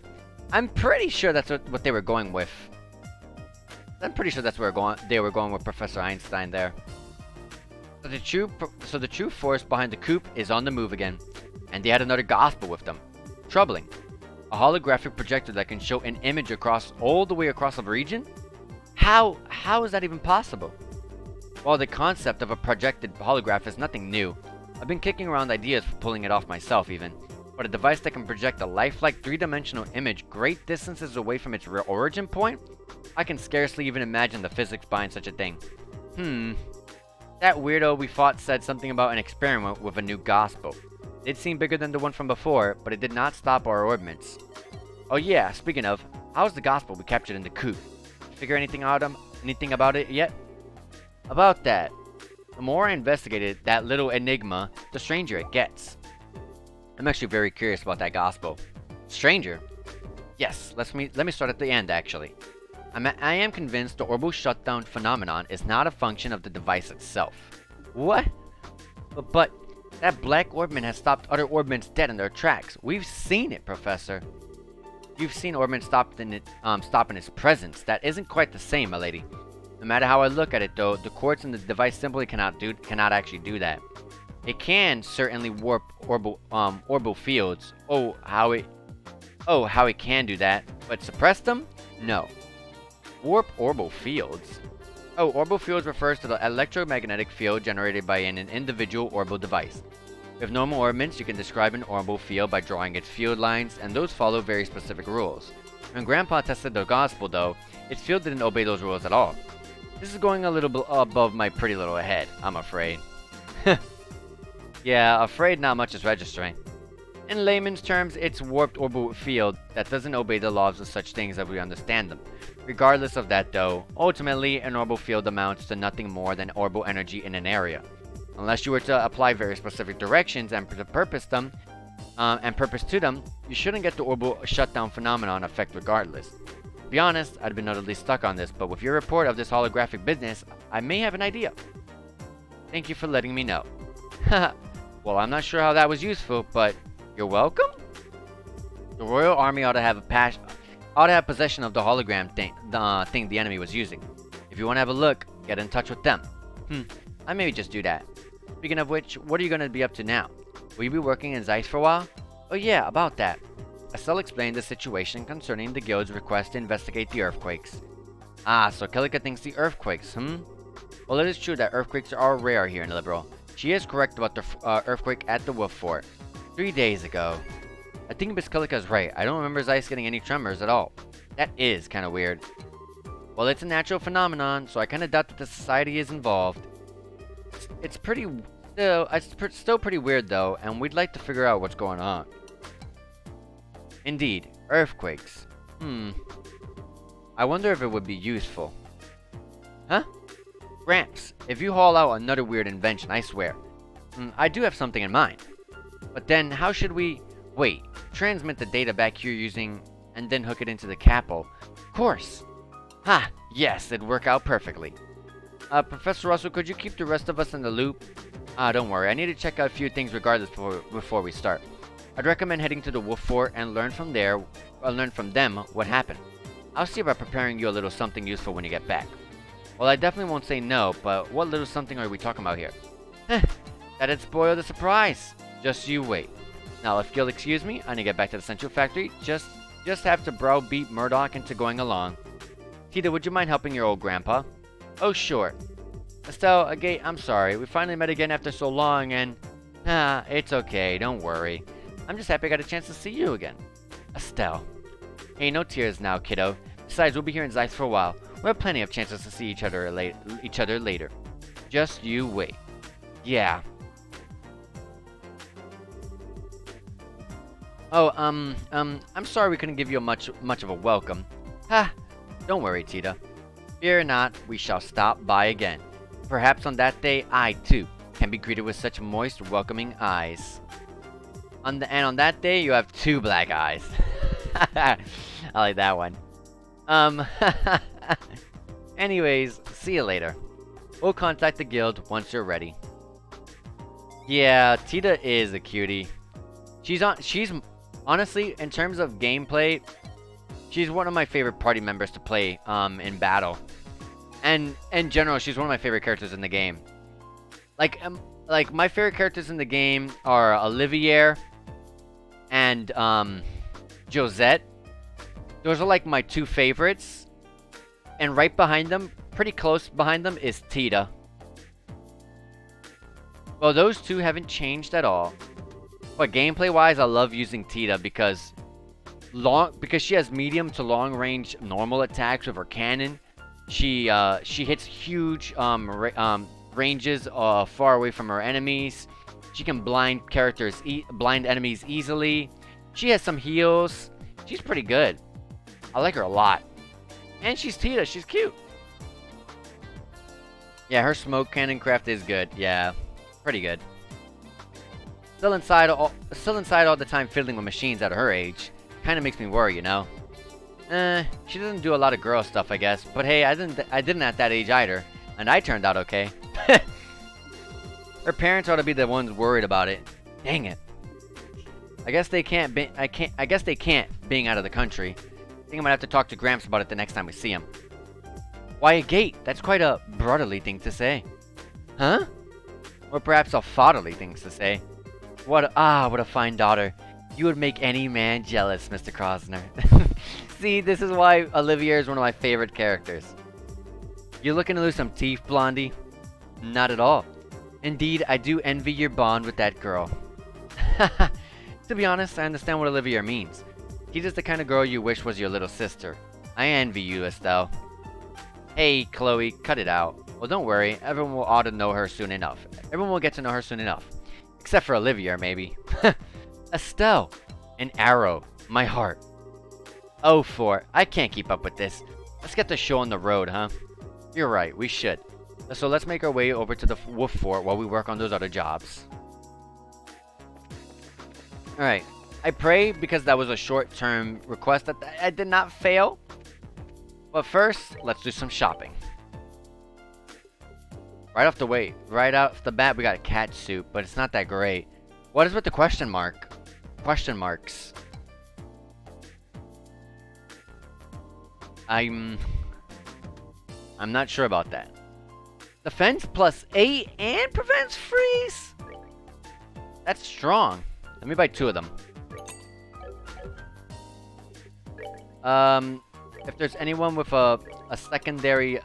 I'm pretty sure that's what they were going with. I'm pretty sure that's where they were going with Professor Einstein there. So the true force behind the coup is on the move again, and they had another gospel with them. Troubling. A holographic projector that can show an image all the way across a region? How is that even possible? While the concept of a projected holograph is nothing new, I've been kicking around ideas for pulling it off myself even, but a device that can project a lifelike three-dimensional image great distances away from its real origin point? I can scarcely even imagine the physics behind such a thing. That weirdo we fought said something about an experiment with a new gospel. It seemed bigger than the one from before, but it did not stop our orbits. Oh yeah, speaking of, how's the gospel we captured in the coup? Figure anything about it yet? About that, the more I investigated that little enigma, the stranger it gets. I'm actually very curious about that gospel. Stranger? Yes, let me start at the end actually. I am convinced the orbital shutdown phenomenon is not a function of the device itself. What? But that black orbment has stopped other orbments dead in their tracks. We've seen it, Professor. You've seen orbment stop in its presence. That isn't quite the same, my lady. No matter how I look at it, though, the quartz in the device simply cannot actually do that. It can certainly warp orbital fields. How it can do that, but suppress them? No. Warp orbital fields? Orbital fields refers to the electromagnetic field generated by an individual orbital device. With normal orbits, you can describe an orbital field by drawing its field lines, and those follow very specific rules. When Grandpa tested the gospel, though, its field didn't obey those rules at all. This is going a little bit above my pretty little head, I'm afraid. Yeah, afraid not much is registering. In layman's terms, it's warped orbital field that doesn't obey the laws of such things as we understand them. Regardless of that, though, ultimately, an orbital field amounts to nothing more than orbital energy in an area. Unless you were to apply very specific directions and purpose to them, you shouldn't get the orbital shutdown phenomenon effect regardless. To be honest, I'd been utterly stuck on this, but with your report of this holographic business, I may have an idea. Thank you for letting me know. Well, I'm not sure how that was useful, but you're welcome? The Royal Army ought to have possession of the hologram thing the enemy was using. If you want to have a look, get in touch with them. I may just do that. Speaking of which, what are you going to be up to now? Will you be working in Zeiss for a while? Oh yeah, about that. Estelle explained the situation concerning the guild's request to investigate the earthquakes. So Kellica thinks the earthquakes, Well, it is true that earthquakes are rare here in Liberal. She is correct about the earthquake at the Wolf Fort. 3 days ago. I think Miss Kellica is right. I don't remember Zeiss getting any tremors at all. That is kind of weird. Well, it's a natural phenomenon, so I kind of doubt that the society is involved. It's still pretty weird though, and we'd like to figure out what's going on. Indeed, earthquakes. I wonder if it would be useful. Huh? Gramps, if you haul out another weird invention, I swear. I do have something in mind. But then, how should we... Wait, transmit the data back here using... and then hook it into the capo. Of course! Yes, it'd work out perfectly. Professor Russell, could you keep the rest of us in the loop? Don't worry, I need to check out a few things regardless before we start. I'd recommend heading to the Wolf Fort and learn from them what happened. I'll see about preparing you a little something useful when you get back. Well, I definitely won't say no, but what little something are we talking about here? That'd spoil the surprise. Just you wait. Now, if you'll excuse me, I need to get back to the Central Factory. Just have to browbeat Murdoch into going along. Tita, would you mind helping your old grandpa? Oh, sure. Estelle, Agate, I'm sorry. We finally met again after so long, and... it's okay. Don't worry. I'm just happy I got a chance to see you again. Estelle. Hey, no tears now, kiddo. Besides, we'll be here in Zeiss for a while. We'll have plenty of chances to see each other later. Just you wait. Yeah. Oh, I'm sorry we couldn't give you much of a welcome. Don't worry, Tita. Fear not, we shall stop by again. Perhaps on that day, I, too, can be greeted with such moist, welcoming eyes. And on that day, you have 2 black eyes. I like that one. Anyways, see you later. We'll contact the guild once you're ready. Yeah, Tita is a cutie. She's honestly, in terms of gameplay, she's one of my favorite party members to play in battle. And in general, she's one of my favorite characters in the game. Like my favorite characters in the game are Olivier and Josette. Those are like my two favorites. And right behind them, pretty close behind them, is Tita. Well, those two haven't changed at all. But gameplay-wise, I love using Tita because she has medium to long range normal attacks with her cannon. She hits huge ranges far away from her enemies. She can blind enemies easily. She has some heals. She's pretty good. I like her a lot. And she's Tita. She's cute. Yeah, her smoke cannon craft is good. Yeah, pretty good. Still inside all the time fiddling with machines at her age. Kind of makes me worry, you know. She doesn't do a lot of girl stuff, I guess. But hey, I didn't at that age either, and I turned out okay. Her parents ought to be the ones worried about it. Dang it. I guess they can't. I guess they can't, being out of the country. I think I'm gonna have to talk to Gramps about it the next time we see him. Why a gate? That's quite a brotherly thing to say. Huh? Or perhaps a fatherly thing to say. What a fine daughter. You would make any man jealous, Mr. Krosner. See, this is why Olivier is one of my favorite characters. You looking to lose some teeth, Blondie? Not at all. Indeed, I do envy your bond with that girl. To be honest, I understand what Olivier means. She's just the kind of girl you wish was your little sister. I envy you, Estelle. Hey, Chloe, cut it out. Well, don't worry. Everyone will ought to know her soon enough. Everyone will get to know her soon enough. Except for Olivier, maybe. Estelle. An arrow. My heart. Oh, I can't keep up with this. Let's get the show on the road, huh? You're right, we should. So let's make our way over to the Wolf Fort while we work on those other jobs. Alright. I pray because that was a short-term request that I did not fail. But first, let's do some shopping. Right off the bat, we got a cat suit, but it's not that great. What is with the question mark? Question marks. I'm not sure about that. Defense plus 8 and prevents freeze? That's strong. Let me buy 2 of them. If there's anyone with a secondary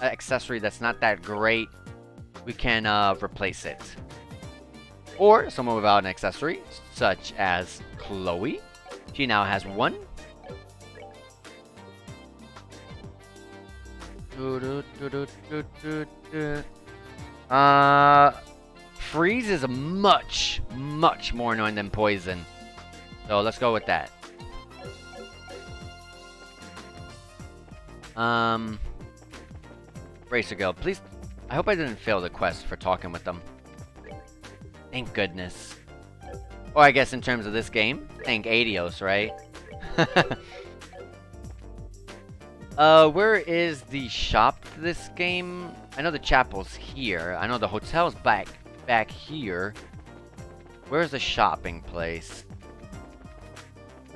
accessory that's not that great, we can replace it. Or someone without an accessory, such as Chloe. She now has 1. Freeze is much more annoying than poison. So let's go with that. Racer Guild, please. I hope I didn't fail the quest for talking with them. Thank goodness. Or I guess in terms of this game, thank Adios, right? Where is the shop to this game? I know the chapel's here. I know the hotel's back here. Where's the shopping place?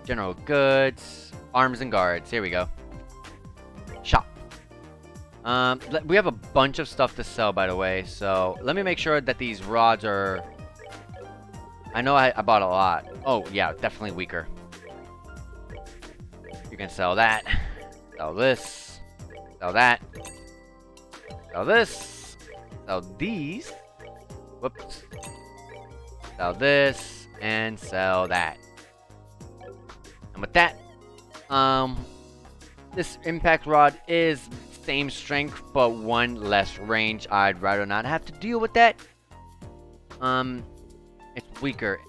General goods, arms and guards. Here we go. Shop. We have a bunch of stuff to sell, by the way. So let me make sure that these rods are. I know I bought a lot. Oh yeah, definitely weaker. You can sell that. Sell this. Sell that. Sell this. Sell these. Whoops. Sell this. And sell that. And with that, this impact rod is same strength, but 1 less range. I'd rather not have to deal with that. It's weaker.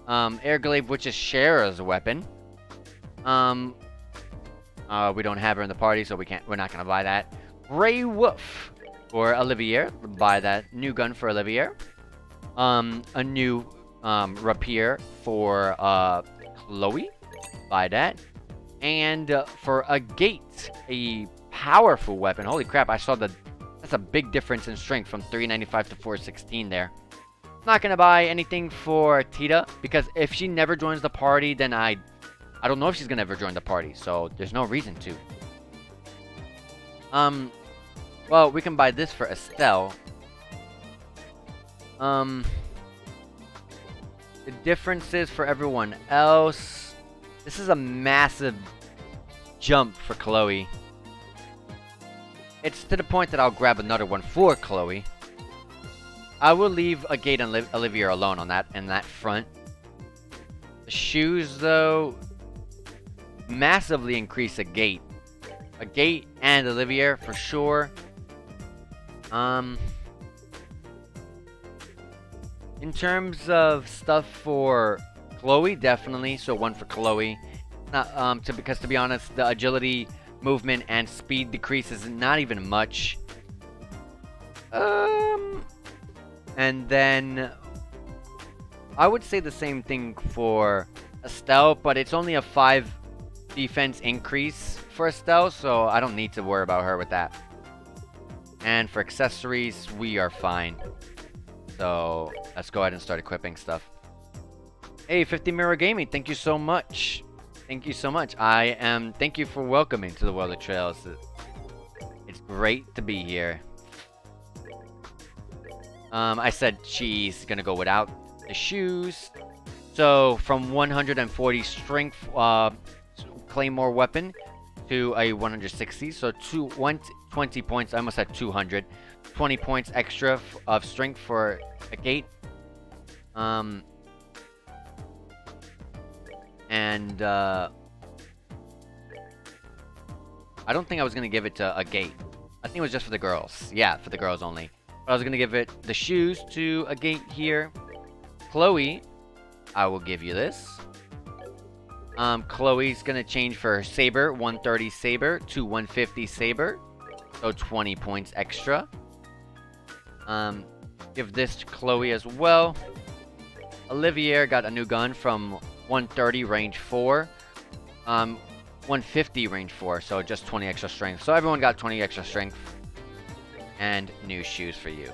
Air glaive, which is Shara's weapon. We don't have her in the party, so we're not gonna buy that. Grey Wolf for Olivier. Buy that new gun for Olivier. A new rapier for Chloe. Buy that. And for a gate, a powerful weapon. Holy crap, I saw that's a big difference in strength from 395 to 416 there. Not gonna buy anything for Tita, because if she never joins the party, then I don't know if she's gonna ever join the party, so there's no reason to. Well, we can buy this for Estelle. The differences for everyone else. This is a massive jump for Chloe. It's to the point that I'll grab another one for Chloe. I will leave a gate and Olivia alone on that in that front. The shoes, though, massively increase a gate. A gate and Olivia for sure. In terms of stuff for Chloe, definitely. So one for Chloe. Not because to be honest, the agility, movement, and speed decreases not even much. And then I would say the same thing for Estelle, but it's only a 5 defense increase for Estelle, so I don't need to worry about her with that. And for accessories, we are fine. So let's go ahead and start equipping stuff. Hey, 50 Mirror Gaming, thank you so much. Thank you so much. Thank you for welcoming to the World of Trails. It's great to be here. I said she's gonna go without the shoes. So from 140 strength claymore weapon to a 160. So 20 points. I almost had 200. 20 points extra of strength for a gate. I don't think I was gonna give it to a gate. I think it was just for the girls. Yeah, for the girls only. But I was gonna give it the shoes to a gate here. Chloe, I will give you this. Chloe's gonna change for her saber, 130 saber to 150 saber, so 20 points extra. Give this to Chloe as well. Olivier got a new gun from 130 range 4. 150 range 4, so just 20 extra strength. So everyone got 20 extra strength. And new shoes for you.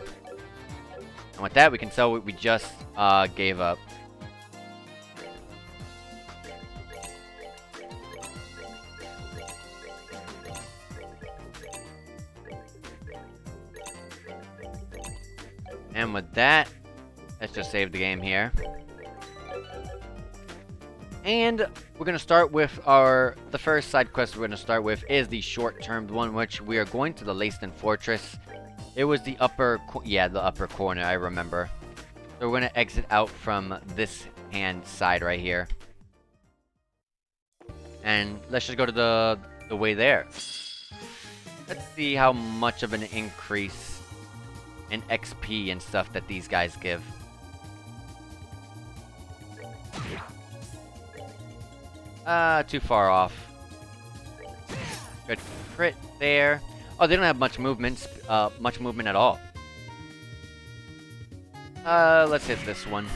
And with that, we can sell what we just gave up. And with that, let's just save the game here. And we're going to start with the first side quest we're going to start with is the short-term one, which we are going to the Leyston Fortress. It was the upper corner, I remember. So we're going to exit out from this hand side right here. And let's just go to the way there. Let's see how much of an increase in XP and stuff that these guys give. Too far off. Good crit there. Oh, they don't have much movement at all. Let's hit this one.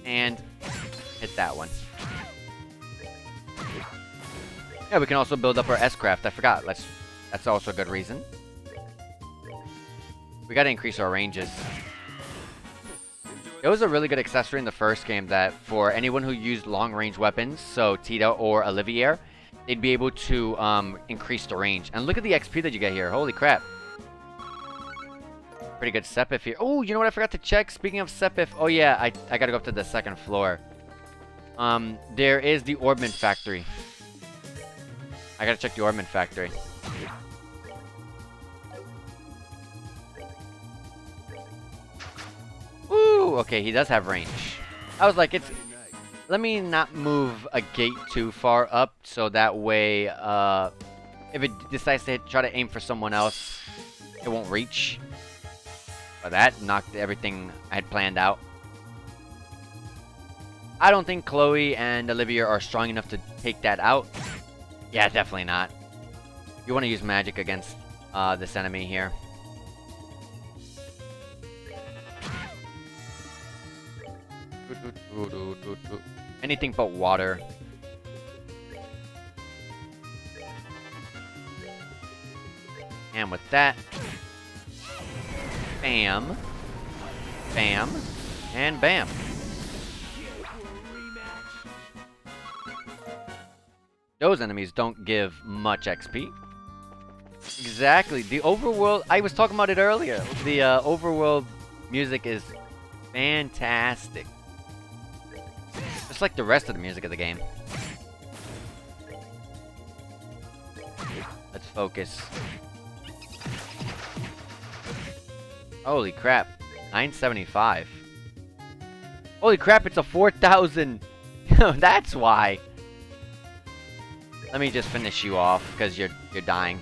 And hit that one. Yeah, we can also build up our S-Craft. I forgot. That's also a good reason. We gotta increase our ranges. It was a really good accessory in the first game that for anyone who used long-range weapons, so Tita or Olivier, they'd be able to increase the range. And look at the XP that you get here. Holy crap. Pretty good Sepif here. Oh, you know what I forgot to check? Speaking of Sepif, oh yeah, I gotta go up to the second floor. There is the Orbment Factory. I gotta check the Orbment Factory. Ooh, okay, he does have range. I was like, let me not move a gate too far up, so that way, if it decides to try to aim for someone else, it won't reach. But that knocked everything I had planned out. I don't think Chloe and Olivia are strong enough to take that out. Yeah, definitely not. You want to use magic against this enemy here. Anything but water. And with that, bam, bam, and bam. Those enemies don't give much XP. Exactly. The overworld, I was talking about it earlier. The overworld music is fantastic. Just like the rest of the music of the game. Let's focus. Holy crap. 975. Holy crap, it's a 4,000. That's why. Let me just finish you off, because you're dying.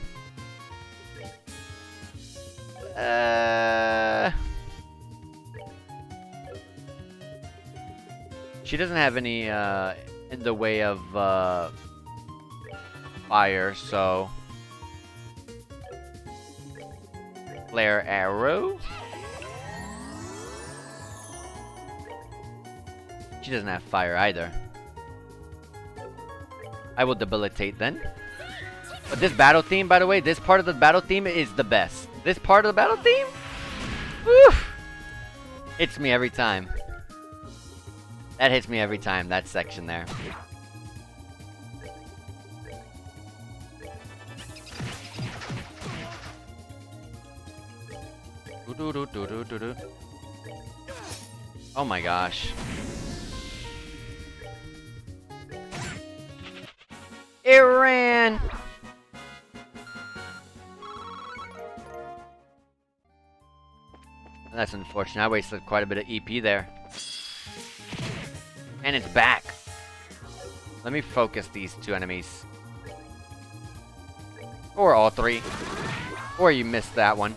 She doesn't have any in the way of fire, so flare arrow. She doesn't have fire either. I will debilitate then. But this battle theme, by the way, this part of the battle theme is the best. This part of the battle theme? Woo! Hits me every time. That hits me every time, that section there. Oh my gosh. It ran! That's unfortunate. I wasted quite a bit of EP there. And it's back. Let me focus these two enemies. Or all three. Or you missed that one.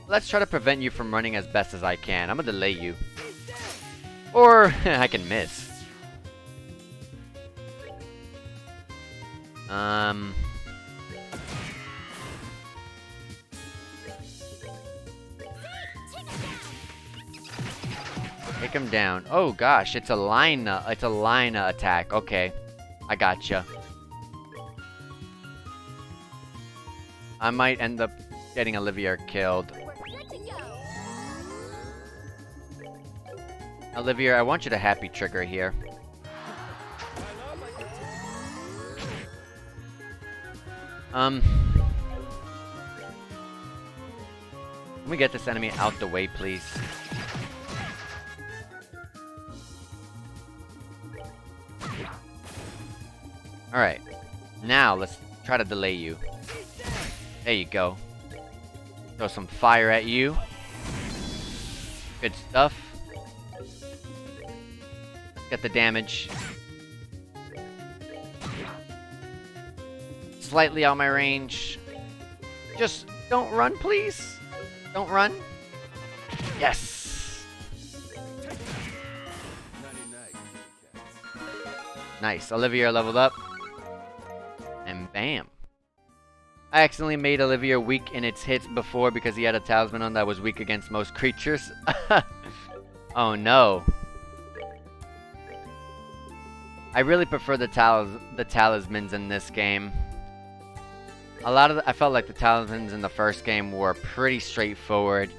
Let's try to prevent you from running as best as I can. I'm gonna delay you. Or I can miss. Take him down. Oh gosh, it's a line attack. Okay. I gotcha. I might end up getting Olivia killed. Olivia, I want you to happy trigger here. Let me get this enemy out the way, please. Alright. Now, let's try to delay you. There you go. Throw some fire at you. Good stuff. Let's get the damage. Slightly out my range. Just don't run, please. Don't run. Yes. Nice. Olivia leveled up. And bam. I accidentally made Olivia weak in its hits before because he had a talisman on that was weak against most creatures. Oh no. I really prefer the talismans in this game. I felt like the talismans in the first game were pretty straightforward.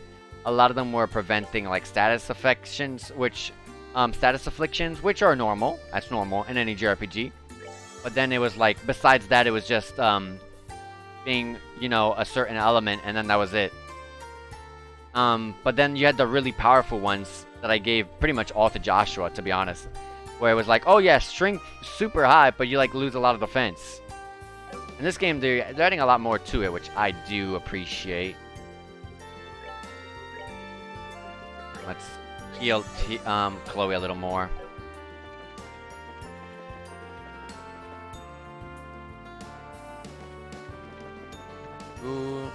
A lot of them were preventing like status afflictions, which are normal. That's normal in any JRPG. But then it was like, besides that, it was just being, you know, a certain element, and then that was it. But then you had the really powerful ones that I gave pretty much all to Joshua, to be honest. Where it was like, oh yeah, strength super high, but you like lose a lot of defense. In this game, they're adding a lot more to it, which I do appreciate. Let's heal Chloe a little more. Ooh.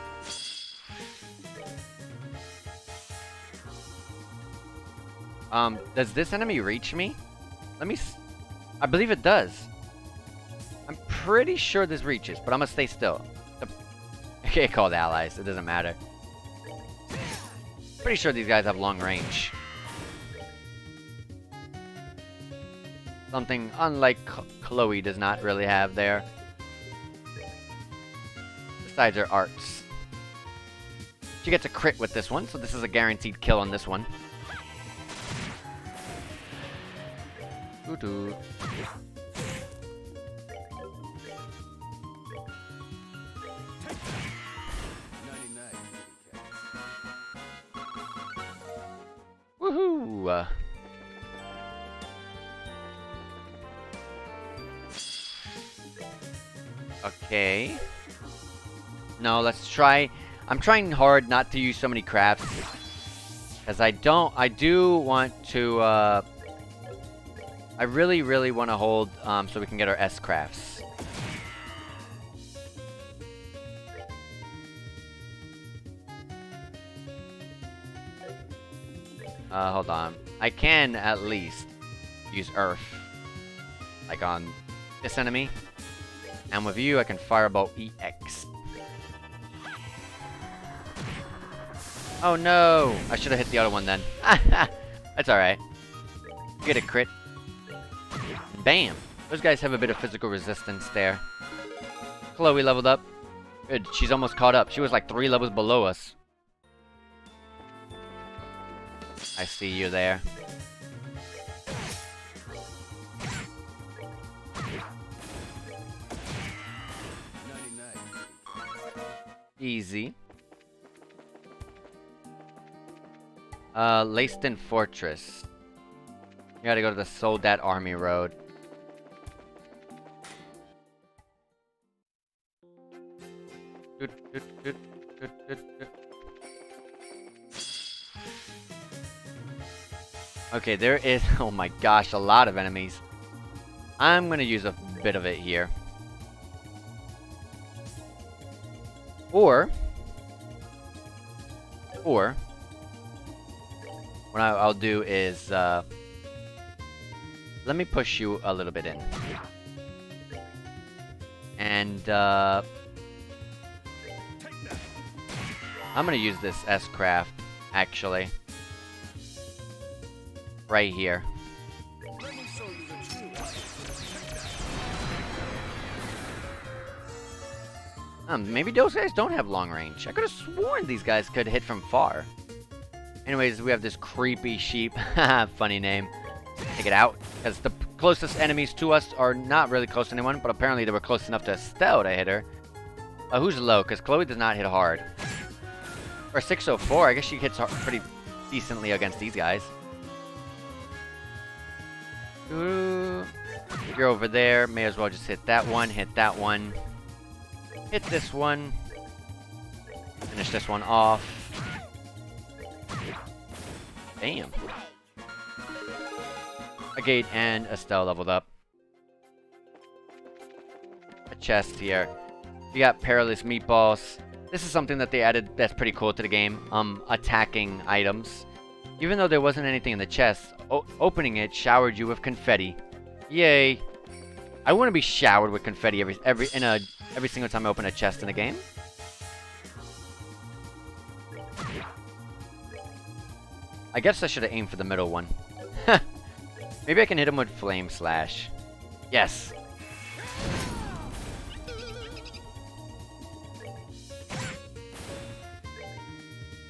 Does this enemy reach me? I believe it does. I'm pretty sure this reaches, but I'm gonna stay still. I can't call the allies, it doesn't matter. Pretty sure these guys have long range. Something unlike Chloe does not really have there. Besides her arts. She gets a crit with this one, so this is a guaranteed kill on this one. Doo-doo. Woohoo! Okay. No, let's try. I'm trying hard not to use so many crafts. Because I do want to, I really want to hold, so we can get our S crafts. Hold on. I can at least use Earth. Like on this enemy. And with you, I can Firebolt EX. Oh no! I should have hit the other one then. That's alright. Get a crit. Bam! Those guys have a bit of physical resistance there. Chloe leveled up. Good, she's almost caught up. She was like 3 levels below us. I see you there. Easy. Laceden Fortress. You gotta go to the Soldat Army Road. Okay, there is, oh my gosh, a lot of enemies. I'm gonna use a bit of it here. Or what I'll do is, let me push you a little bit in. And, I'm gonna use this S-Craft, actually. Right here. Maybe those guys don't have long range. I could have sworn these guys could hit from far. Anyways, we have this creepy sheep. Funny name. Take it out. Because the closest enemies to us are not really close to anyone, but apparently they were close enough to Estelle to hit her. Who's low? Because Chloe does not hit hard. Or 604, I guess she hits pretty decently against these guys. Ooh. You're over there. May as well just hit that one, hit that one. Hit this one. Finish this one off. Bam. A gate and Estelle leveled up. A chest here. You got perilous meatballs. This is something that they added that's pretty cool to the game. Attacking items. Even though there wasn't anything in the chest, opening it showered you with confetti. Yay. I want to be showered with confetti every single time I open a chest in a game. I guess I should have aimed for the middle one. Maybe I can hit him with Flame Slash. Yes.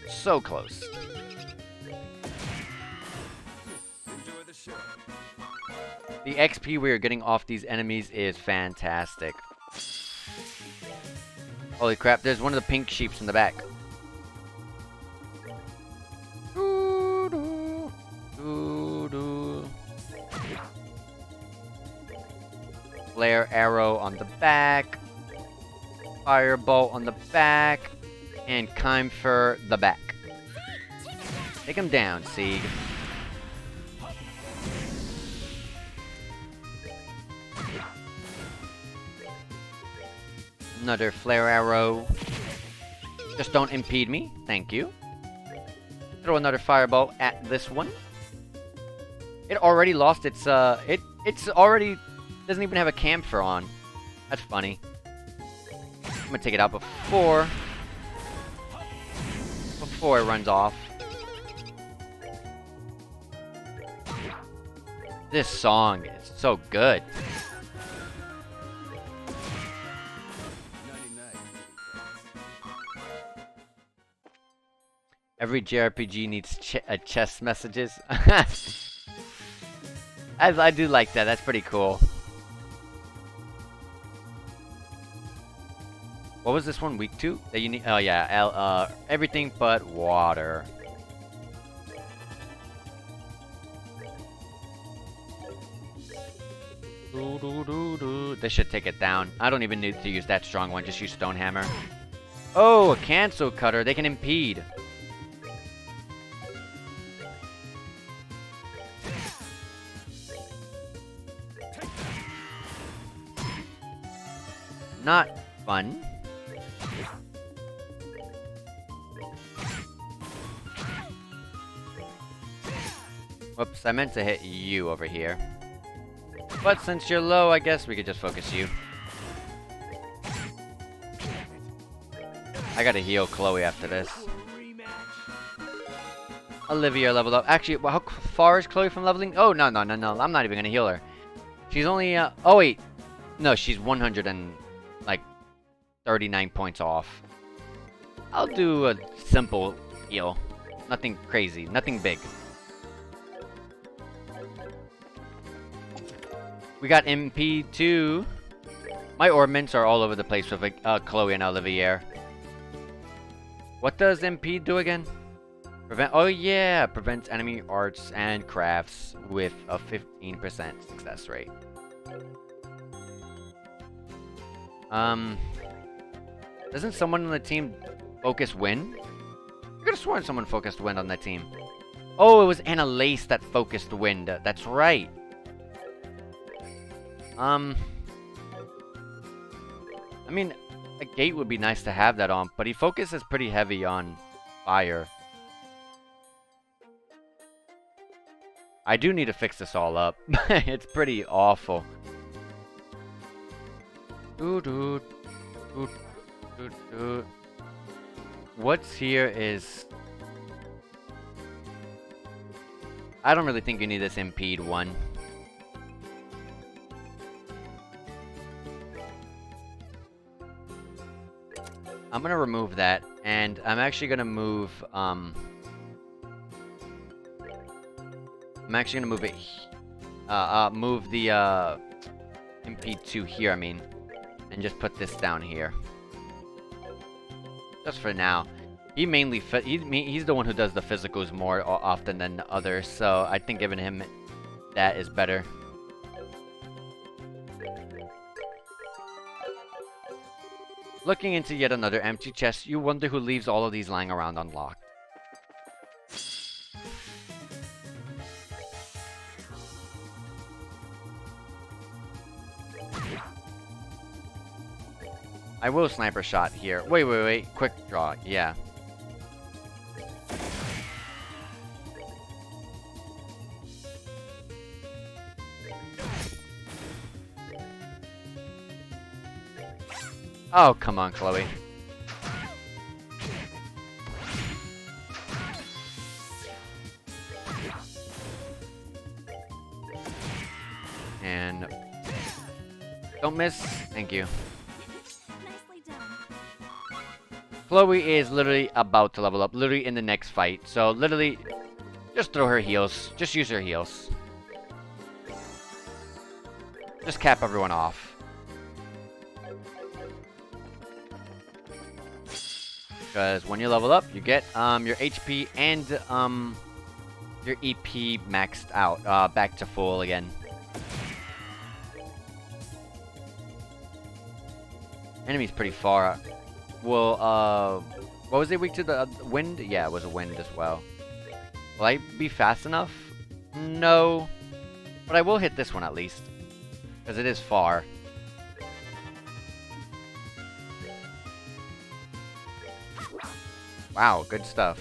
So close. The XP we are getting off these enemies is fantastic. Holy crap, there's one of the pink sheeps in the back. Flare arrow on the back. Firebolt on the back. And Chimefer the back. Take him down, Sieg. Another flare arrow. Just don't impede me. Thank you. Throw another fireball at this one. It already lost its, it's already doesn't even have a camphor on. That's funny. I'm gonna take it out before it runs off. This song is so good. Every JRPG needs chess messages. I do like that. That's pretty cool. What was this one weak to? That you need? Oh yeah, everything but water. This should take it down. I don't even need to use that strong one. Just use Stone Hammer. Oh, a cancel cutter. They can impede. Not fun. Whoops, I meant to hit you over here. But since you're low, I guess we could just focus you. I gotta heal Chloe after this. Olivia leveled up. Actually, how far is Chloe from leveling? Oh, no. I'm not even gonna heal her. She's only, oh wait. No, she's 139 points off. I'll do a simple heal. Nothing crazy, nothing big. We got MP2. My orbments are all over the place with Chloe and Olivier. What does MP do again? Oh yeah, prevents enemy arts and crafts with a 15% success rate. Doesn't someone on the team focus wind? I could have sworn someone focused wind on that team. Oh, it was Anna Lace that focused wind. That's right. I mean, a gate would be nice to have that on, but he focuses pretty heavy on fire. I do need to fix this all up. It's pretty awful. What's here is... I don't really think you need this impede one. I'm gonna remove that, and I'm actually gonna move, move it, move the, impede to here, and just put this down here. Just for now. He mainly, he's the one who does the physicals more often than others, so I think giving him that is better. Looking into yet another empty chest, you wonder who leaves all of these lying around unlocked. I will sniper shot here. Wait. Quick draw. Yeah. Oh, come on, Chloe. And... don't miss. Thank you. Nicely done. Chloe is literally about to level up. Literally in the next fight. So, literally, just throw her heals. Just use her heals. Just cap everyone off. Because when you level up, you get your HP and your EP maxed out, back to full again. Enemy's pretty far. Well, what was it weak to? The wind? Yeah, it was a wind as well. Will I be fast enough? No. But I will hit this one at least. Because it is far. Wow, good stuff.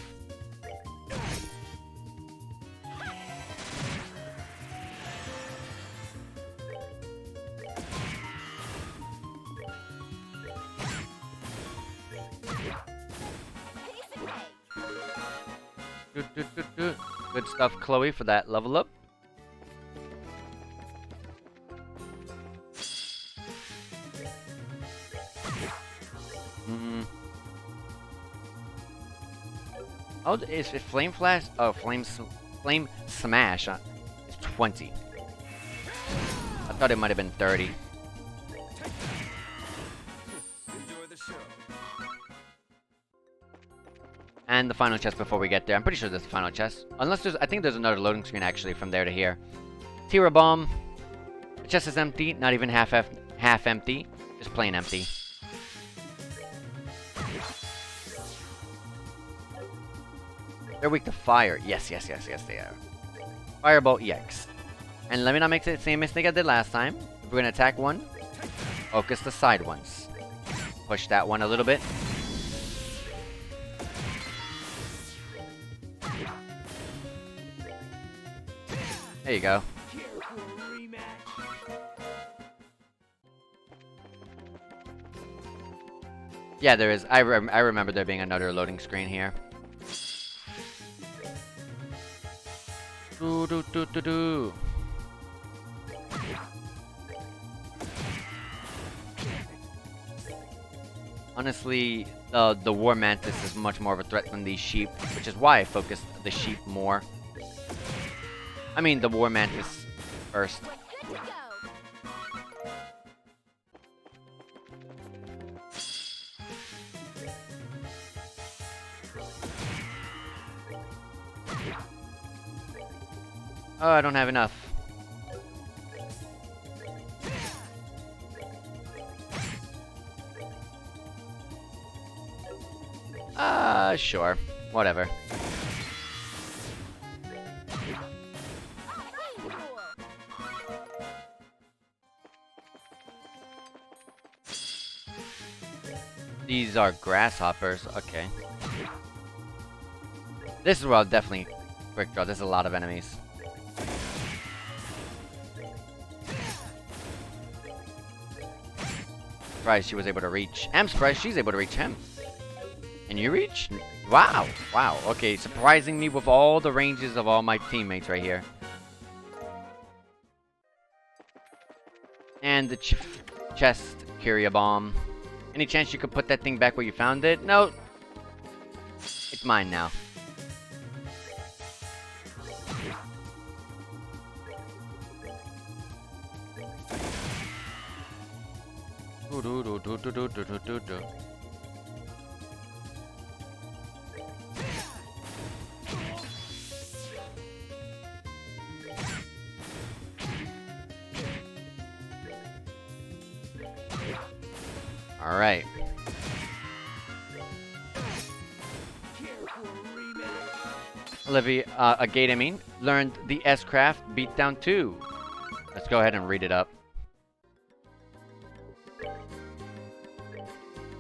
Good stuff, Chloe, for that level up. Mm. Oh, is it Flame Flash? Oh, Flame Smash. It's 20. I thought it might have been 30. And the final chest before we get there. I'm pretty sure that's the final chest. Unless there's, I think there's another loading screen actually from there to here. Tira Bomb. The chest is empty. Not even half empty. Just plain empty. They're weak to fire. Yes, they are. Firebolt EX. And let me not make the same mistake I did last time. If we're gonna attack one, focus the side ones. Push that one a little bit. There you go. Yeah, there is. I remember there being another loading screen here. Do do do do do. Honestly, the War Mantis is much more of a threat than these sheep, which is why I focused the sheep more. I mean, the War Mantis first. Good to go. Oh, I don't have enough. Sure. Whatever. These are grasshoppers. Okay. This is where I'll definitely quick draw. There's a lot of enemies. Surprised she was able to reach. I'm surprised she's able to reach him. And you reach? Wow. Wow. Okay, surprising me with all the ranges of all my teammates right here. And the chest Curia Bomb. Any chance you could put that thing back where you found it? No. It's mine now. All right. Olivia, Agate, I mean, learned the S-Craft Beatdown 2. Let's go ahead and read it up.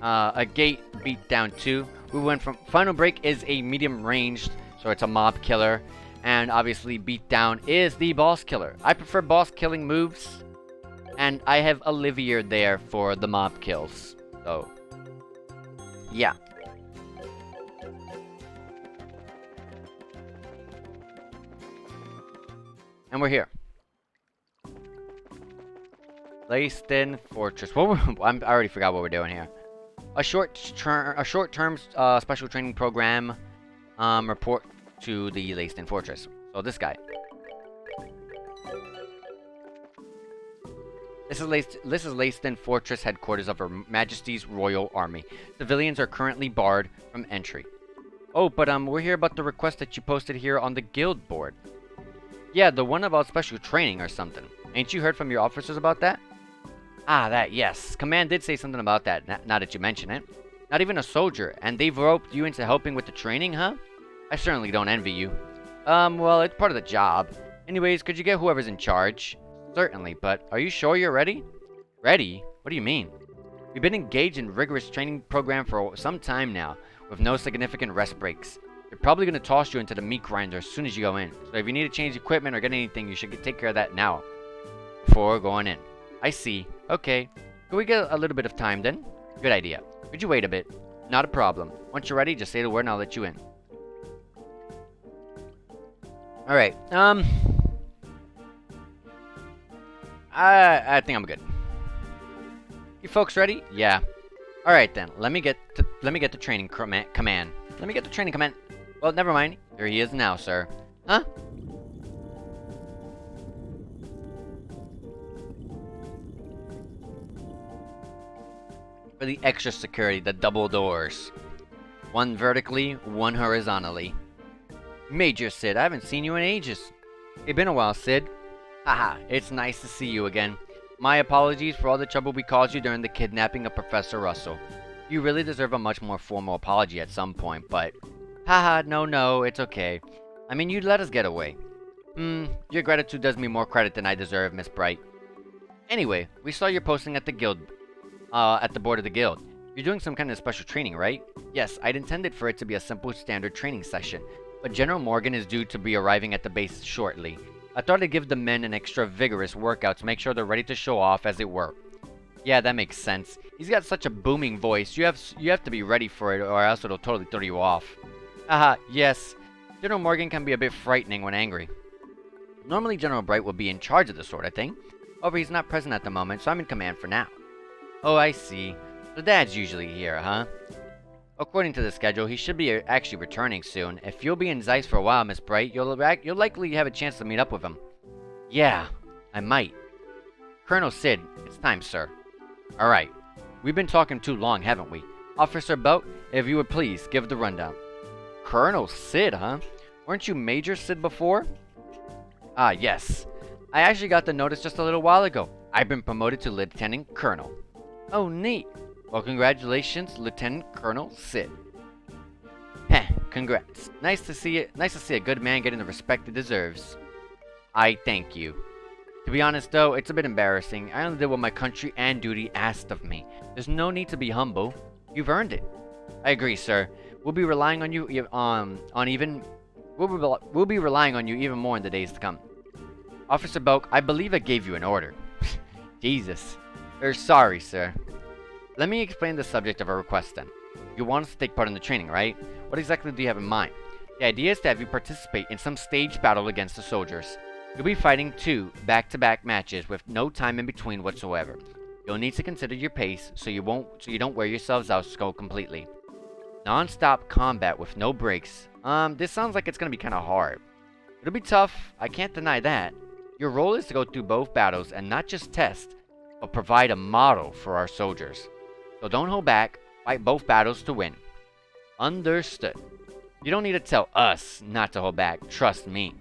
Agate Beatdown 2. We went from Final Break is a medium ranged, so it's a mob killer. And obviously Beatdown is the boss killer. I prefer boss killing moves. And I have Olivia there for the mob kills. So, yeah. And we're here. Lavender Fortress. I already forgot what we're doing here. A short-term special training program report to the Lavender Fortress. So this guy. This is Lavender Fortress headquarters of Her Majesty's Royal Army. Civilians are currently barred from entry. Oh, but we're here about the request that you posted here on the guild board. Yeah, the one about special training or something. Ain't you heard from your officers about that? Ah, that, yes. Command did say something about that, now that you mention it. Not even a soldier, and they've roped you into helping with the training, huh? I certainly don't envy you. Well, it's part of the job. Anyways, could you get whoever's in charge? Certainly, but are you sure you're ready? Ready? What do you mean? We've been engaged in rigorous training program for some time now, with no significant rest breaks. They're probably going to toss you into the meat grinder as soon as you go in. So if you need to change equipment or get anything, you should take care of that now, before going in. I see. Okay. Can we get a little bit of time then? Good idea. Could you wait a bit? Not a problem. Once you're ready, just say the word and I'll let you in. Alright, I think I'm good. You folks ready? Yeah. Alright then, let me get the training command. Let me get the training command. Well, never mind. Here he is now, sir. Huh? For the extra security, the double doors. One vertically, one horizontally. Major Sid, I haven't seen you in ages. It's been a while, Sid. Haha, it's nice to see you again. My apologies for all the trouble we caused you during the kidnapping of Professor Russell. You really deserve a much more formal apology at some point, but... Haha, no, it's okay. I mean, you let us get away. Your gratitude does me more credit than I deserve, Miss Bright. Anyway, we saw your posting at the guild, at the board of the guild. You're doing some kind of special training, right? Yes, I'd intended for it to be a simple standard training session, but General Morgan is due to be arriving at the base shortly. I thought I'd give the men an extra vigorous workout to make sure they're ready to show off, as it were. Yeah, that makes sense. He's got such a booming voice, you have to be ready for it, or else it'll totally throw you off. Haha, yes. General Morgan can be a bit frightening when angry. Normally General Bright will be in charge of this sort of thing. However, he's not present at the moment, so I'm in command for now. Oh, I see. So Dad's usually here, huh? According to the schedule, he should be actually returning soon. If you'll be in Zeiss for a while, Miss Bright, you'll likely have a chance to meet up with him. Yeah, I might. Colonel Sid, it's time, sir. Alright. We've been talking too long, haven't we? Officer Belk, if you would please, give the rundown. Colonel Sid, huh? Weren't you Major Sid before? Ah, yes. I actually got the notice just a little while ago. I've been promoted to Lieutenant Colonel. Oh, neat. Well, congratulations, Lieutenant Colonel Sid. Heh, congrats. Nice to see a good man getting the respect he deserves. I thank you. To be honest, though, it's a bit embarrassing. I only did what my country and duty asked of me. There's no need to be humble. You've earned it. I agree, sir. We'll be relying on you We'll be relying on you even more in the days to come. Officer Belk, I believe I gave you an order. Jesus. Sorry, sir. Let me explain the subject of our request then. You want us to take part in the training, right? What exactly do you have in mind? The idea is to have you participate in some staged battle against the soldiers. You'll be fighting 2 back-to-back matches with no time in between whatsoever. You'll need to consider your pace so you don't wear yourselves out so completely. Non-stop combat with no breaks. This sounds like it's gonna be kinda hard. It'll be tough, I can't deny that. Your role is to go through both battles and not just test, but provide a model for our soldiers. So don't hold back, fight both battles to win. Understood. You don't need to tell us not to hold back, trust me.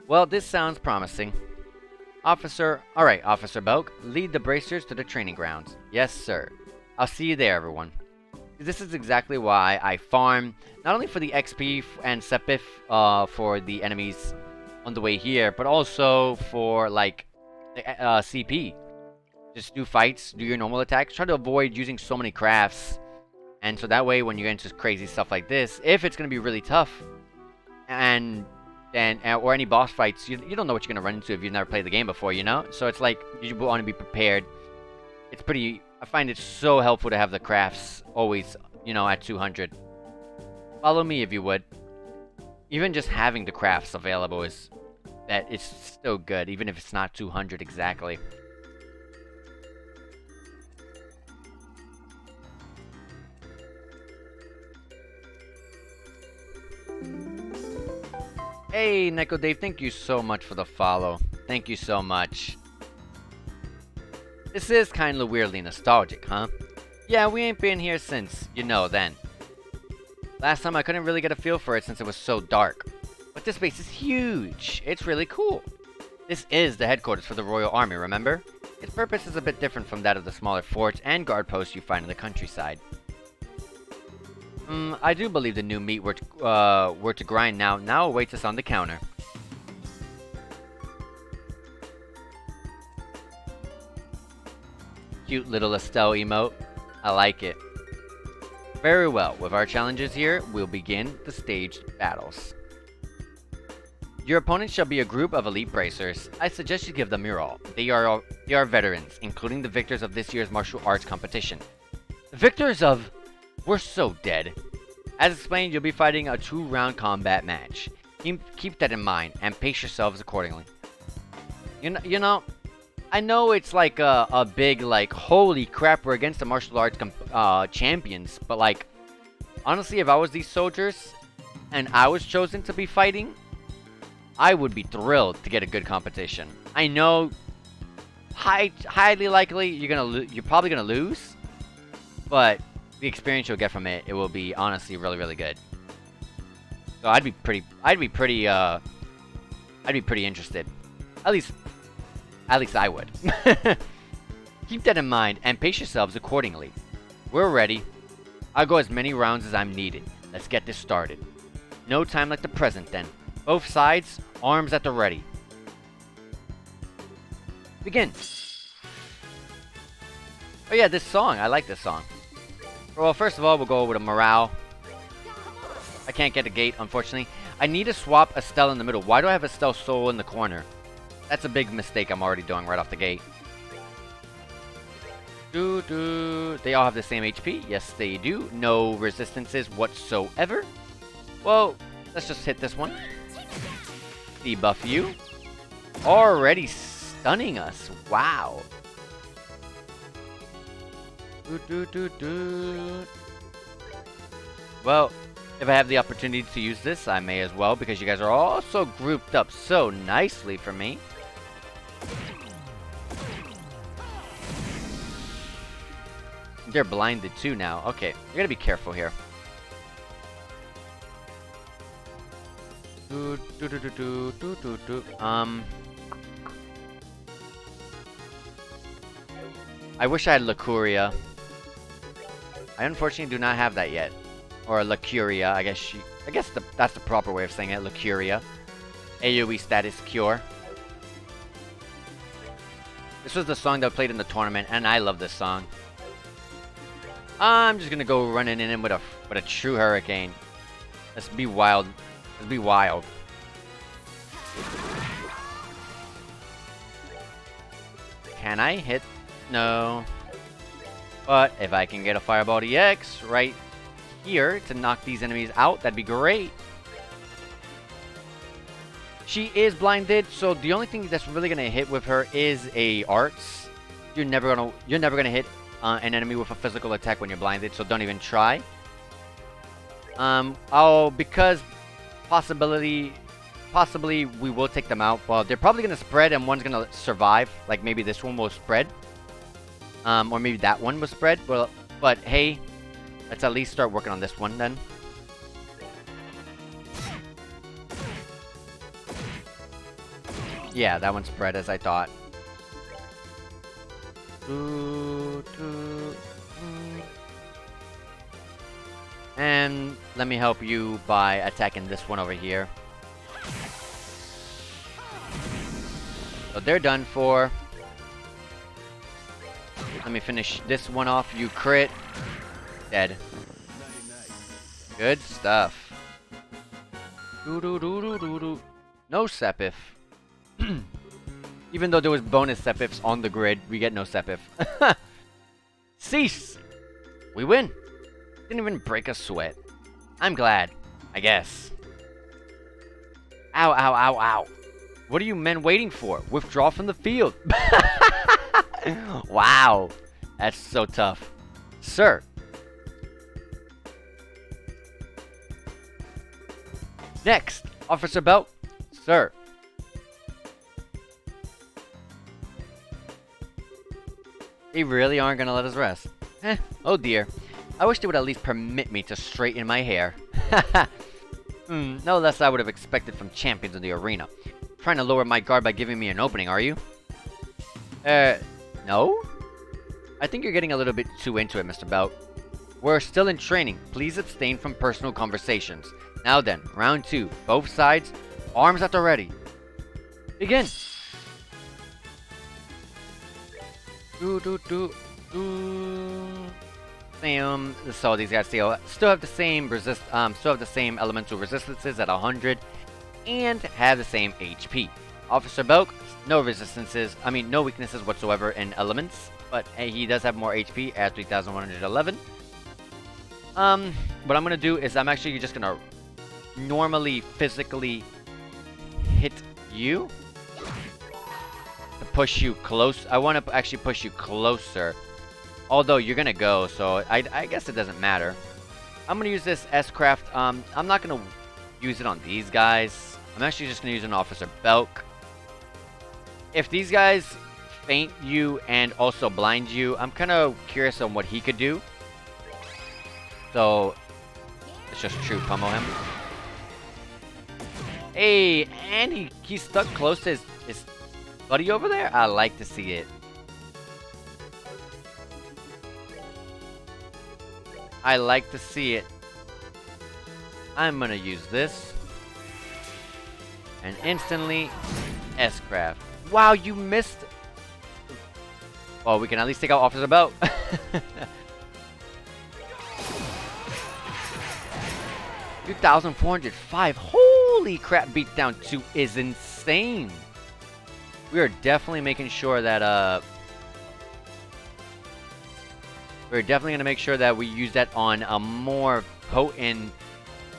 Well, this sounds promising. Alright, Officer Belk, lead the bracers to the training grounds. Yes, sir. I'll see you there, everyone. This is exactly why I farm, not only for the XP and Sepif for the enemies on the way here, but also for, like, the CP. Just do fights, do your normal attacks, try to avoid using so many crafts. And so that way, when you get into crazy stuff like this, if it's going to be really tough, or any boss fights, you don't know what you're going to run into if you've never played the game before, you know? So it's like, you want to be prepared. It's pretty... I find it so helpful to have the crafts always, at 200. Follow me if you would. Even just having the crafts available it's still good, even if it's not 200 exactly. Hey, Neko Dave, thank you so much for the follow. Thank you so much. This is kinda weirdly nostalgic, huh? Yeah, we ain't been here since, then. Last time I couldn't really get a feel for it since it was so dark. But this base is huge. It's really cool. This is the headquarters for the Royal Army, remember? Its purpose is a bit different from that of the smaller forts and guard posts you find in the countryside. I do believe the new meat we're to grind now awaits us on the counter. Cute little Estelle emote. I like it. Very well, with our challenges here, we'll begin the staged battles. Your opponents shall be a group of elite bracers. I suggest you give them your all. They are veterans, including the victors of this year's martial arts competition. The victors of... We're so dead. As explained, you'll be fighting a 2-round combat match. Keep that in mind, and pace yourselves accordingly. I know it's like a big, like, holy crap, we're against the martial arts champions, but like, honestly, if I was these soldiers and I was chosen to be fighting, I would be thrilled to get a good competition. I know, highly likely you're probably gonna lose, but the experience you'll get from it, it will be honestly really, really good. So I'd be pretty interested. At least I would. Keep that in mind and pace yourselves accordingly. We're ready. I'll go as many rounds as I'm needed. Let's get this started. No time like the present then. Both sides, arms at the ready. Begin. Oh yeah, this song. I like this song. Well, first of all, we'll go over to morale. I can't get a gate, unfortunately. I need to swap Estelle in the middle. Why do I have Estelle Soul in the corner? That's a big mistake I'm already doing right off the gate. They all have the same HP. Yes, they do. No resistances whatsoever. Well, let's just hit this one. Debuff you. Already stunning us. Wow. Well, if I have the opportunity to use this, I may as well, because you guys are all so grouped up so nicely for me. They're blinded too now. Okay, we gotta be careful here. I wish I had Lacuria. I unfortunately do not have that yet. Or Lacuria, I guess that's the proper way of saying it, Lacuria. AoE status cure. This was the song that I played in the tournament, and I love this song. I'm just gonna go running in with a true hurricane. Let's be wild. Let's be wild. Can I hit? No. But if I can get a Fireball EX right here to knock these enemies out, that'd be great. She is blinded, so the only thing that's really gonna hit with her is a arts. You're never gonna hit an enemy with a physical attack when you're blinded, so don't even try. Because possibly we will take them out. Well, they're probably gonna spread and one's gonna survive. Like maybe this one will spread, or maybe that one will spread. Well, but hey, let's at least start working on this one then. Yeah, that one spread as I thought. And let me help you by attacking this one over here. So they're done for. Let me finish this one off. You crit. Dead. Good stuff. No Sepif. Even though there was bonus Sepifs on the grid, we get no Sepif. Cease! We win! Didn't even break a sweat. I'm glad. I guess. Ow, ow, ow, ow. What are you men waiting for? Withdraw from the field. Wow. That's so tough. Sir. Next. Officer Belt. Sir. They really aren't gonna let us rest. Oh dear. I wish they would at least permit me to straighten my hair. No less I would have expected from champions in the arena. Trying to lower my guard by giving me an opening, are you? No? I think you're getting a little bit too into it, Mr. Belt. We're still in training. Please abstain from personal conversations. Now then, round 2. Both sides, arms at the ready. Begin! So these guys still have the same elemental resistances at 100, and have the same HP. Officer Belk, no weaknesses whatsoever in elements, but he does have more HP at 3,111. What I'm gonna do is I'm actually just gonna normally physically hit you to push you close. I want to actually push you closer. Although you're gonna go, so I guess it doesn't matter. I'm gonna use this S-Craft. I'm not gonna use it on these guys. I'm actually just gonna use an Officer Belk. If these guys faint you and also blind you, I'm kind of curious on what he could do. So let's just true pummel him. Hey, and he's stuck close to his buddy over there. I like to see it. I like to see it. I'm gonna use this. And instantly, S-Craft. Wow, you missed. Well, we can at least take out Officer Belt. 2,405. Holy crap, beatdown 2 is insane. We are definitely making sure that, we're definitely going to make sure that we use that on a more potent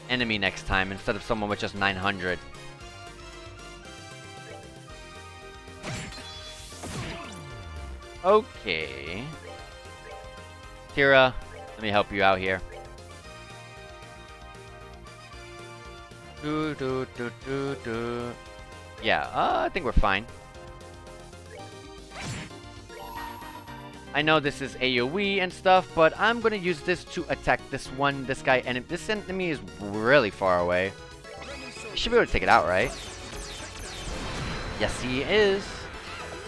enemy next time instead of someone with just 900. Okay. Tira, let me help you out here. Yeah, I think we're fine. I know this is AoE and stuff, but I'm gonna use this to attack this guy, and this enemy is really far away. I should be able to take it out, right? Yes, he is.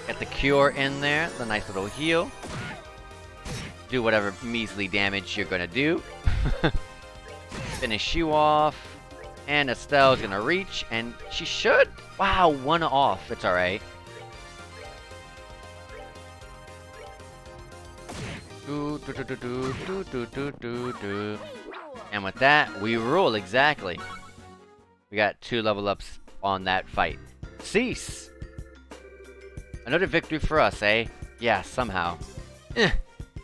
Get the cure in there, the nice little heal. Do whatever measly damage you're gonna do. Finish you off. And Estelle's gonna reach, and she should. Wow, one off. It's alright. And with that, we rule, exactly. We got 2 level ups on that fight. Cease! Another victory for us, eh? Yeah, somehow.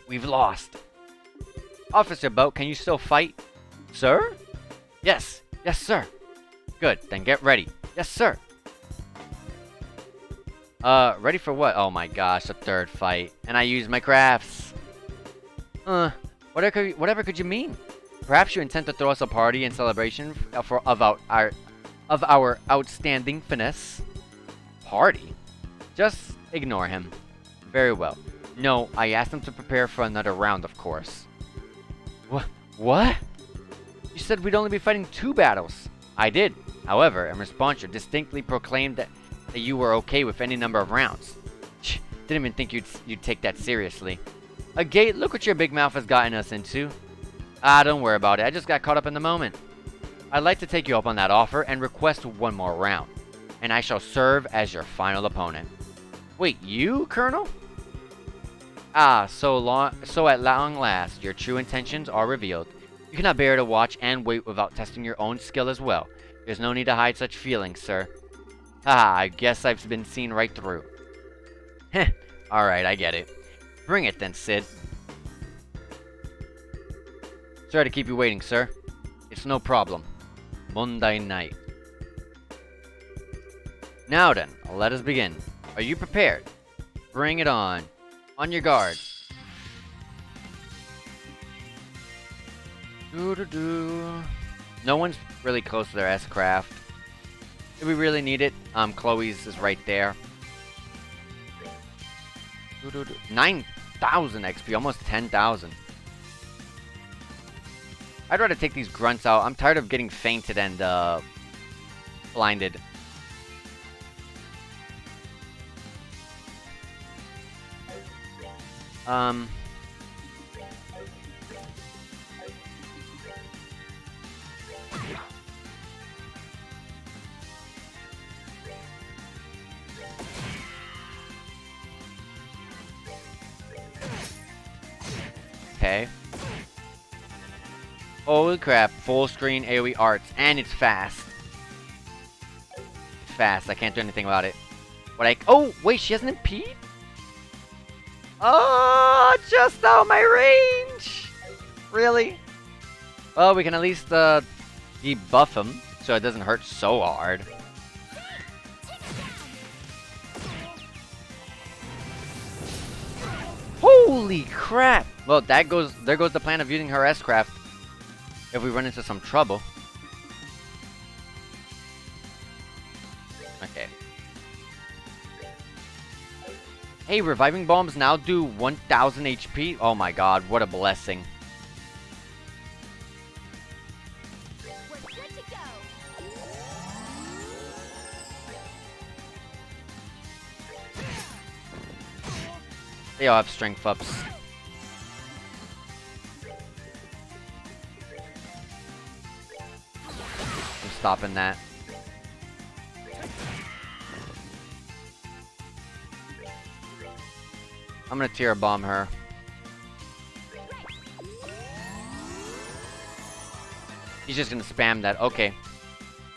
We've lost. Officer Boat, can you still fight? Sir? Yes. Yes, sir. Good, then get ready. Yes, sir. Ready for what? Oh my gosh, a 3rd fight. And I use my crafts. Whatever could you mean? Perhaps you intend to throw us a party in celebration of our outstanding finesse. Party? Just ignore him. Very well. No, I asked him to prepare for another round, of course. What? You said we'd only be fighting 2 battles. I did. However, in response, you distinctly proclaimed that you were okay with any number of rounds. Didn't even think you'd take that seriously. A gate, look what your big mouth has gotten us into. Don't worry about it. I just got caught up in the moment. I'd like to take you up on that offer and request 1 more round. And I shall serve as your final opponent. Wait, you, Colonel? So at long last, your true intentions are revealed. You cannot bear to watch and wait without testing your own skill as well. There's no need to hide such feelings, sir. I guess I've been seen right through. Heh, alright, I get it. Bring it then, Sid. Sorry to keep you waiting, sir. It's no problem. Monday night. Now then, let us begin. Are you prepared? Bring it on. On your guard. No one's really close to their S-Craft. Do we really need it? Chloe's is right there. 9,000 XP, almost 10,000. I'd rather take these grunts out. I'm tired of getting fainted and blinded. Okay. Holy crap, full screen AoE arts, and it's fast. It's fast, I can't do anything about it. Oh, wait, she has an impede? Oh, just out my range! Really? Well, we can at least, debuff him, so it doesn't hurt so hard. Holy crap! Well, there goes the plan of using her S-Craft if we run into some trouble. Okay. Hey, reviving bombs now do 1000 HP? Oh my god, what a blessing. We're good to go. They all have strength ups. I'm stopping that. I'm gonna tier bomb her. He's just gonna spam that. Okay.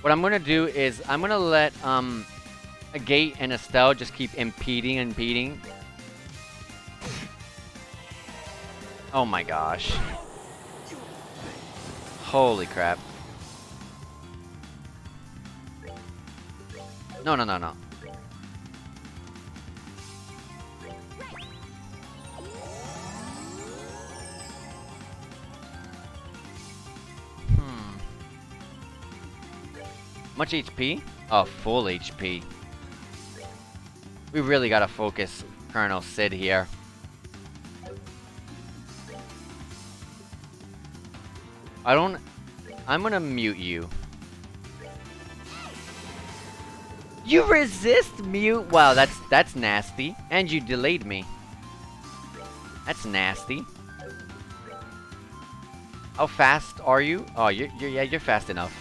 What I'm gonna do is I'm gonna let a Gate and Estelle just keep impeding. Oh my gosh. Holy crap. No. Much HP? Oh, full HP. We really gotta focus Colonel Sid here. I'm gonna mute you. You resist mute? Wow, that's nasty. And you delayed me. That's nasty. How fast are you? Oh, you're fast enough.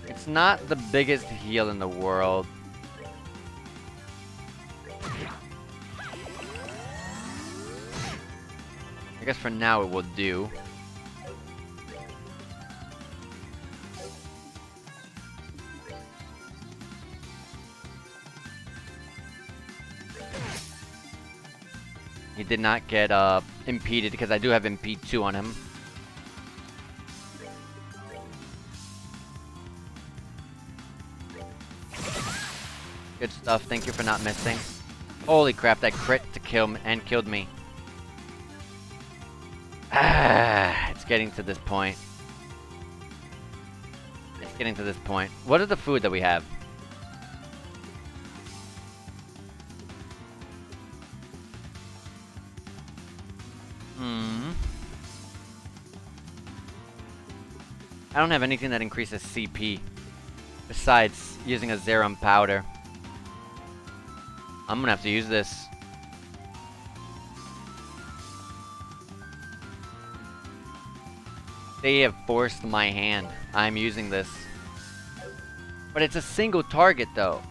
It's not the biggest heal in the world. I guess for now it will do. He did not get impeded because I do have impede 2 on him. Good stuff. Thank you for not missing. Holy crap, that crit to kill me and killed me. Ah, it's getting to this point. It's getting to this point. What is the food that we have? I don't have anything that increases CP. Besides using a Zerum powder. I'm gonna have to use this. They have forced my hand. I'm using this. But it's a single target though.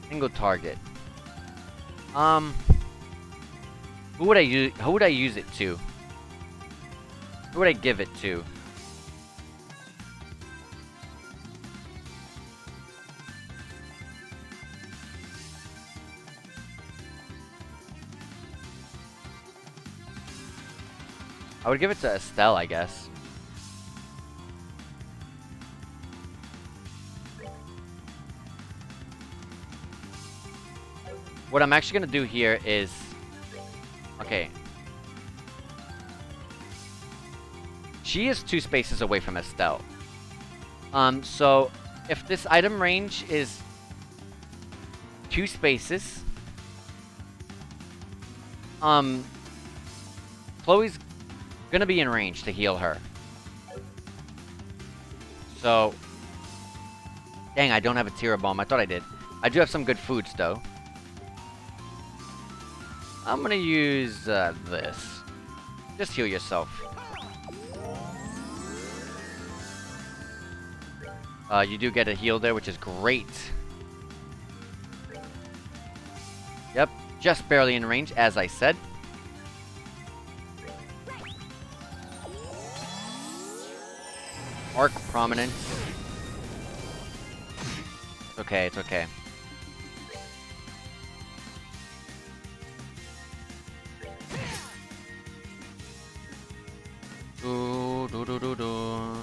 Single target. Who would I use it to? Who would I give it to? I would give it to Estelle, I guess. What I'm actually gonna do here is... Okay. She is 2 spaces away from Estelle. So if this item range is 2 spaces, Chloe's gonna be in range to heal her. So, dang, I don't have a Tira Bomb. I thought I did. I do have some good foods though. I'm gonna use this. Just heal yourself. You do get a heal there, which is great. Yep, just barely in range, as I said. Arc Prominence. It's okay, it's okay. I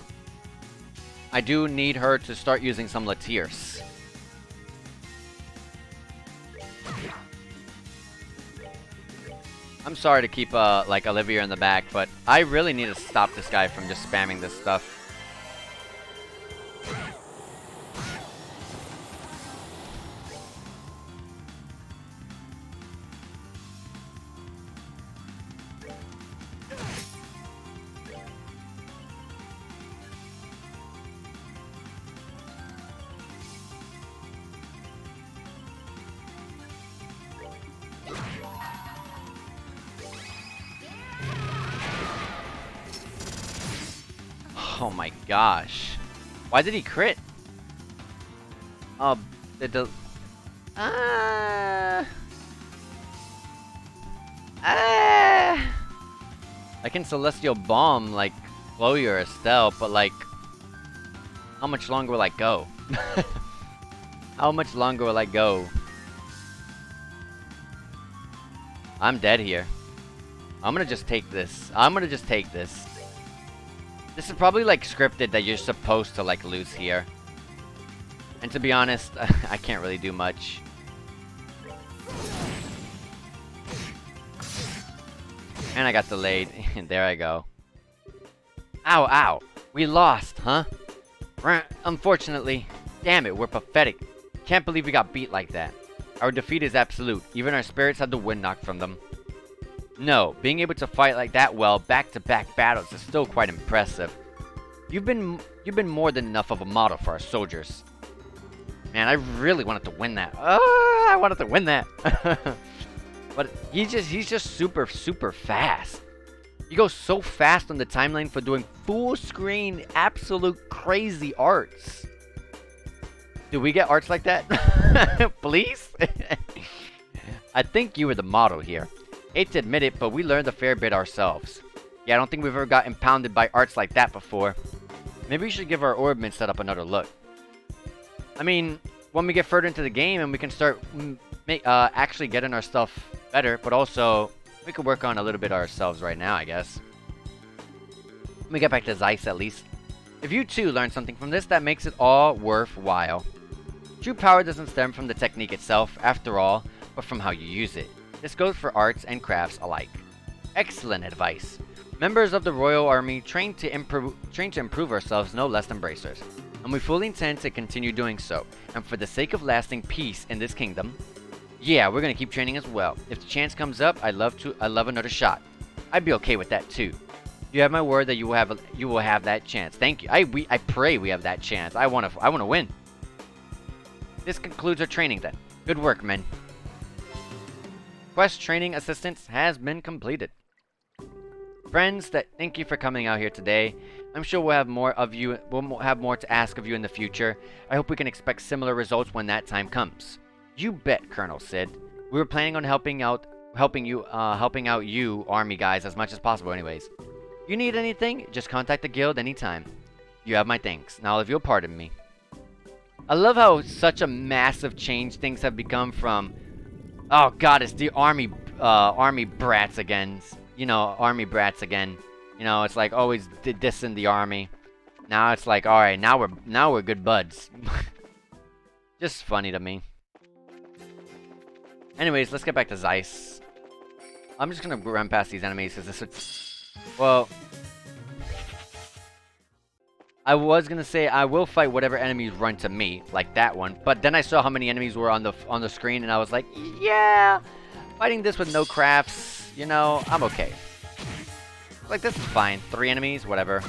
do need her to start using some Latiers. I'm sorry to keep like Olivia in the back, but I really need to stop this guy from just spamming this stuff. Oh my gosh. Why did he crit? The I can Celestial Bomb like Chloe or Estelle, but like, how much longer will I go? How much longer will I go? I'm dead here. I'm gonna just take this. This is probably like scripted that you're supposed to like lose here. And to be honest, I can't really do much. And I got delayed. There I go. Ow, ow. We lost, huh? Unfortunately. Damn it, we're pathetic. Can't believe we got beat like that. Our defeat is absolute. Even our spirits had the wind knocked from them. No, being able to fight like that well, back-to-back battles is still quite impressive. You've been more than enough of a model for our soldiers. Man, I really wanted to win that. I wanted to win that. But he's just super fast. He goes so fast on the timeline for doing full screen, absolute crazy arts. Do we get arts like that? Please? I think you were the model here. Hate to admit it, but we learned a fair bit ourselves. Yeah, I don't think we've ever got impounded by arts like that before. Maybe we should give our orbment setup another look. I mean, when we get further into the game and we can start actually getting our stuff better, but also we could work on a little bit ourselves right now, I guess. Let me get back to Zeiss at least. If you too learn something from this, that makes it all worthwhile. True power doesn't stem from the technique itself, after all, but from how you use it. This goes for arts and crafts alike. Excellent advice. Members of the Royal Army trained to improve ourselves no less than bracers, and we fully intend to continue doing so. And for the sake of lasting peace in this kingdom, yeah, we're gonna keep training as well. If the chance comes up, I'd love another shot. I'd be okay with that too. You have my word that you will have that chance. Thank you. I pray we have that chance. I wanna win. This concludes our training then. Good work, men. Quest training assistance has been completed. Friends, thank you for coming out here today. I'm sure we'll have more to ask of you in the future. I hope we can expect similar results when that time comes. You bet, Colonel Sid. We were planning on helping out you army guys as much as possible anyways. You need anything? Just contact the guild anytime. You have my thanks. Now if you'll pardon me. I love how such a massive change things have become from, oh god, it's the army brats again. You know, army brats again. You know, it's like always dissing the army. Now it's like, alright, now we're good buds. Just funny to me. Anyways, let's get back to Zeiss. I'm just gonna run past these enemies because this would... Well... I was gonna say I will fight whatever enemies run to me, like that one. But then I saw how many enemies were on the screen and I was like, yeah! Fighting this with no crafts, you know, I'm okay. Like, this is fine. 3 enemies, whatever.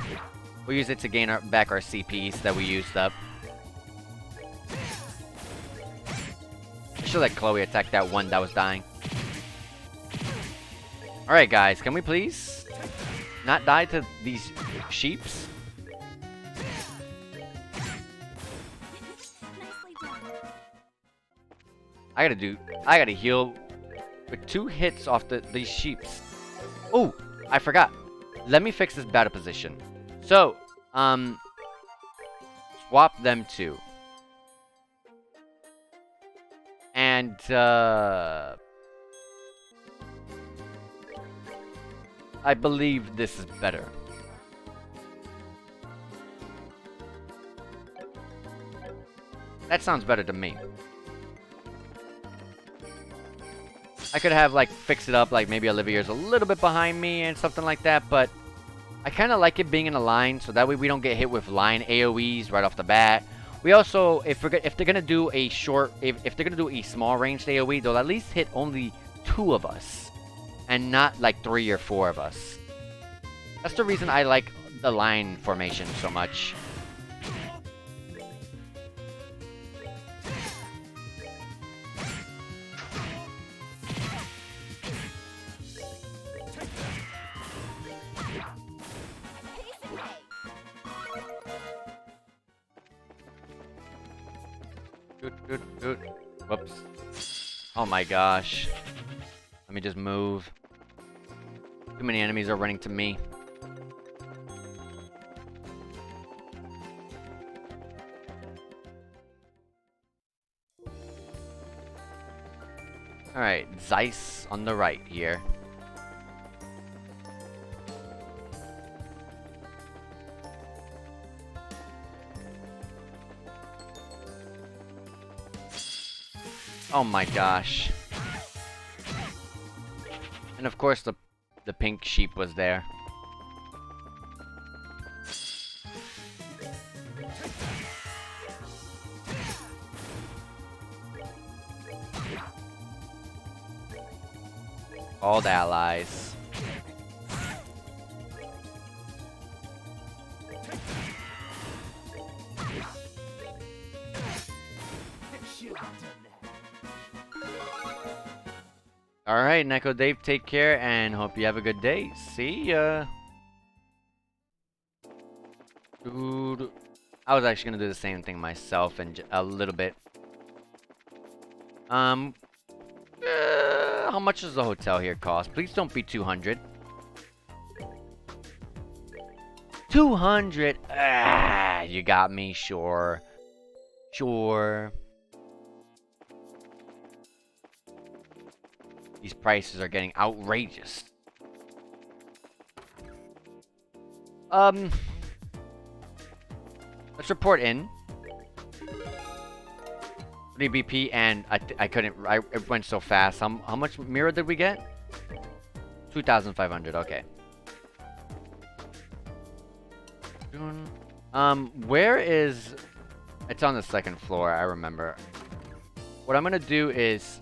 We'll use it to gain back our CPs that we used up. I should let Chloe attack that one that was dying. Alright, guys. Can we please not die to these sheeps? I gotta heal with 2 hits off these sheeps. Oh, I forgot. Let me fix this battle position. So, swap them 2. And, I believe this is better. That sounds better to me. I could have, like, fixed it up, like, maybe Olivia's a little bit behind me and something like that, but I kind of like it being in a line, so that way we don't get hit with line AoEs right off the bat. We also, if they're gonna do a if they're gonna do a small ranged AoE, they'll at least hit only 2 of us, and not like 3 or 4 of us. That's the reason I like the line formation so much. Good. Whoops. Oh my gosh. Let me just move. Too many enemies are running to me. Alright, Zeiss on the right here. Oh my gosh. And of course the pink sheep was there. All the allies. Alright, Neko Dave, take care and hope you have a good day. See ya. Dude. I was actually gonna do the same thing myself and a little bit. How much does the hotel here cost? Please don't be 200. 200? Ah, you got me, sure. Sure. These prices are getting outrageous. Let's report in. 3 BP and I couldn't. It went so fast. How much mirror did we get? 2,500. Okay. Where is? It's on the 2nd floor. I remember. What I'm gonna do is.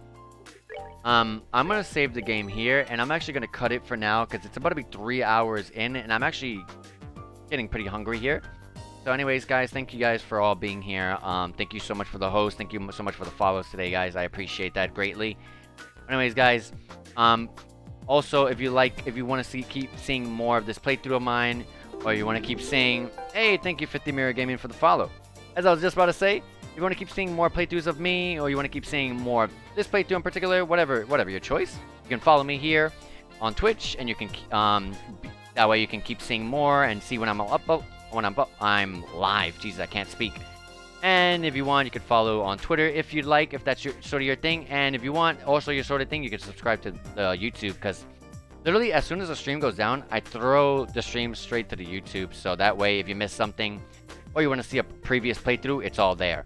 I'm gonna save the game here, and I'm actually gonna cut it for now because it's about to be 3 hours in, and I'm actually getting pretty hungry here. So anyways, guys, thank you guys for all being here. Thank you so much for the host. Thank you so much for the follows today, guys. I appreciate that greatly. Anyways, guys, also, if you want to keep seeing more of this playthrough of mine, or you want to keep saying, hey, thank you 50 Mirror Gaming for the follow. As I was just about to say, if you want to keep seeing more playthroughs of me, or you want to keep seeing more of this playthrough in particular, whatever your choice, you can follow me here on Twitch, and you can that way you can keep seeing more and see when I'm I'm live. Jesus, I can't speak. And if you want, you can follow on Twitter if you'd like, if that's sort of your thing. And if you want also your sort of thing, you can subscribe to the YouTube, because literally as soon as the stream goes down, I throw the stream straight to the YouTube. So that way, if you miss something or you want to see a previous playthrough, it's all there.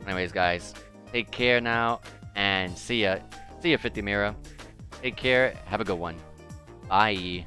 Anyways, guys, take care now and see ya. See ya, 50 Mira. Take care. Have a good one. Bye.